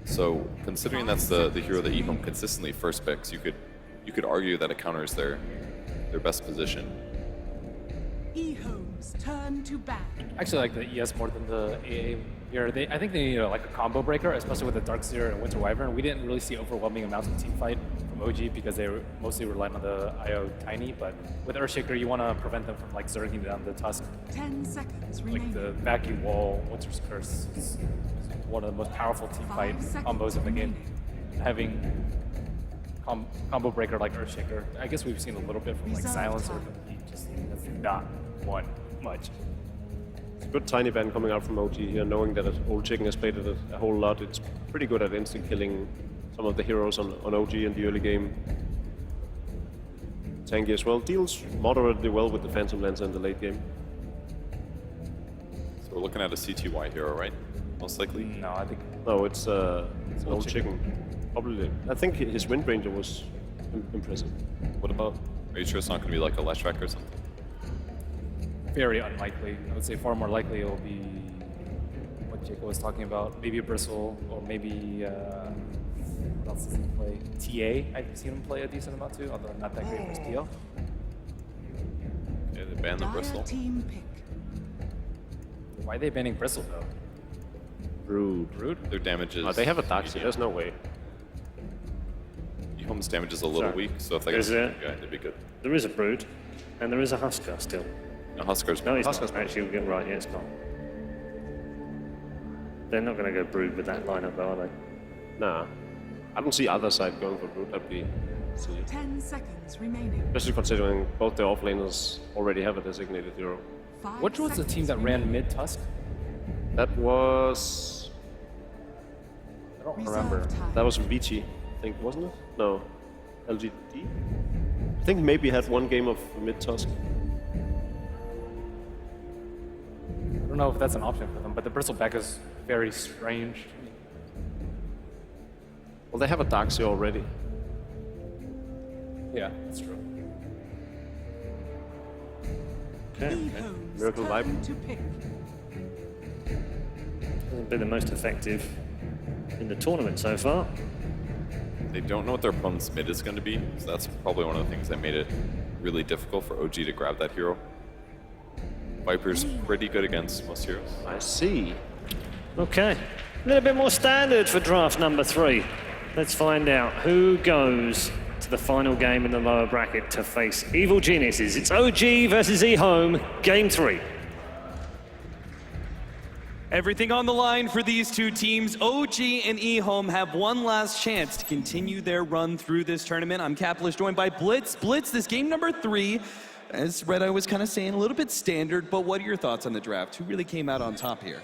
So, considering that's the hero that EHOME consistently first picks, you could argue that it counters their best position.
EHOME's turn to bat.
I actually like the ES more than the AA here. I think they need like a combo breaker, especially with the Darkseer and Winter Wyvern. We didn't really see overwhelming amounts of team fight from OG because they were mostly relied on the IO Tiny. But with Earthshaker, you want to prevent them from like zerging down the Tusk.
10 seconds
Like
remaining.
the Vacuum Wall, Winter's Curse is one of the most powerful team fight
5 seconds
combos in the game.
remaining.
Having combo breaker like Earthshaker, I guess we've seen a little bit from like
Reserve
Silencer,
time.
but he just has not won much.
It's a good tiny ban coming out from OG here, knowing that Old Chicken has played it a whole lot. It's pretty good at instant killing some of the heroes on OG in the early game. Tanky as well, deals moderately well with the Phantom Lancer in the late game.
So we're looking at a CTY hero, right? Most likely.
No, I think
No, it's an Old Chicken. Probably. I think his Wind Ranger was impressive.
What about? Are you sure it's not going to be like a Leshrac or something?
very unlikely. I would say far more likely it will be what Jacob was talking about. Maybe a Bristle, or maybe what else does he play? TA, I've seen him play a decent amount too, although not that great for PL.
Yeah, they banned the
Dire
Bristle.
team pick.
Why are they banning Bristle though?
Rude.
Rude?
Their damage is.
Oh, they have a Darkseid, there's no way.
EHOME's damage is a little
Sorry.
weak, so if they
Is
get
it?
yeah, they'd be good.
There is a Brood, and there is a Husker still.
No, Huskar's
No, it's
Husker's
not. Actually, we'll get right. Yeah, it's not. They're not going to go Brood with that lineup, though, are they?
Nah. I don't see other side going for Brood, that'd be silly.
10 seconds remaining.
Especially considering both the offlaners already have a designated hero.
5
Which was the team
seconds
that ran
remaining.
mid Tusk?
That was...
I don't
Reserve
remember.
time.
That was Vici, I think, wasn't it? No. LGD? I think maybe had one game of mid-Tusk.
I don't know if that's an option for them, but the Bristleback is very strange.
Well, they have a Darkseid already.
Yeah, that's true.
Okay.
EHOME's
Miracle
turn
Vibe.
to pick.
Hasn't been the most effective in the tournament so far.
They don't know what their opponent's mid is going to be, so that's probably one of the things that made it really difficult for OG to grab that hero. Viper's pretty good against most heroes.
I see.
Okay. A little bit more standard for draft number 3. Let's find out who goes to the final game in the lower bracket to face Evil Geniuses. It's OG versus EHOME, game 3.
Everything on the line for these two teams. OG and EHOME have one last chance to continue their run through this tournament. I'm Capitalist, joined by Blitz. Blitz, this game number 3, as Red Eye was kind of saying, a little bit standard, but what are your thoughts on the draft? Who really came out on top here?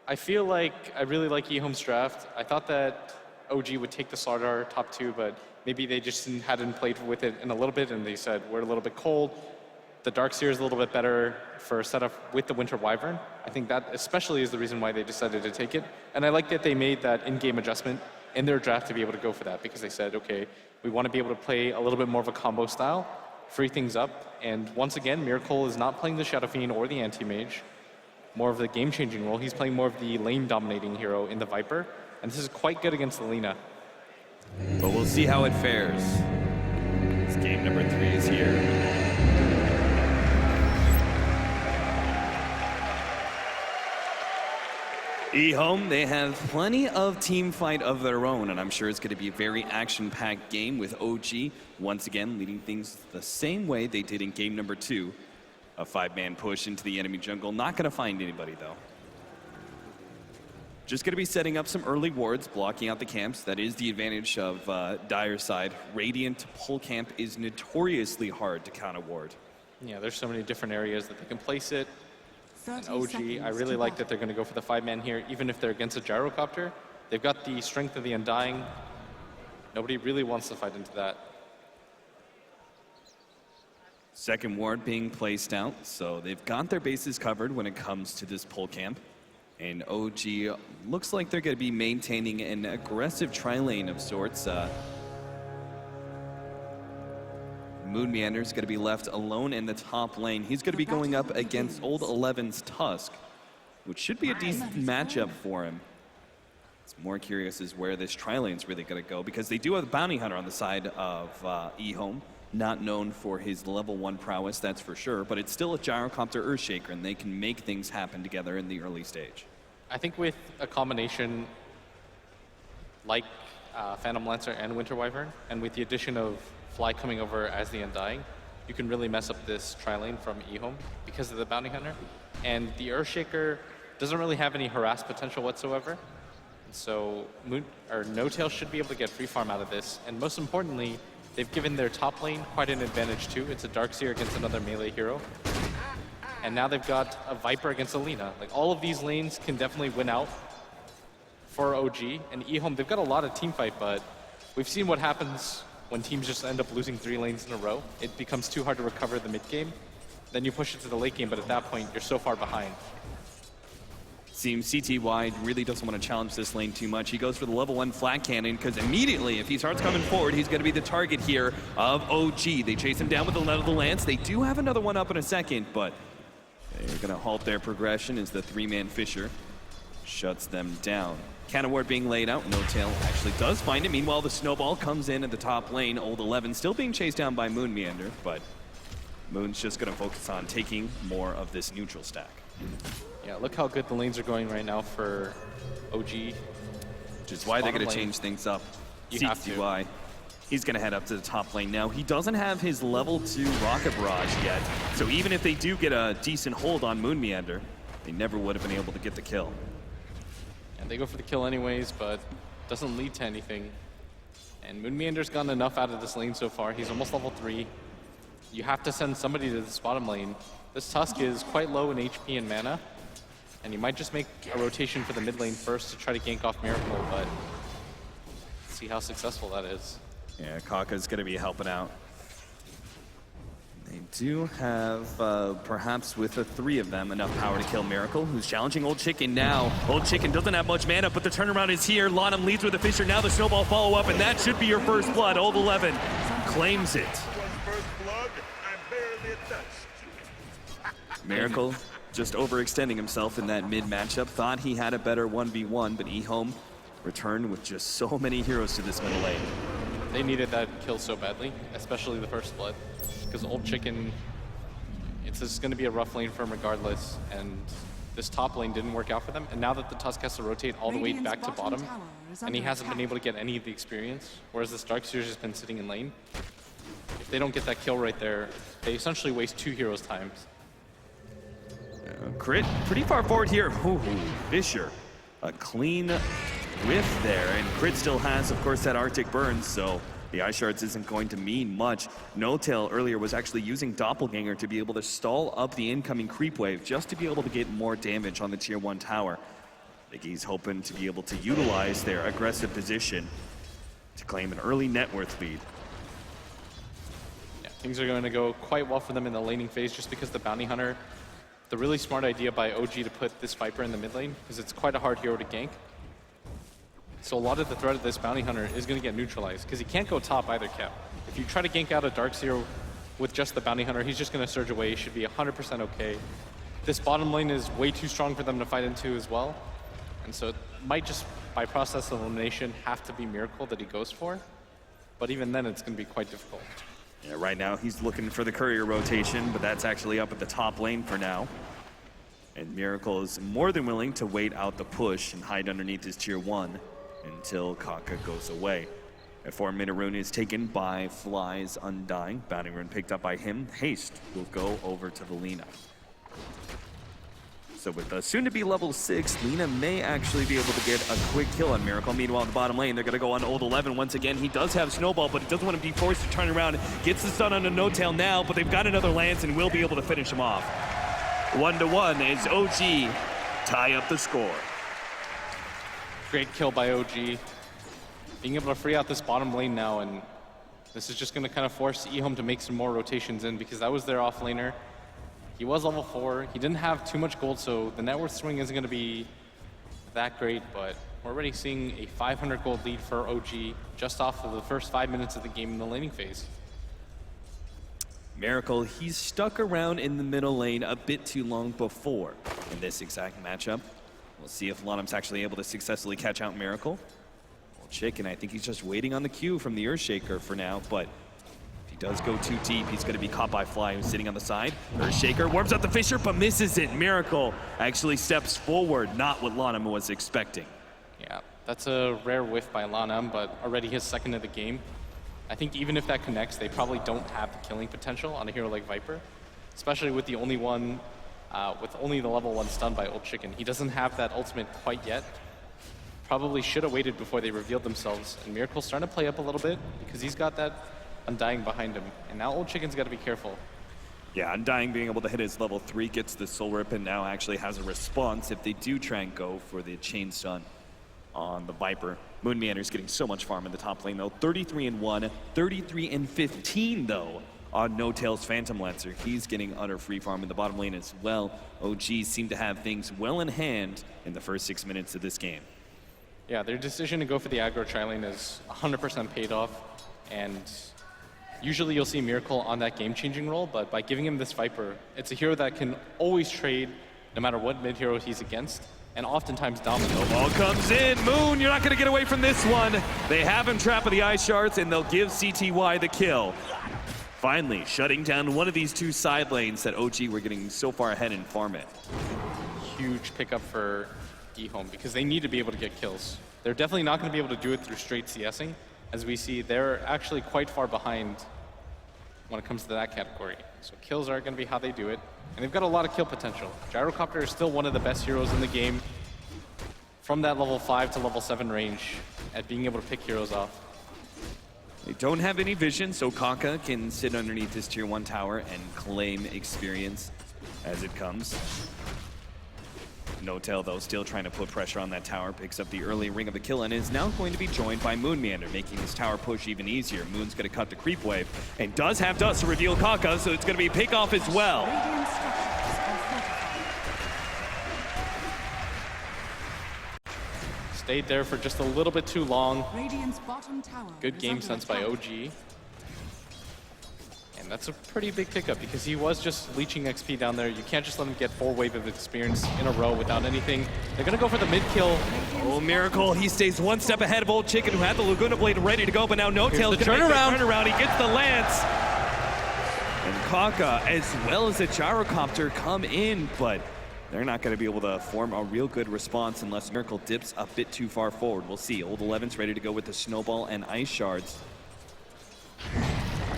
I feel like I really like EHOME's draft. I thought that OG would take the Slardar top 2, but maybe they just hadn't played with it in a little bit, and they said, we're a little bit cold. The Darkseer is a little bit better for a setup with the Winter Wyvern. I think that especially is the reason why they decided to take it. And I like that they made that in-game adjustment in their draft to be able to go for that, because they said, okay, we want to be able to play a little bit more of a combo style, free things up. And once again, Miracle is not playing the Shadow Fiend or the Anti-Mage, more of the game-changing role. He's playing more of the lane-dominating hero in the Viper. And this is quite good against the Lina.
But we'll see how it fares. This game number 3 is here. EHOME, they have plenty of team fight of their own, and I'm sure it's going to be a very action-packed game with OG once again leading things the same way they did in game number 2. A 5-man push into the enemy jungle. Not going to find anybody, though. Just going to be setting up some early wards, blocking out the camps. That is the advantage of Dire's side. Radiant pull camp is notoriously hard to counter ward.
Yeah, there's so many different areas that they can place it.
30
OG, I
seconds
really
to
like
battle.
that they're going to go for the 5-man here, even if they're against a gyrocopter. They've got the strength of the Undying. Nobody really wants to fight into that.
Second ward being placed out, so they've got their bases covered when it comes to this pull camp. And OG looks like they're going to be maintaining an aggressive tri-lane of sorts. Moon Meander's going to be left alone in the top lane. He's going to be going up against Old 11's Tusk, which should be a decent matchup for him. It's more curious as where this tri-lane's really going to go, because they do have a Bounty Hunter on the side of EHOME, not known for his level 1 prowess, that's for sure, but it's still a Gyrocopter Earthshaker, and they can make things happen together in the early stage.
I think with a combination like Phantom Lancer and Winter Wyvern, and with the addition of Fly coming over as the Undying, you can really mess up this tri-lane from EHOME because of the Bounty Hunter. And the Earthshaker doesn't really have any harass potential whatsoever. So No-Tail should be able to get free farm out of this. And most importantly, they've given their top lane quite an advantage too. It's a Darkseer against another melee hero. And now they've got a Viper against a Lina. Like, all of these lanes can definitely win out for OG. And EHOME, they've got a lot of team fight, but we've seen what happens when teams just end up losing 3 lanes in a row. It becomes too hard to recover the mid game. Then you push it to the late game, but at that point, you're so far behind.
Seems CTY really doesn't want to challenge this lane too much. He goes for the level 1 flat cannon because immediately, if he starts coming forward, he's going to be the target here of OG. They chase him down with the Lead of the Lance. They do have another one up in a second, but they're going to halt their progression as the 3-man Fisher shuts them down. Cannon ward being laid out. No-Tail actually does find it. Meanwhile, the snowball comes in at the top lane. Old 11 still being chased down by Moon Meander, but Moon's just going to focus on taking more of this neutral stack.
Yeah, look how good the lanes are going right now for OG.
Which is why they're going to change things up.
You have to.
CTY, he's going to head up to the top lane now. He doesn't have his level 2 Rocket Barrage yet, so even if they do get a decent hold on Moon Meander, they never would have been able to get the kill.
And they go for the kill anyways, but doesn't lead to anything. And Moon Meander's gotten enough out of this lane so far. He's almost level 3. You have to send somebody to this bottom lane. This Tusk is quite low in HP and mana, and you might just make a rotation for the mid lane first to try to gank off Miracle, but see how successful that is.
Yeah, Kaka's going to be helping out. They do have, perhaps with the 3 of them, enough power to kill Miracle, who's challenging Old Chicken now. Old Chicken doesn't have much mana, but the turnaround is here. Lonham leads with the Fisher. Now the snowball follow-up, and that should be your first blood. Old 11 claims it. Miracle just overextending himself in that mid matchup. Thought he had a better 1v1, but EHOME returned with just so many heroes to this middle lane.
They needed that kill so badly, especially the first blood, because Old Chicken, it's just going to be a rough lane for him regardless, and this top lane didn't work out for them. And now that the Tusk has to rotate all the way back to bottom, and he hasn't been able to get any of the experience, whereas this Darkseer's just been sitting in lane, if they don't get that kill right there, they essentially waste 2 heroes' times.
Crit pretty far forward here. Ooh, Fisher, a clean whiff there, and Crit still has, of course, that Arctic burn, so the Ice Shards isn't going to mean much. No-Tail earlier was actually using Doppelganger to be able to stall up the incoming creep wave just to be able to get more damage on the tier 1 tower. I think he's hoping to be able to utilize their aggressive position to claim an early net worth lead.
Yeah, things are going to go quite well for them in the laning phase just because the Bounty Hunter, the really smart idea by OG to put this Viper in the mid lane, because it's quite a hard hero to gank. So a lot of the threat of this Bounty Hunter is going to get neutralized, because he can't go top either, Cap. If you try to gank out a Darkseer with just the Bounty Hunter, he's just going to surge away. He should be 100% okay. This bottom lane is way too strong for them to fight into as well. And so it might just, by process of elimination, have to be Miracle that he goes for. But even then, it's going to be quite difficult.
Yeah, right now he's looking for the courier rotation, but that's actually up at the top lane for now. And Miracle is more than willing to wait out the push and hide underneath his tier 1 until Kaka goes away. A 4-minute rune is taken by Fly's Undying. Bounty rune picked up by him. Haste will go over to the Lina. So with the soon-to-be level 6, Lina may actually be able to get a quick kill on Miracle. Meanwhile, in the bottom lane, they're going to go on Old 11 once again. He does have Snowball, but he doesn't want to be forced to turn around. Gets the stun on a No-Tail now, but they've got another Lance and will be able to finish him off. 1-1 as OG tie up the score.
Great kill by OG. Being able to free out this bottom lane now, and this is just going to kind of force EHOME to make some more rotations in, because that was their off laner. He was level 4. He didn't have too much gold, so the net worth swing isn't going to be that great, but we're already seeing a 500 gold lead for OG just off of the first 5 minutes of the game in the laning phase.
Miracle, he's stuck around in the middle lane a bit too long before in this exact matchup. We'll see if Lonham's actually able to successfully catch out Miracle. Old Chicken, I think he's just waiting on the cue from the Earthshaker for now, but if he does go too deep, he's going to be caught by Fly, who's sitting on the side. Earthshaker warms up the Fisher, but misses it. Miracle actually steps forward, not what Lanham was expecting.
Yeah, that's a rare whiff by Lanham, but already his second of the game. I think even if that connects, they probably don't have the killing potential on a hero like Viper, especially with the only one, with only the level 1 stun by Old Chicken. He doesn't have that ultimate quite yet. Probably should have waited before they revealed themselves. And Miracle's starting to play up a little bit because he's got that Undying behind him. And now Old Chicken's got to be careful.
Yeah, Undying being able to hit his level 3 gets the Soul Rip and now actually has a response if they do try and go for the Chain Stun on the Viper. Moon Meander's getting so much farm in the top lane though. 33-1, 33-15 though on No Tail's Phantom Lancer. He's getting utter free farm in the bottom lane as well. OGs seem to have things well in hand in the first 6 minutes of this game.
Yeah, their decision to go for the aggro tri-lane is 100% paid off. And usually you'll see Miracle on that game-changing role, but by giving him this Viper, it's a hero that can always trade no matter what mid-hero he's against, and oftentimes dominate.
Ball comes in. Moon, you're not going to get away from this one. They have him trapped with the Ice Shards, and they'll give CTY the kill. Finally, shutting down one of these two side lanes that OG were getting so far ahead in farm it.
Huge pickup for EHOME because they need to be able to get kills. They're definitely not going to be able to do it through straight CSing. As we see, they're actually quite far behind when it comes to that category. So kills are going to be how they do it. And they've got a lot of kill potential. Gyrocopter is still one of the best heroes in the game from that level 5 to level 7 range at being able to pick heroes off.
They don't have any vision, so Kaka can sit underneath this tier 1 tower and claim experience as it comes. No Tail, though, still trying to put pressure on that tower, picks up the early ring of the kill and is now going to be joined by Moon Meander, making this tower push even easier. Moon's going to cut the creep wave and does have dust to reveal Kaka, so it's going to be a pick off as well.
Radiant structures are fortified.
Stayed there for just a little bit too long.
Radiant's bottom tower
Good
is
game
under
sense by
attack.
OG. And that's a pretty big pickup because he was just leeching XP down there. You can't just let him get 4 wave of experience in a row without anything. They're gonna go for the mid kill.
Oh, Miracle, he stays one step ahead of Old Chicken, who had the Laguna Blade ready to go, but now No Tail's
the
gonna make the
turnaround.
turnaround. He gets the Lance. And Kaka, as well as the Gyrocopter, come in, but they're not going to be able to form a real good response unless Miracle dips a bit too far forward. We'll see. Old 11's ready to go with the Snowball and Ice Shards.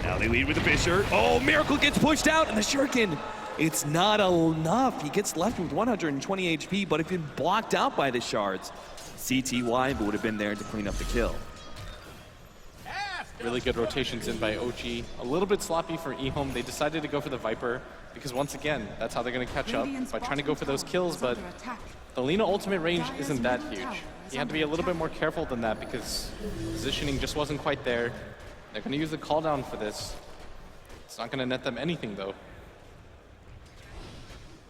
Now they lead with the Fisher. Oh, Miracle gets pushed out, and the Shuriken, it's not enough. He gets left with 120 HP, but if he'd been blocked out by the Shards, CTY would have been there to clean up the kill.
Really good rotations in by OG. A little bit sloppy for EHOME. They decided to go for the Viper because once again, that's how they're going to catch up
Radiant's
by trying to
bottom
go for those
tower
kills,
is
but
under attack.
the Lina ultimate range
Dire's
isn't that
middle tower
huge.
is
You have to be a
under
little bit
attack.
more careful than that because positioning just wasn't quite there. They're going to use the call down for this. It's not going to net them anything though.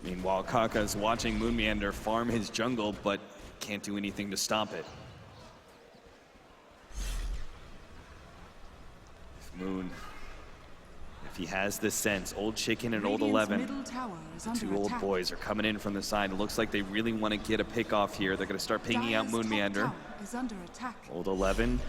Meanwhile, Kaka's watching Moon Meander farm his jungle, but can't do anything to stop it. If Moon, if he has the sense, Old Chicken and Old
Radiant's
11,
middle tower is
the
under
two old
attack.
boys are coming in from the side. It looks like they really want to get a pick off here. They're going to start pinging out
Dire's
Moon
top
Meander.
tower is under attack.
Old 11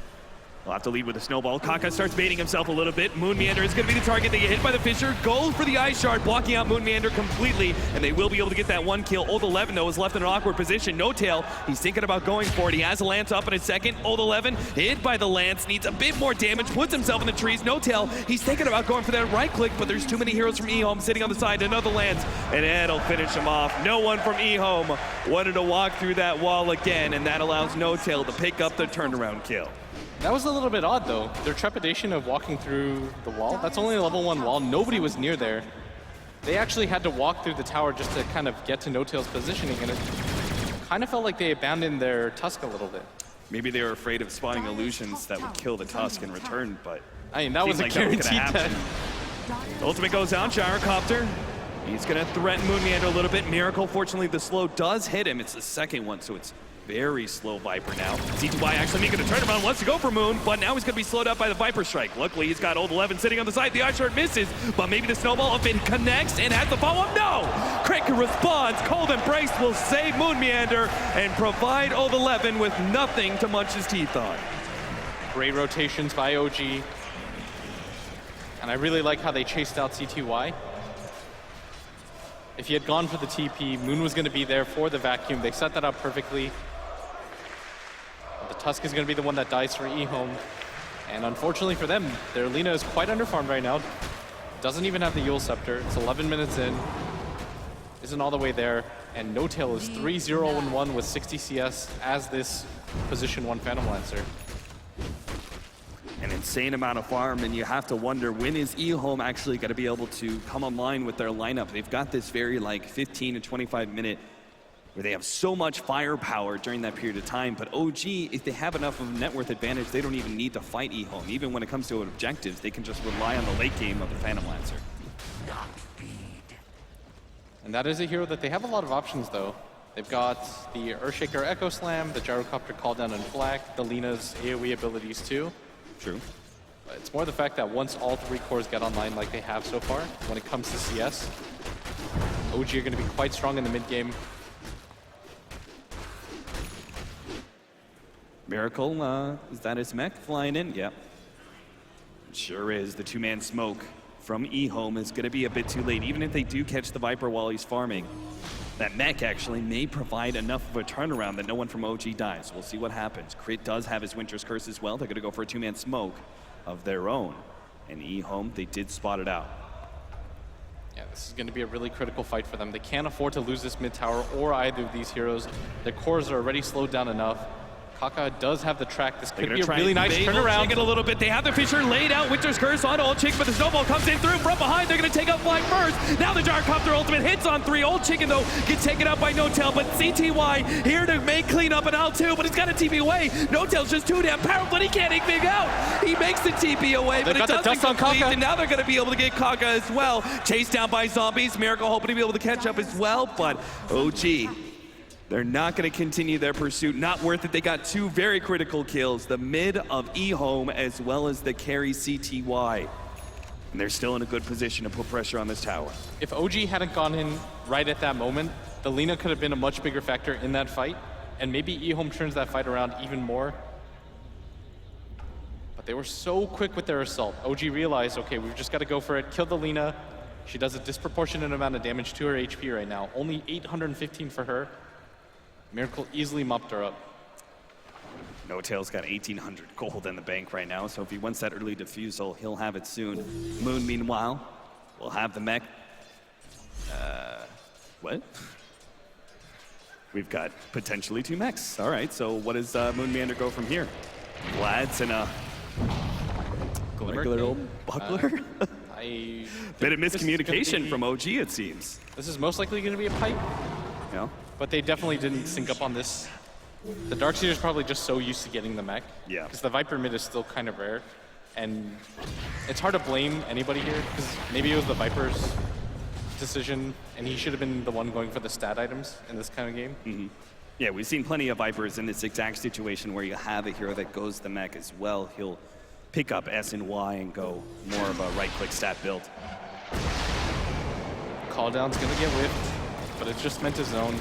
will have to lead with a snowball. Kaka starts baiting himself a little bit. Moon Meander is going to be the target. They get hit by the Fisher. Goes for the Ice Shard, blocking out Moon Meander completely, and they will be able to get that one kill. Old 11, though, is left in an awkward position. No Tail, he's thinking about going for it. He has a Lance up in a second. Old 11, hit by the Lance, needs a bit more damage, puts himself in the trees. No Tail, he's thinking about going for that right click, but there's too many heroes from EHOME sitting on the side. Another Lance, and it'll finish him off. No one from EHOME wanted to walk through that wall again, and that allows No Tail to pick up the turnaround kill.
That was a little bit odd though. Their trepidation of walking through the wall, that's only a level 1 wall. Nobody was near there. They actually had to walk through the tower just to kind of get to No Tail's positioning, and it kind of felt like they abandoned their Tusk a little bit.
Maybe they were afraid of spawning illusions that would kill the Tusk in return, but
I mean, that was a
seemed like that was
guaranteed
gonna
death.
happen.
Dire's
Ultimate goes out, Gyrocopter. He's gonna threaten Moon Meander a little bit. Miracle, fortunately, the slow does hit him. It's the second one, so it's very slow Viper now. CTY actually making a turnaround, wants to go for Moon, but now he's gonna be slowed up by the Viper Strike. Luckily, he's got Old 11 sitting on the side. The Ice Shard misses, but maybe the Snowball, if it connects and has the follow-up, no! Kraken responds, Cold Embrace will save Moon Meander and provide Old 11 with nothing to munch his teeth on.
Great rotations by OG. And I really like how they chased out CTY. If he had gone for the TP, Moon was going to be there for the vacuum. They set that up perfectly. The Tusk is going to be the one that dies for EHOME. And unfortunately for them, their Lina is quite underfarmed right now. Doesn't even have the Yule Scepter. It's 11 minutes in. Isn't all the way there. And No-Tail is 3-0-1 with 60 CS as this position 1 Phantom Lancer.
An insane amount of farm, and you have to wonder, when is EHOME actually going to be able to come online with their lineup? They've got this very 15 to 25 minute where they have so much firepower during that period of time, but OG, if they have enough of a net worth advantage, they don't even need to fight EHOME. Even when it comes to objectives, they can just rely on the late game of the Phantom Lancer.
And that is a hero that they have a lot of options though. They've got the Earthshaker Echo Slam, the Gyrocopter Call Down in Black, the Lina's AoE abilities too.
True.
But it's more the fact that once all 3 cores get online like they have so far, when it comes to CS, OG are going to be quite strong in the mid game.
Miracle, is that his mech flying in? Yep. It sure is. The 2-man smoke from EHOME is going to be a bit too late. Even if they do catch the Viper while he's farming, that mech actually may provide enough of a turnaround that no one from OG dies. We'll see what happens. Crit does have his Winter's Curse as well. They're going to go for a 2-man smoke of their own. And EHOME, they did spot it out.
Yeah, this is going to be a really critical fight for them. They can't afford to lose this mid tower or either of these heroes. Their cores are already slowed down enough. Kaka does have the track. This could be a really nice turnaround.
It a little bit. They have the Fisher laid out. Winter's Curse on Old Chicken, but the snowball comes in through from behind. They're going to take out Black first. Now the Gyrocopter ultimate hits on 3. Old Chicken, though, gets taken out by No-Tail, but CTY here to make clean up an L2, but he's got a TP away. No-Tail's just too damn powerful, but he can't anything out. He makes the TP away, but it doesn't complete, and now they're going to be able to get Kaka as well. Chased down by zombies. Miracle hoping to be able to catch up as well, but OG, they're not going to continue their pursuit. Not worth it. They got 2 very critical kills. The mid of EHOME as well as the carry CTY. And they're still in a good position to put pressure on this tower.
If OG hadn't gone in right at that moment, the Lina could have been a much bigger factor in that fight. And maybe EHOME turns that fight around even more. But they were so quick with their assault. OG realized, okay, we've just got to go for it. Kill the Lina. She does a disproportionate amount of damage to her HP right now. Only 815 for her. Miracle easily mopped her up.
No-Tail's got 1,800 gold in the bank right now, so if he wants that early defusal, he'll have it soon. Moon, meanwhile, will have the mech. What? We've got potentially 2 mechs. All right, so what does Moon Meander go from here? Vlad's in a regular old buckler? Bit of miscommunication from OG, it seems.
This is most likely going to be a pipe.
Yeah.
But they definitely didn't sync up on this. The Darkseer's probably just so used to getting the mech.
Yeah.
Because the Viper mid is still kind of rare. And it's hard to blame anybody here, because maybe it was the Viper's decision, and he should have been the one going for the stat items in this kind of game.
Mm-hmm. Yeah, we've seen plenty of Vipers in this exact situation where you have a hero that goes the mech as well. He'll pick up S and Y and go more of a right-click stat build.
Call down's going to get whiffed, but it's just meant to zone.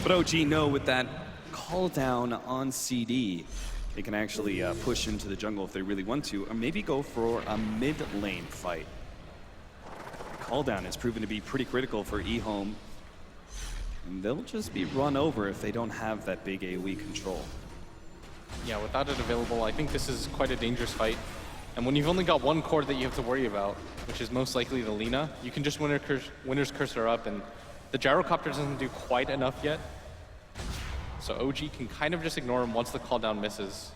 But OG know with that call down on CD, they can actually push into the jungle if they really want to, or maybe go for a mid lane fight. Call down has proven to be pretty critical for EHOME. And they'll just be run over if they don't have that big AoE control.
Yeah, without it available, I think this is quite a dangerous fight. And when you've only got one core that you have to worry about, which is most likely the Lina, you can just Winter's Curse her up, and the Gyrocopter doesn't do quite enough yet. So OG can kind of just ignore him once the call down misses.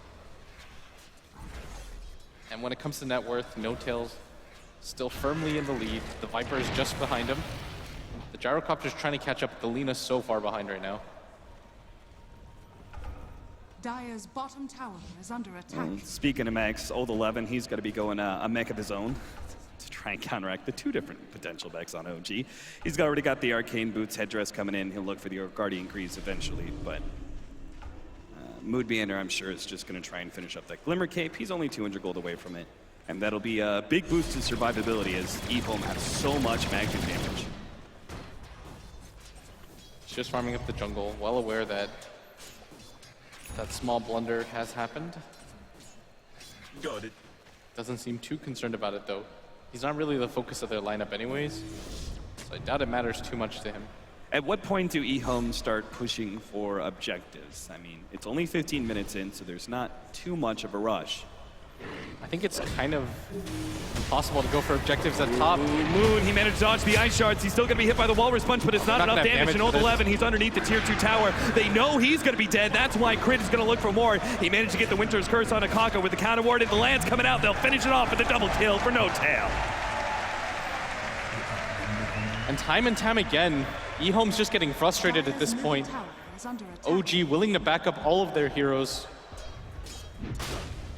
And when it comes to net worth, No-Tail's still firmly in the lead. The Viper is just behind him. The Gyrocopter's trying to catch up. The Lina's so far behind right now.
Dire's bottom tower is under attack.
Speaking of mechs, Old 11, he's got to be going a mech of his own to try and counteract the 2 different potential mechs on OG. He's already got the Arcane Boots headdress coming in. He'll look for the Guardian Greaves eventually, but Mood Meander, I'm sure, is just going to try and finish up that Glimmer Cape. He's only 200 gold away from it, and that'll be a big boost to survivability as EHOME has so much magic damage.
He's just farming up the jungle, well aware that that small blunder has happened.
Got it.
Doesn't seem too concerned about it though. He's not really the focus of their lineup anyways, so I doubt it matters too much to him.
At what point do EHOME start pushing for objectives? I mean, it's only 15 minutes in, so there's not too much of a rush.
I think it's kind of impossible to go for objectives at top.
Moon, he managed to dodge the ice shards. He's still going to be hit by the walrus punch, but it's not enough damage. And Old 11, he's underneath the tier 2 tower. They know he's going to be dead. That's why Crit is going to look for more. He managed to get the Winter's Curse on Akaka with the counter ward, and the land's coming out. They'll finish it off with a double kill for No Tail.
And time again, EHOME's just getting frustrated at this point. OG willing to back up all of their heroes.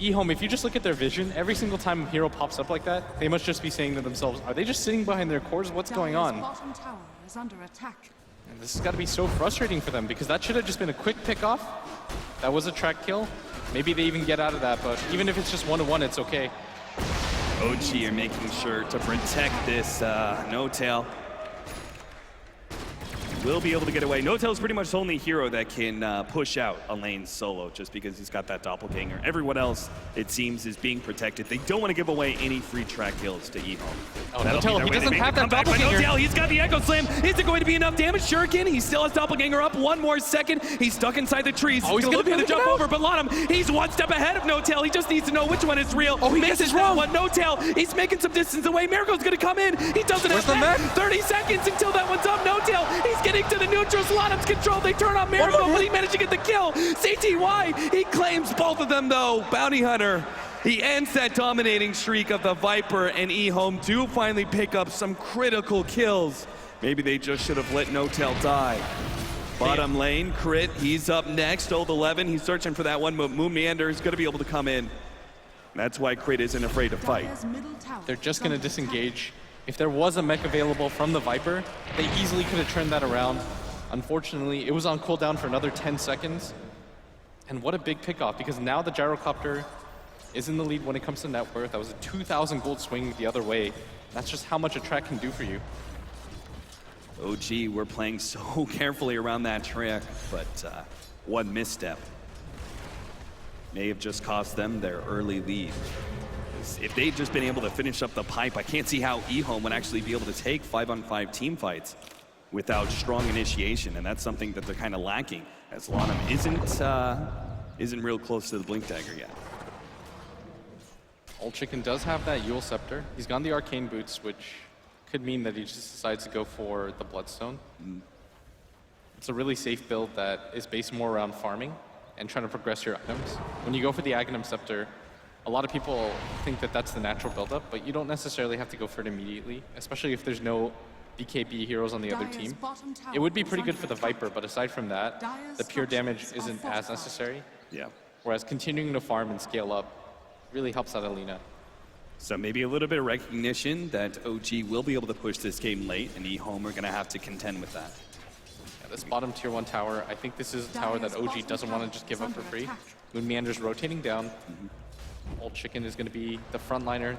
EHOME, if you just look at their vision, every single time a hero pops up like that, they must just be saying to themselves, are they just sitting behind their cores? What's going on?
Bottom tower is under attack.
And this has got to be so frustrating for them because that should have just been a quick pick off. That was a track kill. Maybe they even get out of that, but even if it's just 1-1, it's okay.
OG are making sure to protect this No Tail. Will be able to get away. No Tail's pretty much the only hero that can push out a lane solo just because he's got that doppelganger. Everyone else, it seems, is being protected. They don't want to give away any free track kills to EHOME.
Oh, No Tail, he doesn't have that doppelganger.
No Tail, he's got the Echo Slam. Is it going to be enough damage? Shuriken, he still has doppelganger up. 1 more second. He's stuck inside the trees.
Oh, he's
gonna
going to
look for the jump over, but Lanham, he's 1 step ahead of No Tail. He just needs to know which one is real.
Oh, he misses wrong.
One. No Tail, he's making some distance away. Miracle's going to come in. He doesn't have that. 30 seconds until that one's up. No Tail, he's getting to the neutral. Lanham's control. They turn on Miracle, but he managed to get the kill. CTY, he claims both of them though. Bounty Hunter, he ends that dominating streak of the Viper, and EHOME do finally pick up some critical kills. Maybe they just should have let No Tail die. Bottom lane, Crit, he's up next. Old 11, he's searching for that one, but Moon Meander is going to be able to come in. That's why Crit isn't afraid to fight.
They're just going to disengage. If there was a mech available from the Viper, they easily could have turned that around. Unfortunately, it was on cooldown for another 10 seconds. And what a big pickoff, because now the Gyrocopter is in the lead when it comes to net worth. That was a 2,000 gold swing the other way. That's just how much a track can do for you.
OG, we're playing so carefully around that track, but one misstep may have just cost them their early lead. If they'd just been able to finish up the pipe, I can't see how EHOME would actually be able to take 5-on-5 team fights without strong initiation, and that's something that they're kind of lacking, as Lanham isn't real close to the Blink Dagger yet.
Old Chicken does have that Yule Scepter. He's gone the Arcane Boots, which could mean that he just decides to go for the Bloodstone. It's a really safe build that is based more around farming and trying to progress your items. When you go for the Aghanim Scepter, a lot of people think that that's the natural buildup, but you don't necessarily have to go for it immediately, especially if there's no BKB heroes on the other team. It would be pretty good for the Viper, but aside from that, the pure damage isn't as necessary.
Yeah.
Whereas continuing to farm and scale up really helps out Alina.
So maybe a little bit of recognition that OG will be able to push this game late, and EHOME are going to have to contend with that.
Yeah, this bottom tier 1 tower, I think this is a tower that OG doesn't want to just give up for free. Moon Meander's rotating down. Old Chicken is going to be the frontliner.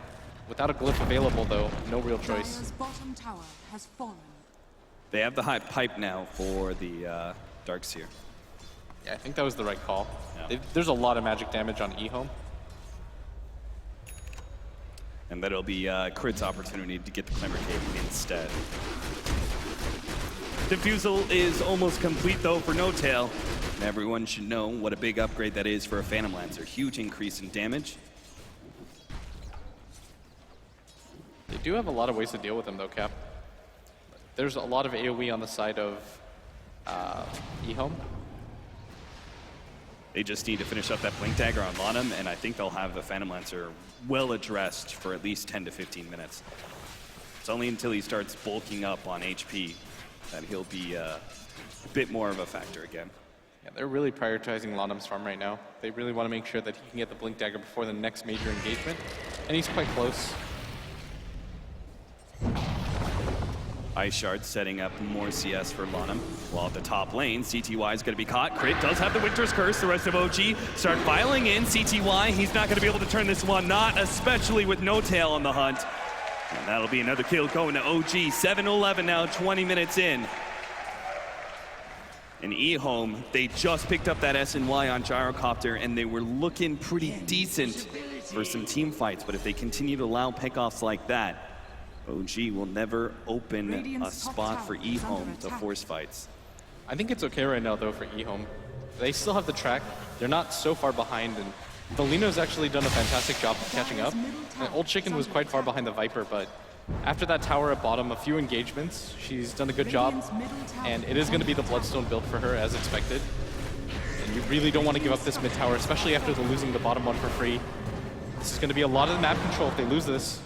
Without a glyph available, though, no real choice.
Dire's bottom tower has fallen.
They have the high pipe now for the Darkseer.
Yeah, I think that was the right call.
Yeah.
There's a lot of magic damage on EHOME.
And that'll be Crit's opportunity to get the Climber Cave instead. Diffusal is almost complete though for No Tail. And everyone should know what a big upgrade that is for a Phantom Lancer. Huge increase in damage.
They do have a lot of ways to deal with him though, Cap. There's a lot of AoE on the side of EHOME.
They just need to finish up that Blink Dagger on Lanham, and I think they'll have the Phantom Lancer well addressed for at least 10 to 15 minutes. It's only until he starts bulking up on HP that he'll be a bit more of a factor again.
Yeah, they're really prioritizing Lanham's farm right now. They really want to make sure that he can get the Blink Dagger before the next major engagement, and he's quite close.
Ice Shard setting up more CS for Lanham. While at the top lane, CTY is going to be caught. Crit does have the Winter's Curse. The rest of OG start filing in. CTY, he's not going to be able to turn this one, not especially with No Tail on the hunt. And that'll be another kill going to OG. 7-11 now, 20 minutes in. And EHOME, they just picked up that SNY on Gyrocopter, and they were looking pretty decent for some team fights, but if they continue to allow pickoffs like that, OG will never open a
Radiant's top
spot for
tower is under
EHOME to
attack.
force fights.
I think it's okay right now, though, for EHOME. They still have the track. They're not so far behind, and Valino's actually done a fantastic job of catching up. And Old Chicken was quite far behind the Viper, but after that tower at bottom, a few engagements, she's done a good job, and it is going to be the Bloodstone build for her, as expected. And you really don't want to give up this mid tower, especially after losing the bottom one for free. This is going to be a lot of map control if they lose this.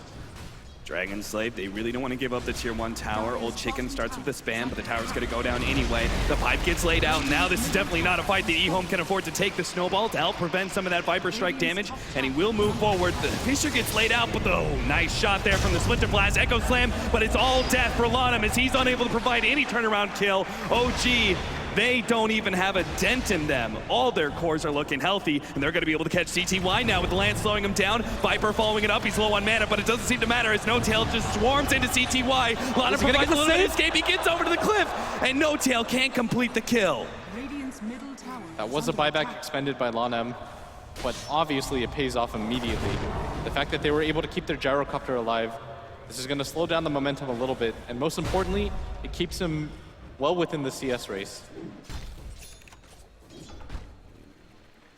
Dragon Slave, they really don't want to give up the tier 1 tower. Old Chicken starts with the spam, but the tower's going to go down anyway. The pipe gets laid out. Now this is definitely not a fight that EHOME can afford to take. The snowball to help prevent some of that Viper Strike damage, and he will move forward. The Fissure gets laid out, but nice shot there from the Splinter Blast. Echo Slam, but it's all death for Lanham as he's unable to provide any turnaround kill. OG, they don't even have a dent in them. All their cores are looking healthy, and they're going to be able to catch CTY now with the Lance slowing him down. Viper following it up. He's low on mana, but it doesn't seem to matter as No Tail just swarms into CTY. Lana provides a little bit of escape. He gets over to the cliff, and No Tail can't complete the kill.
Radiant's middle tower
That
is
was a
under
buyback
attack.
expended by Lanham, but obviously it pays off immediately. The fact that they were able to keep their gyrocopter alive, this is going to slow down the momentum a little bit, and most importantly, it keeps them well within the CS race.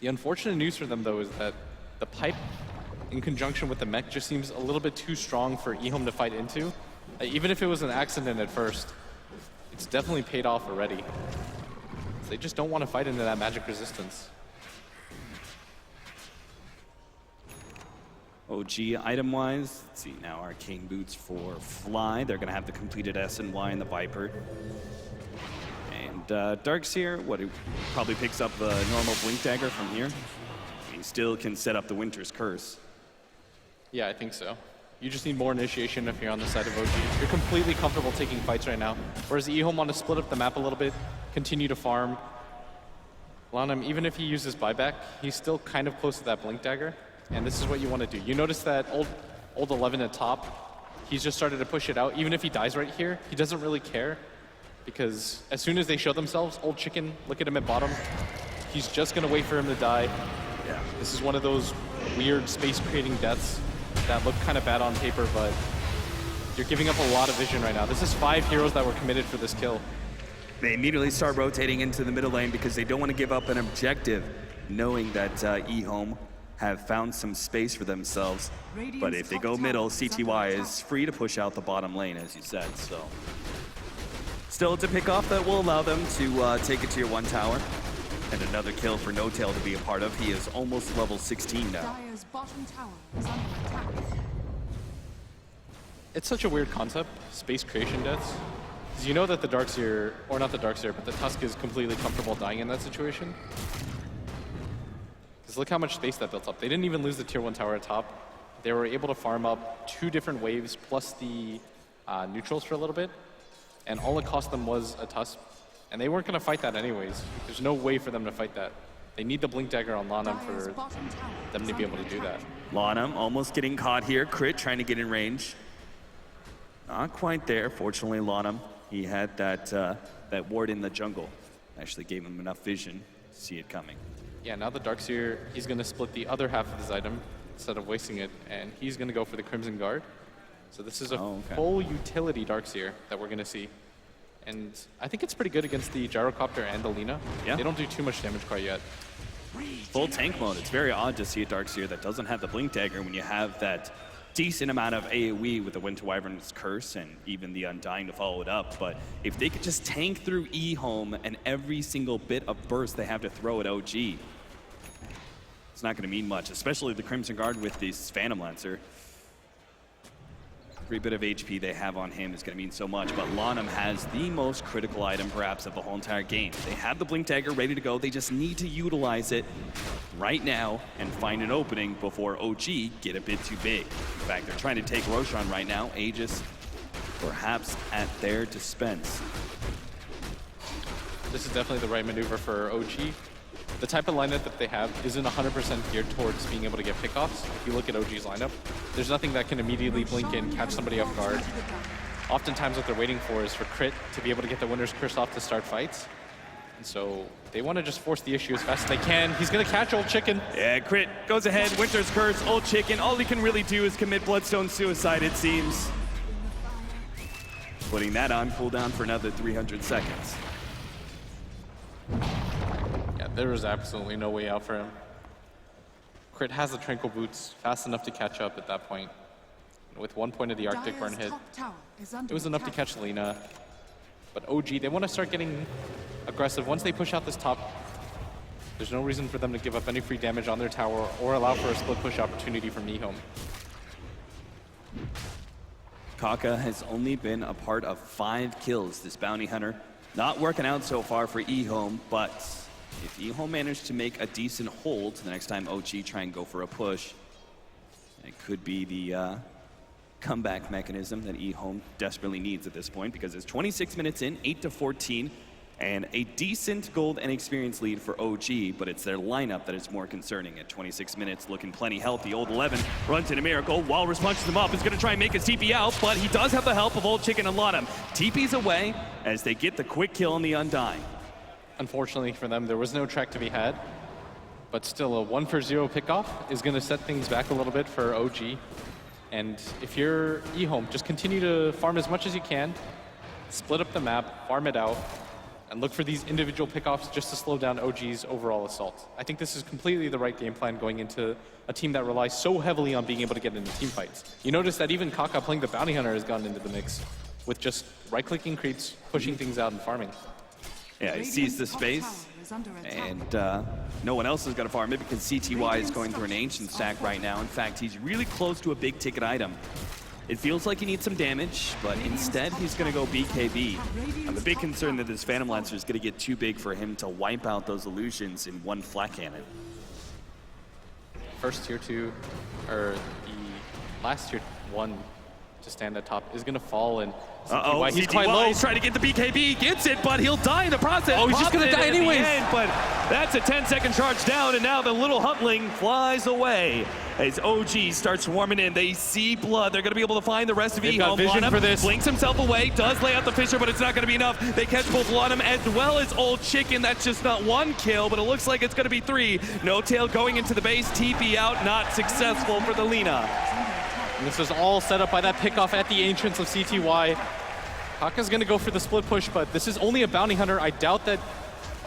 The unfortunate news for them, though, is that the pipe, in conjunction with the mech, just seems a little bit too strong for EHOME to fight into. Even if it was an accident at first, it's definitely paid off already. So they just don't want to fight into that magic resistance.
OG item-wise, let's see now, Arcane Boots for Fly. They're going to have the completed S and Y in the Viper. And Darkseer, he probably picks up the normal Blink Dagger from here. He still can set up the Winter's Curse.
Yeah, I think so. You just need more initiation if you're on the side of OG. You're completely comfortable taking fights right now. Whereas EHOME want to split up the map a little bit, continue to farm. Lanham, even if he uses buyback, he's still kind of close to that Blink Dagger. And this is what you want to do. You notice that old 11 at top, he's just started to push it out. Even if he dies right here, he doesn't really care. Because as soon as they show themselves, Old Chicken, look at him at bottom. He's just going to wait for him to die.
Yeah.
This is one of those weird space-creating deaths that look kind of bad on paper, but you're giving up a lot of vision right now. This is 5 heroes that were committed for this kill.
They immediately start rotating into the middle lane because they don't want to give up an objective, knowing that EHOME have found some space for themselves. But if they go middle, CTY is free to push out the bottom lane, as you said, so. Still, it's a pickoff that will allow them to take a tier 1 tower. And another kill for No Tail to be a part of. He is almost level 16 now.
Dire's bottom tower is under attack.
It's such a weird concept, space creation deaths. Because you know that the Darkseer, or not the Darkseer, but the Tusk is completely comfortable dying in that situation. Because look how much space that built up. They didn't even lose the tier 1 tower at top. They were able to farm up 2 different waves plus the neutrals for a little bit. And all it cost them was a Tusk. And they weren't going to fight that anyways. There's no way for them to fight that. They need the Blink Dagger on Lanham
Dire's
for
bottom tower
them
is
to be
under
able to do that.
attack.
Lanham almost getting caught here. Crit trying to get in range. Not quite there. Fortunately, Lanham, he had that ward in the jungle. Actually gave him enough vision to see it coming.
Yeah, now the Darkseer, he's going to split the other half of his item instead of wasting it, and he's going to go for the Crimson Guard. So this is a full utility Darkseer that we're going to see. And I think it's pretty good against the Gyrocopter and the Lina.
Yeah.
They don't do too much damage quite yet.
Full tank mode. It's very odd to see a Darkseer that doesn't have the Blink Dagger when you have that decent amount of AoE with the Winter Wyvern's Curse and even the Undying to follow it up. But if they could just tank through EHOME and every single bit of burst they have to throw at OG, it's not going to mean much, especially the Crimson Guard with this Phantom Lancer. Every bit of HP they have on him is going to mean so much, but Lanham has the most critical item perhaps of the whole entire game. They have the Blink Dagger ready to go. They just need to utilize it right now and find an opening before OG get a bit too big. In fact, they're trying to take Roshan right now. Aegis perhaps at their dispense.
This is definitely the right maneuver for OG. The type of lineup that they have isn't 100% geared towards being able to get pickoffs. If you look at OG's lineup, there's nothing that can immediately blink in, catch somebody off guard. Oftentimes what they're waiting for is for crit to be able to get the Winter's Curse off to start fights. So they want to just force the issue as fast as they can. He's going to catch Old Chicken.
Yeah, crit goes ahead. Winter's Curse, Old Chicken. All he can really do is commit Bloodstone Suicide, it seems. Putting that on cooldown for another 300 seconds.
Yeah, there was absolutely no way out for him. Crit has the Tranquil Boots fast enough to catch up at that point. With 1 point of the Arctic Burn hit, it was enough to catch Lina. But OG, they want to start getting aggressive. Once they push out this top, there's no reason for them to give up any free damage on their tower or allow for a split push opportunity from EHOME.
Kaka has only been a part of 5 kills, this Bounty Hunter. Not working out so far for EHOME, but if EHOME managed to make a decent hold the next time OG try and go for a push, it could be the comeback mechanism that EHOME desperately needs at this point, because it's 26 minutes in, 8-14, and a decent gold and experience lead for OG, but it's their lineup that is more concerning. At 26 minutes, looking plenty healthy. Old 11 runs into Miracle. Walrus punches him up. Is going to try and make his TP out, but he does have the help of Old Chicken and Lottom. TP's away as they get the quick kill on the Undying.
Unfortunately for them, there was no track to be had, but still a 1-for-0 pickoff is going to set things back a little bit for OG. And if you're EHOME, just continue to farm as much as you can, split up the map, farm it out, and look for these individual pickoffs just to slow down OG's overall assault. I think this is completely the right game plan going into a team that relies so heavily on being able to get into team fights. You notice that even Kaka playing the Bounty Hunter has gotten into the mix with just right-clicking creeps, pushing things out and farming.
Yeah, he sees the space, and no one else is going to farm it because CTY is going through an ancient stack right now. In fact, he's really close to a big ticket item. It feels like he needs some damage, but instead he's going to go BKB. And the big concern that this Phantom Lancer is going to get too big for him to wipe out those illusions in one flat cannon.
First tier 2, or the last tier 1 to stand at top is going to fall, and
uh-oh,
he's quite low.
He's trying to get the BKB, gets it, but he'll die in the process.
Oh, he's just going to die anyways.
But that's a 10-second charge down, and now the little Huntling flies away as OG starts swarming in. They see blood. They're going to be able to find the rest of
They've got
EHOME.
vision
Lottom
for this.
blinks himself away, does lay out the Fisher, but it's not going to be enough. They catch both Lottom as well as Old Chicken. That's just not 1 kill, but it looks like it's going to be 3. No Tail going into the base, TP out, not successful for the Lina.
And this was all set up by that pickoff at the entrance of CTY. Kaka's going to go for the split push, but this is only a Bounty Hunter. I doubt that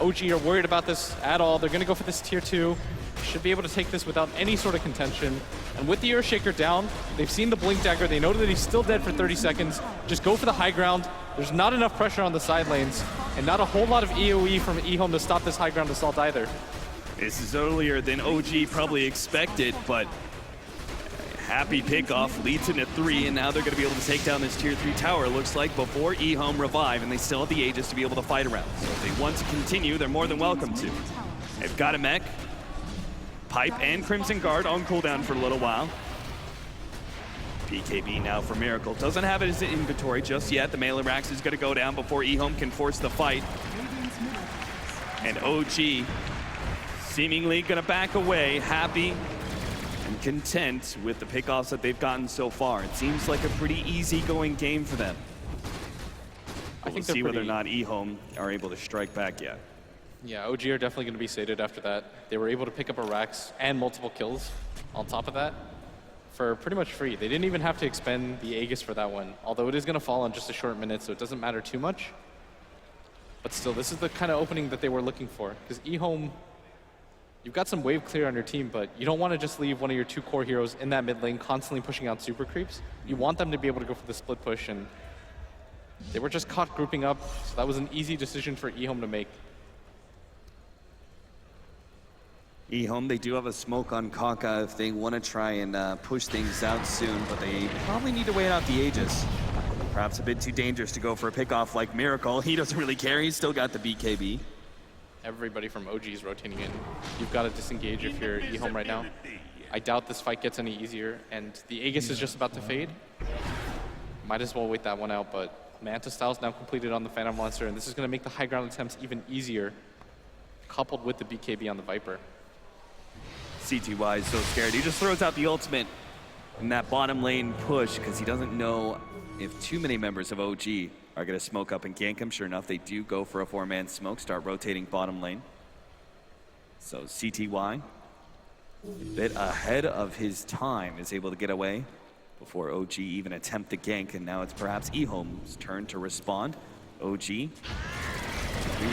OG are worried about this at all. They're going to go for this tier 2. Should be able to take this without any sort of contention. And with the Earthshaker down, they've seen the Blink Dagger. They know that he's still dead for 30 seconds. Just go for the high ground. There's not enough pressure on the side lanes, and not a whole lot of EOE from EHOME to stop this high ground assault either.
This is earlier than OG probably expected, but happy pickoff leads into 3, and now they're going to be able to take down this tier 3 tower, it looks like, before EHOME revive, and they still have the Aegis to be able to fight around. So if they want to continue, they're more than welcome to. They've got a mech, Pipe, and Crimson Guard on cooldown for a little while. BKB now for Miracle. Doesn't have it as an inventory just yet. The melee racks is going to go down before EHOME can force the fight. And OG seemingly going to back away, happy and content with the pickoffs that they've gotten so far. It seems like a pretty easy-going game for them. We'll see whether or not EHOME are able to strike back yet.
Yeah, OG are definitely going to be sated after that. They were able to pick up a Rax and multiple kills on top of that for pretty much free. They didn't even have to expend the Aegis for that one, although it is going to fall in just a short minute, so it doesn't matter too much. But still, this is the kind of opening that they were looking for, because EHOME, you've got some wave clear on your team, but you don't want to just leave one of your 2 core heroes in that mid lane constantly pushing out super creeps. You want them to be able to go for the split push, and they were just caught grouping up, so that was an easy decision for EHOME to make.
EHOME, they do have a smoke on Kaka if they want to try and push things out soon, but they probably need to wait out the Aegis. Perhaps a bit too dangerous to go for a pickoff like Miracle. He doesn't really care, he's still got the BKB.
Everybody from OG is rotating in. You've got to disengage if you're EHOME right now. I doubt this fight gets any easier, and the Aegis is just about to fade. Might as well wait that one out, but Manta Style's now completed on the Phantom Lancer, and this is going to make the high ground attempts even easier, coupled with the BKB on the Viper.
CTY is so scared. He just throws out the ultimate. in that bottom lane push because he doesn't know if too many members of OG are going to smoke up and gank him. Sure enough, they do go for a 4-man smoke, start rotating bottom lane. So CTY, a bit ahead of his time, is able to get away before OG even attempt the gank, and now it's perhaps EHOME's turn to respond. OG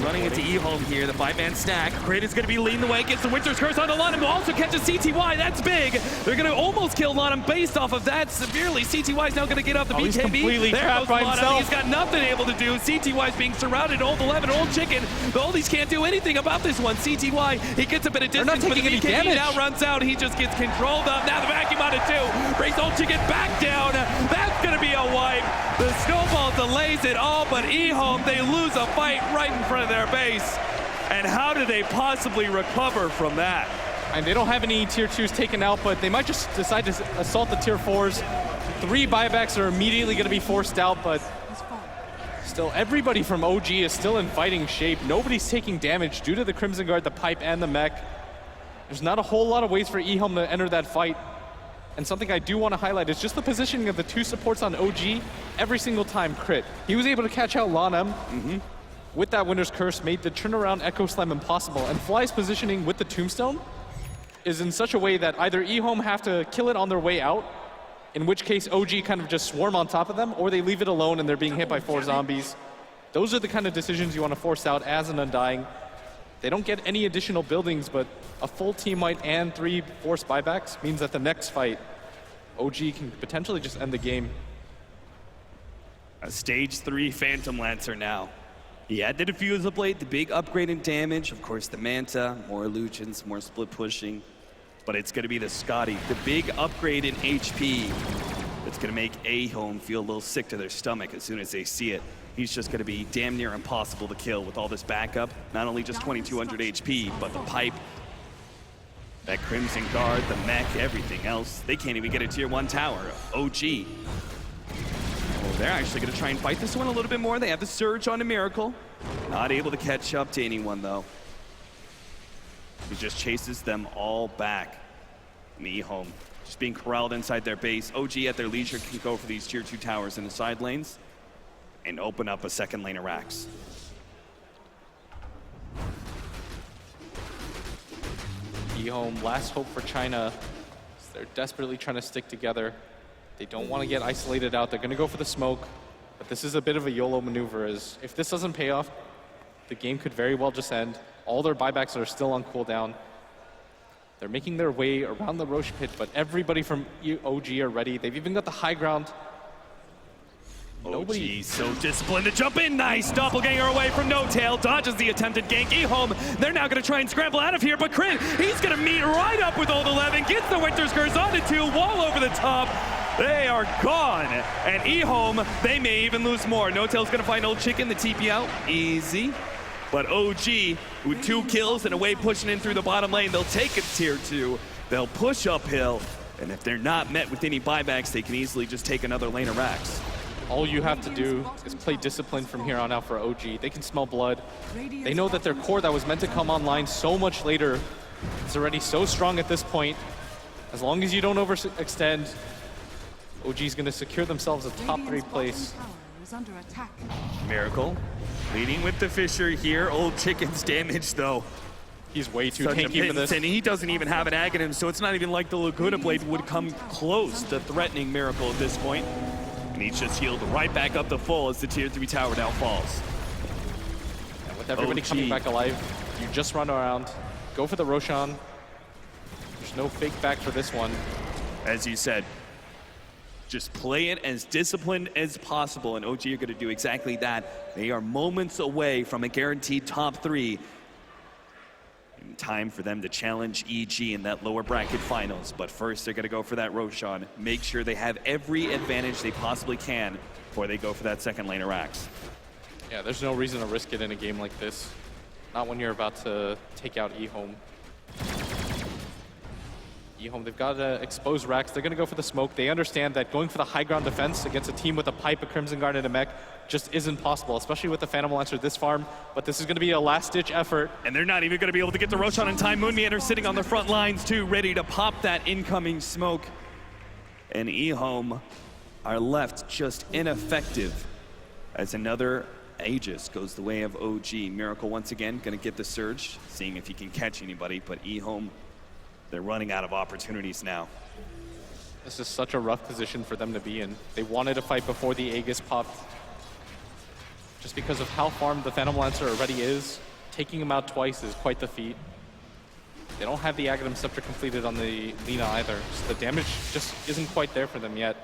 running into EHOME here, the 5-man stack. Crit is going to be leading the way, gets the Winter's Curse onto Lonham, who also catches CTY. That's big. They're going to almost kill Lonham based off of that severely. CTY is now going to get off the BKB.
He's completely trapped by himself.
He's got nothing able to do. CTY is being surrounded. Old 11, Old Chicken. The oldies can't do anything about this one. CTY, he gets a bit of distance,
not taking
but the
any
BKB
damage.
now runs out. He just gets controlled up. Now the vacuum out of 2. Brings Old Chicken back down. That's going to be a wipe. The snowball delays it all, but EHOME, they lose a fight right in front of their base. And how do they possibly recover from that?
And they don't have any tier 2s taken out, but they might just decide to assault the tier 4s. 3 buybacks are immediately going to be forced out, but still, everybody from OG is still in fighting shape. Nobody's taking damage due to the Crimson Guard, the pipe, and the mech. There's not a whole lot of ways for EHOME to enter that fight. And something I do want to highlight is just the positioning of the 2 supports on OG every single time crit. He was able to catch out Lonham with that Winter's Curse, made the turnaround Echo Slam impossible. And Fly's positioning with the Tombstone is in such a way that either EHOME have to kill it on their way out, in which case OG kind of just swarm on top of them, or they leave it alone and they're being hit by 4 zombies. Those are the kind of decisions you want to force out as an Undying. They don't get any additional buildings, but a full team wipe and 3 forced buybacks means that the next fight, OG can potentially just end the game.
A stage 3 Phantom Lancer now. He had the Diffuser Blade, the big upgrade in damage. Of course, the Manta, more illusions, more split pushing. But it's going to be the Scotty, the big upgrade in HP. That's going to make EHOME feel a little sick to their stomach as soon as they see it. He's just going to be damn near impossible to kill with all this backup. Not only just 2200 HP, but the pipe, that Crimson Guard, the mech, everything else. They can't even get a tier 1 tower. OG. Oh, they're actually going to try and fight this one a little bit more. They have the Surge on a Miracle. Not able to catch up to anyone, though. He just chases them all back. And EHOME just being corralled inside their base. OG at their leisure can go for these tier 2 towers in the side lanes and open up a second lane of racks.
EHOME, last hope for China. They're desperately trying to stick together. They don't want to get isolated out. They're going to go for the smoke. But this is a bit of a YOLO maneuver. As if this doesn't pay off, the game could very well just end. All their buybacks are still on cooldown. They're making their way around the Roche pit, but everybody from OG are ready. They've even got the high ground.
OG so disciplined to jump in. Nice doppelganger away from No Tail. Dodges the attempted gank. EHOME, they're now going to try and scramble out of here, but Crit, he's going to meet right up with Old 11. Gets the Winter's Curse onto 2, wall over the top. They are gone. And EHOME, they may even lose more. No Tail's going to find Old Chicken, the TP out. Easy. But OG, with 2 kills and a wave pushing in through the bottom lane, they'll take it tier 2. They'll push uphill. And if they're not met with any buybacks, they can easily just take another lane of racks.
All you have to do is play discipline from here on out for OG. They can smell blood. They know that their core that was meant to come online so much later is already so strong at this point. As long as you don't overextend, OG's going to secure themselves a top 3 place.
Is under attack.
Miracle leading with the Fissure here. Old Chicken's damage, though.
He's way too
Such a
tanky for this.
and he doesn't even have an Aghanim, so it's not even like the Laguna Blade would come close to threatening Miracle at this point. And he's just healed right back up to full as the tier 3 tower now falls.
And with everybody
OG.
coming back alive, you just run around, go for the Roshan. There's no fake back for this one.
As you said, just play it as disciplined as possible, and OG are going to do exactly that. They are moments away from a guaranteed top 3. In time for them to challenge EG in that lower bracket finals. But first, they're going to go for that Roshan. Make sure they have every advantage they possibly can before they go for that second lane of racks.
Yeah, there's no reason to risk it in a game like this. Not when you're about to take out EHOME. EHOME, they've got to expose racks. They're going to go for the smoke. They understand that going for the high ground defense against a team with a pipe, a Crimson Guard, and a mech just isn't possible, especially with the Phantom Lancer this farm. But this is going to be a last-ditch effort.
And they're not even going to be able to get the Roshan in time. Moon Meander sitting on the front lines, too, ready to pop that incoming smoke. And EHOME are left just ineffective as another Aegis goes the way of OG. Miracle once again gonna get the surge, seeing if he can catch anybody, but EHOME, they're running out of opportunities now.
This is such a rough position for them to be in. They wanted to fight before the Aegis popped. Just because of how farmed the Phantom Lancer already is, taking him out twice is quite the feat. They don't have the Aghanim Scepter completed on the Lina either, so the damage just isn't quite there for them yet.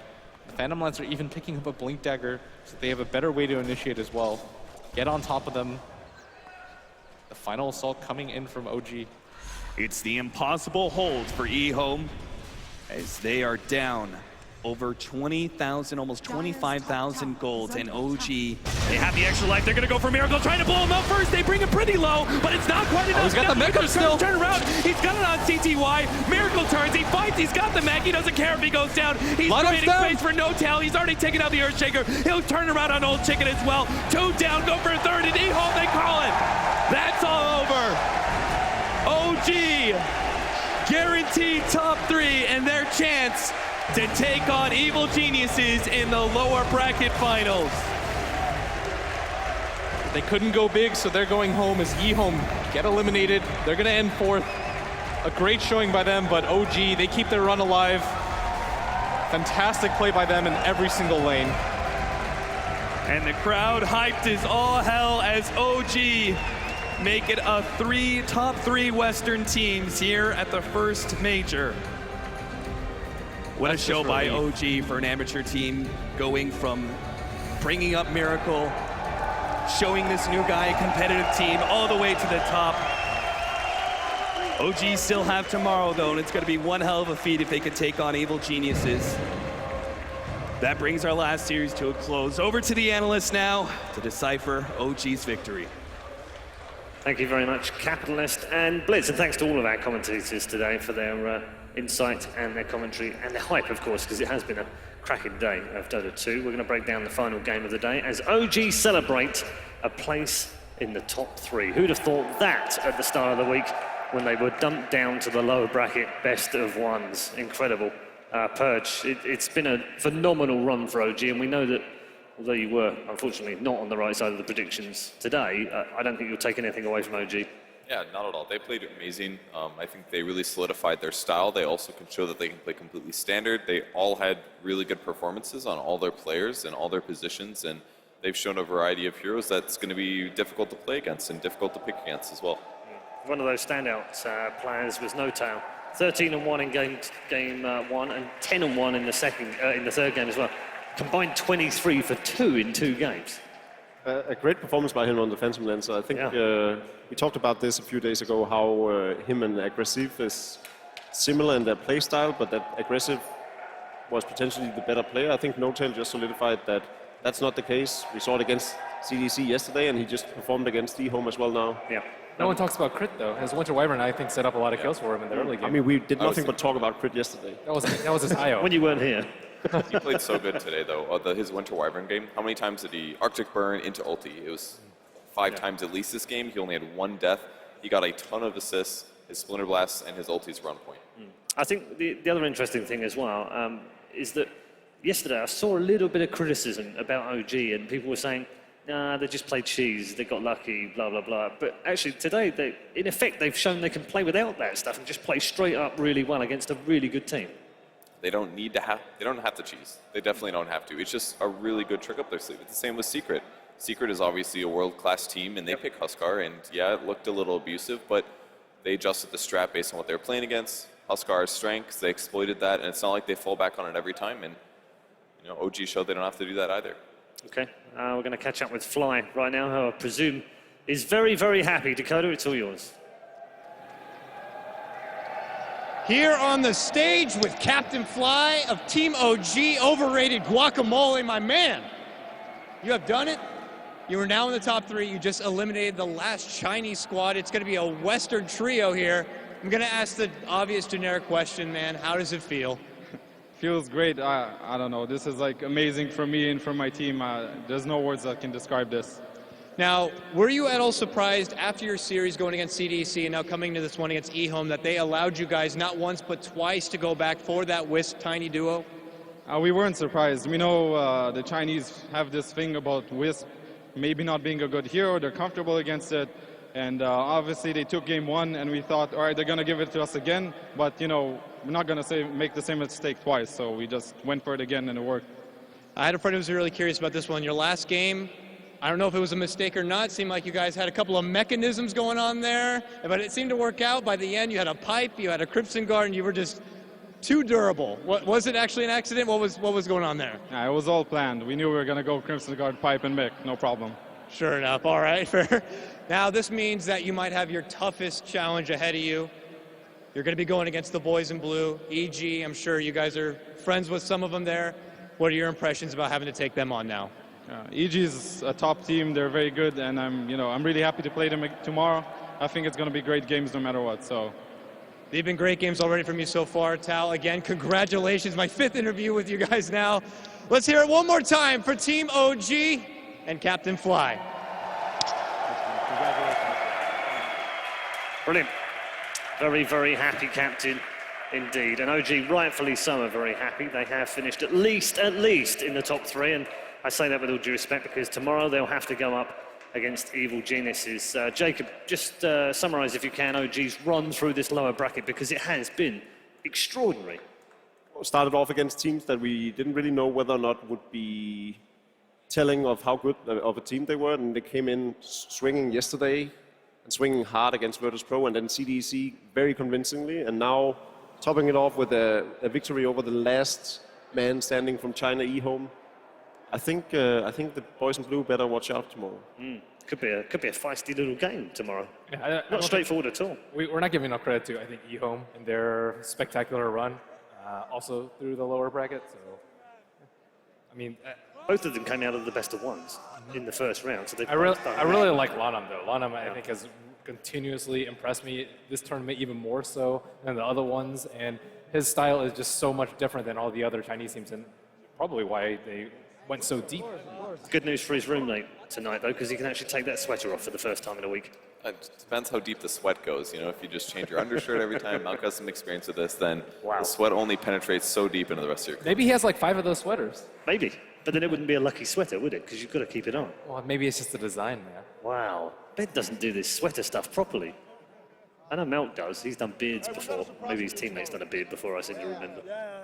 The Phantom Lancer even picking up a Blink Dagger, so they have a better way to initiate as well. Get on top of them. The final assault coming in from OG.
It's the impossible hold for EHOME as they are down over 20,000, almost 25,000 gold, and OG, they have the extra life. They're gonna go for Miracle, trying to blow him up first. They bring him pretty low, but it's not quite enough.
Oh, he's got the Mecha still.
Turn around, he's got it on CTY. Miracle turns, he fights, he's got the mech. He doesn't care if he goes down. He's creating space for No Tail. He's already taken out the Earthshaker. He'll turn around on Old Chicken as well. 2 down, go for a third, and EHOME, they call it. That's all over. OG, guaranteed top 3 and their chance to take on Evil Geniuses in the lower bracket finals.
They couldn't go big, so they're going home as EHOME get eliminated. They're gonna end 4th. A great showing by them, but OG, they keep their run alive. Fantastic play by them in every single lane.
And the crowd hyped as all hell as OG make it a top 3 Western teams here at the first major. What a show by OG for an amateur team, going from bringing up Miracle, showing this new guy a competitive team all the way to the top. OG still have tomorrow though, and it's gonna be one hell of a feat if they could take on Evil Geniuses. That brings our last series to a close. Over to the analysts now to decipher OG's victory.
Thank you very much, Capitalist and Blitz, and thanks to all of our commentators today for their insight and their commentary and their hype, of course, because it has been a cracking day of Dota 2. We're going to break down the final game of the day as OG celebrate a place in the top 3. Who'd have thought that at the start of the week when they were dumped down to the lower bracket best of ones? Incredible. Purge, it's been a phenomenal run for OG, and we know that although you were, unfortunately, not on the right side of the predictions today, I don't think you'll take anything away from OG.
Yeah, not at all. They played amazing. I think they really solidified their style. They also can show that they can play completely standard. They all had really good performances on all their players and all their positions, and they've shown a variety of heroes that's going to be difficult to play against and difficult to pick against as well.
One of those standout players was No Tail. 13-1 in game 1 and 10-1 in the third game as well. Combined 23 for 2 in 2 games.
A great performance by him on the Phantom Lancer. I think we talked about this a few days ago, how him and Aggressive is similar in their play style, but that Aggressive was potentially the better player. I think No Tail just solidified that that's not the case. We saw it against CDC yesterday, and he just performed against EHOME as well now.
Yeah.
No one talks about crit though. As Winter Wyvern, I think, set up a lot of kills for him in the early game.
I mean, we did nothing but talk about crit yesterday.
That was his IO.
When you weren't here.
He played so good today, though. His Winter Wyvern game, how many times did he Arctic Burn into ulti? It was 5 times at least this game. He only had 1 death. He got a ton of assists, his Splinter Blasts, and his ultis were on point.
I think the other interesting thing as well is that yesterday I saw a little bit of criticism about OG, and people were saying, nah, they just played cheese, they got lucky, blah, blah, blah. But actually today, in effect, they've shown they can play without that stuff and just play straight up really well against a really good team.
They don't have to cheese. They definitely don't have to. It's just a really good trick up their sleeve. It's the same with Secret. Secret is obviously a world-class team, and they pick Huskar, and yeah, it looked a little abusive, but they adjusted the strat based on what they were playing against. Huskar's strengths, they exploited that, and it's not like they fall back on it every time, and OG showed they don't have to do that either.
Okay, we're going to catch up with Fly right now, who I presume is very, very happy. Dakota, it's all yours.
Here on the stage with Captain Fly of Team OG, overrated guacamole, my man. You have done it. You are now in the top 3. You just eliminated the last Chinese squad. It's going to be a Western trio here. I'm going to ask the obvious generic question, man. How does it feel?
Feels great. I don't know. This is like amazing for me and for my team. There's no words that can describe this.
Now, were you at all surprised after your series going against CDC and now coming to this one against EHOME that they allowed you guys not once but twice to go back for that Wisp Tiny duo?
We weren't surprised. We know the Chinese have this thing about Wisp maybe not being a good hero. They're comfortable against it. And obviously they took game 1 and we thought, all right, they're going to give it to us again. But, you know, we're not going to make the same mistake twice. So we just went for it again and it worked.
I had a friend who was really curious about this one. Your last game, I don't know if it was a mistake or not. It seemed like you guys had a couple of mechanisms going on there, but it seemed to work out. By the end, you had a pipe, you had a Crimson Guard, and you were just too durable. Was it actually an accident? What was going on there?
Yeah, it was all planned. We knew we were going to go Crimson Guard, pipe, and Mick. No problem.
Sure enough. All right. Fair. Now, this means that you might have your toughest challenge ahead of you. You're going to be going against the boys in blue. EG, I'm sure you guys are friends with some of them there. What are your impressions about having to take them on now?
EG is a top team. They're very good, and I'm really happy to play them tomorrow. I think it's going to be great games no matter what. So,
they've been great games already for me so far. Tal, again, congratulations. My 5th interview with you guys now. Let's hear it one more time for Team OG and Captain Fly. Congratulations.
Brilliant. Very, very happy captain indeed. And OG, rightfully so, are very happy. They have finished at least in the top 3. And I say that with all due respect because tomorrow they'll have to go up against Evil Geniuses. Jacob, just summarise if you can OG's run through this lower bracket because it has been extraordinary.
Started off against teams that we didn't really know whether or not would be telling of how good of a team they were, and they came in swinging yesterday and swinging hard against Virtus Pro, and then CDC very convincingly, and now topping it off with a victory over the last man standing from China, EHOME. I think the boys in blue better watch out tomorrow.
Could be a feisty little game tomorrow.
Yeah,
Not straightforward at all.
We're not giving enough credit to, I think, EHOME and their spectacular run, also through the lower bracket. So, I mean,
both of them came out of the best of ones in the first round. So
I really like Lanham though. Lanham, I think, has continuously impressed me this tournament even more so than the other ones, and his style is just so much different than all the other Chinese teams, and probably why they went so deep.
Good news for his roommate tonight, though, because he can actually take that sweater off for the first time in a week.
It depends how deep the sweat goes. You know, if you just change your undershirt every time, Malk has some experience with this, then the sweat only penetrates so deep into the rest of your clothes.
Maybe he has like 5 of those sweaters.
Maybe, but then it wouldn't be a lucky sweater, would it? Because you've got to keep it on.
Well, maybe it's just the design, man.
Wow, Ben doesn't do this sweater stuff properly. I know Malk does. He's done beards before. Maybe his teammates done a beard before, I seem to remember.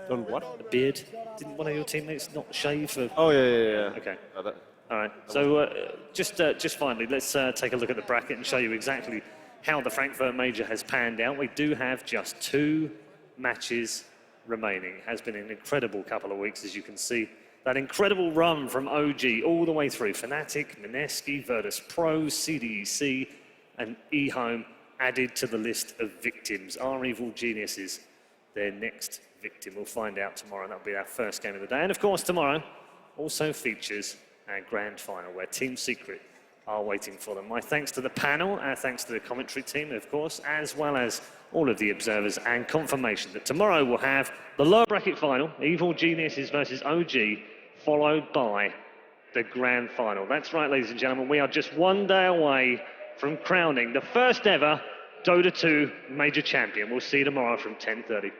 Done what?
A beard? Didn't one of your teammates not shave for...
Oh, yeah.
Okay. All right. So just finally, let's take a look at the bracket and show you exactly how the Frankfurt Major has panned out. We do have just 2 matches remaining. It has been an incredible couple of weeks, as you can see. That incredible run from OG all the way through. Fnatic, Mineski, Virtus Pro, CDEC, and EHOME added to the list of victims. Are Evil Geniuses their next victim? We'll find out tomorrow, and that'll be our first game of the day. And of course, tomorrow also features our grand final, where Team Secret are waiting for them. My thanks to the panel, our thanks to the commentary team, of course, as well as all of the observers, and confirmation that tomorrow we'll have the lower bracket final, Evil Geniuses versus OG, followed by the grand final. That's right, ladies and gentlemen, we are just one day away from crowning the first ever Dota 2 major champion. We'll see you tomorrow from 10:30.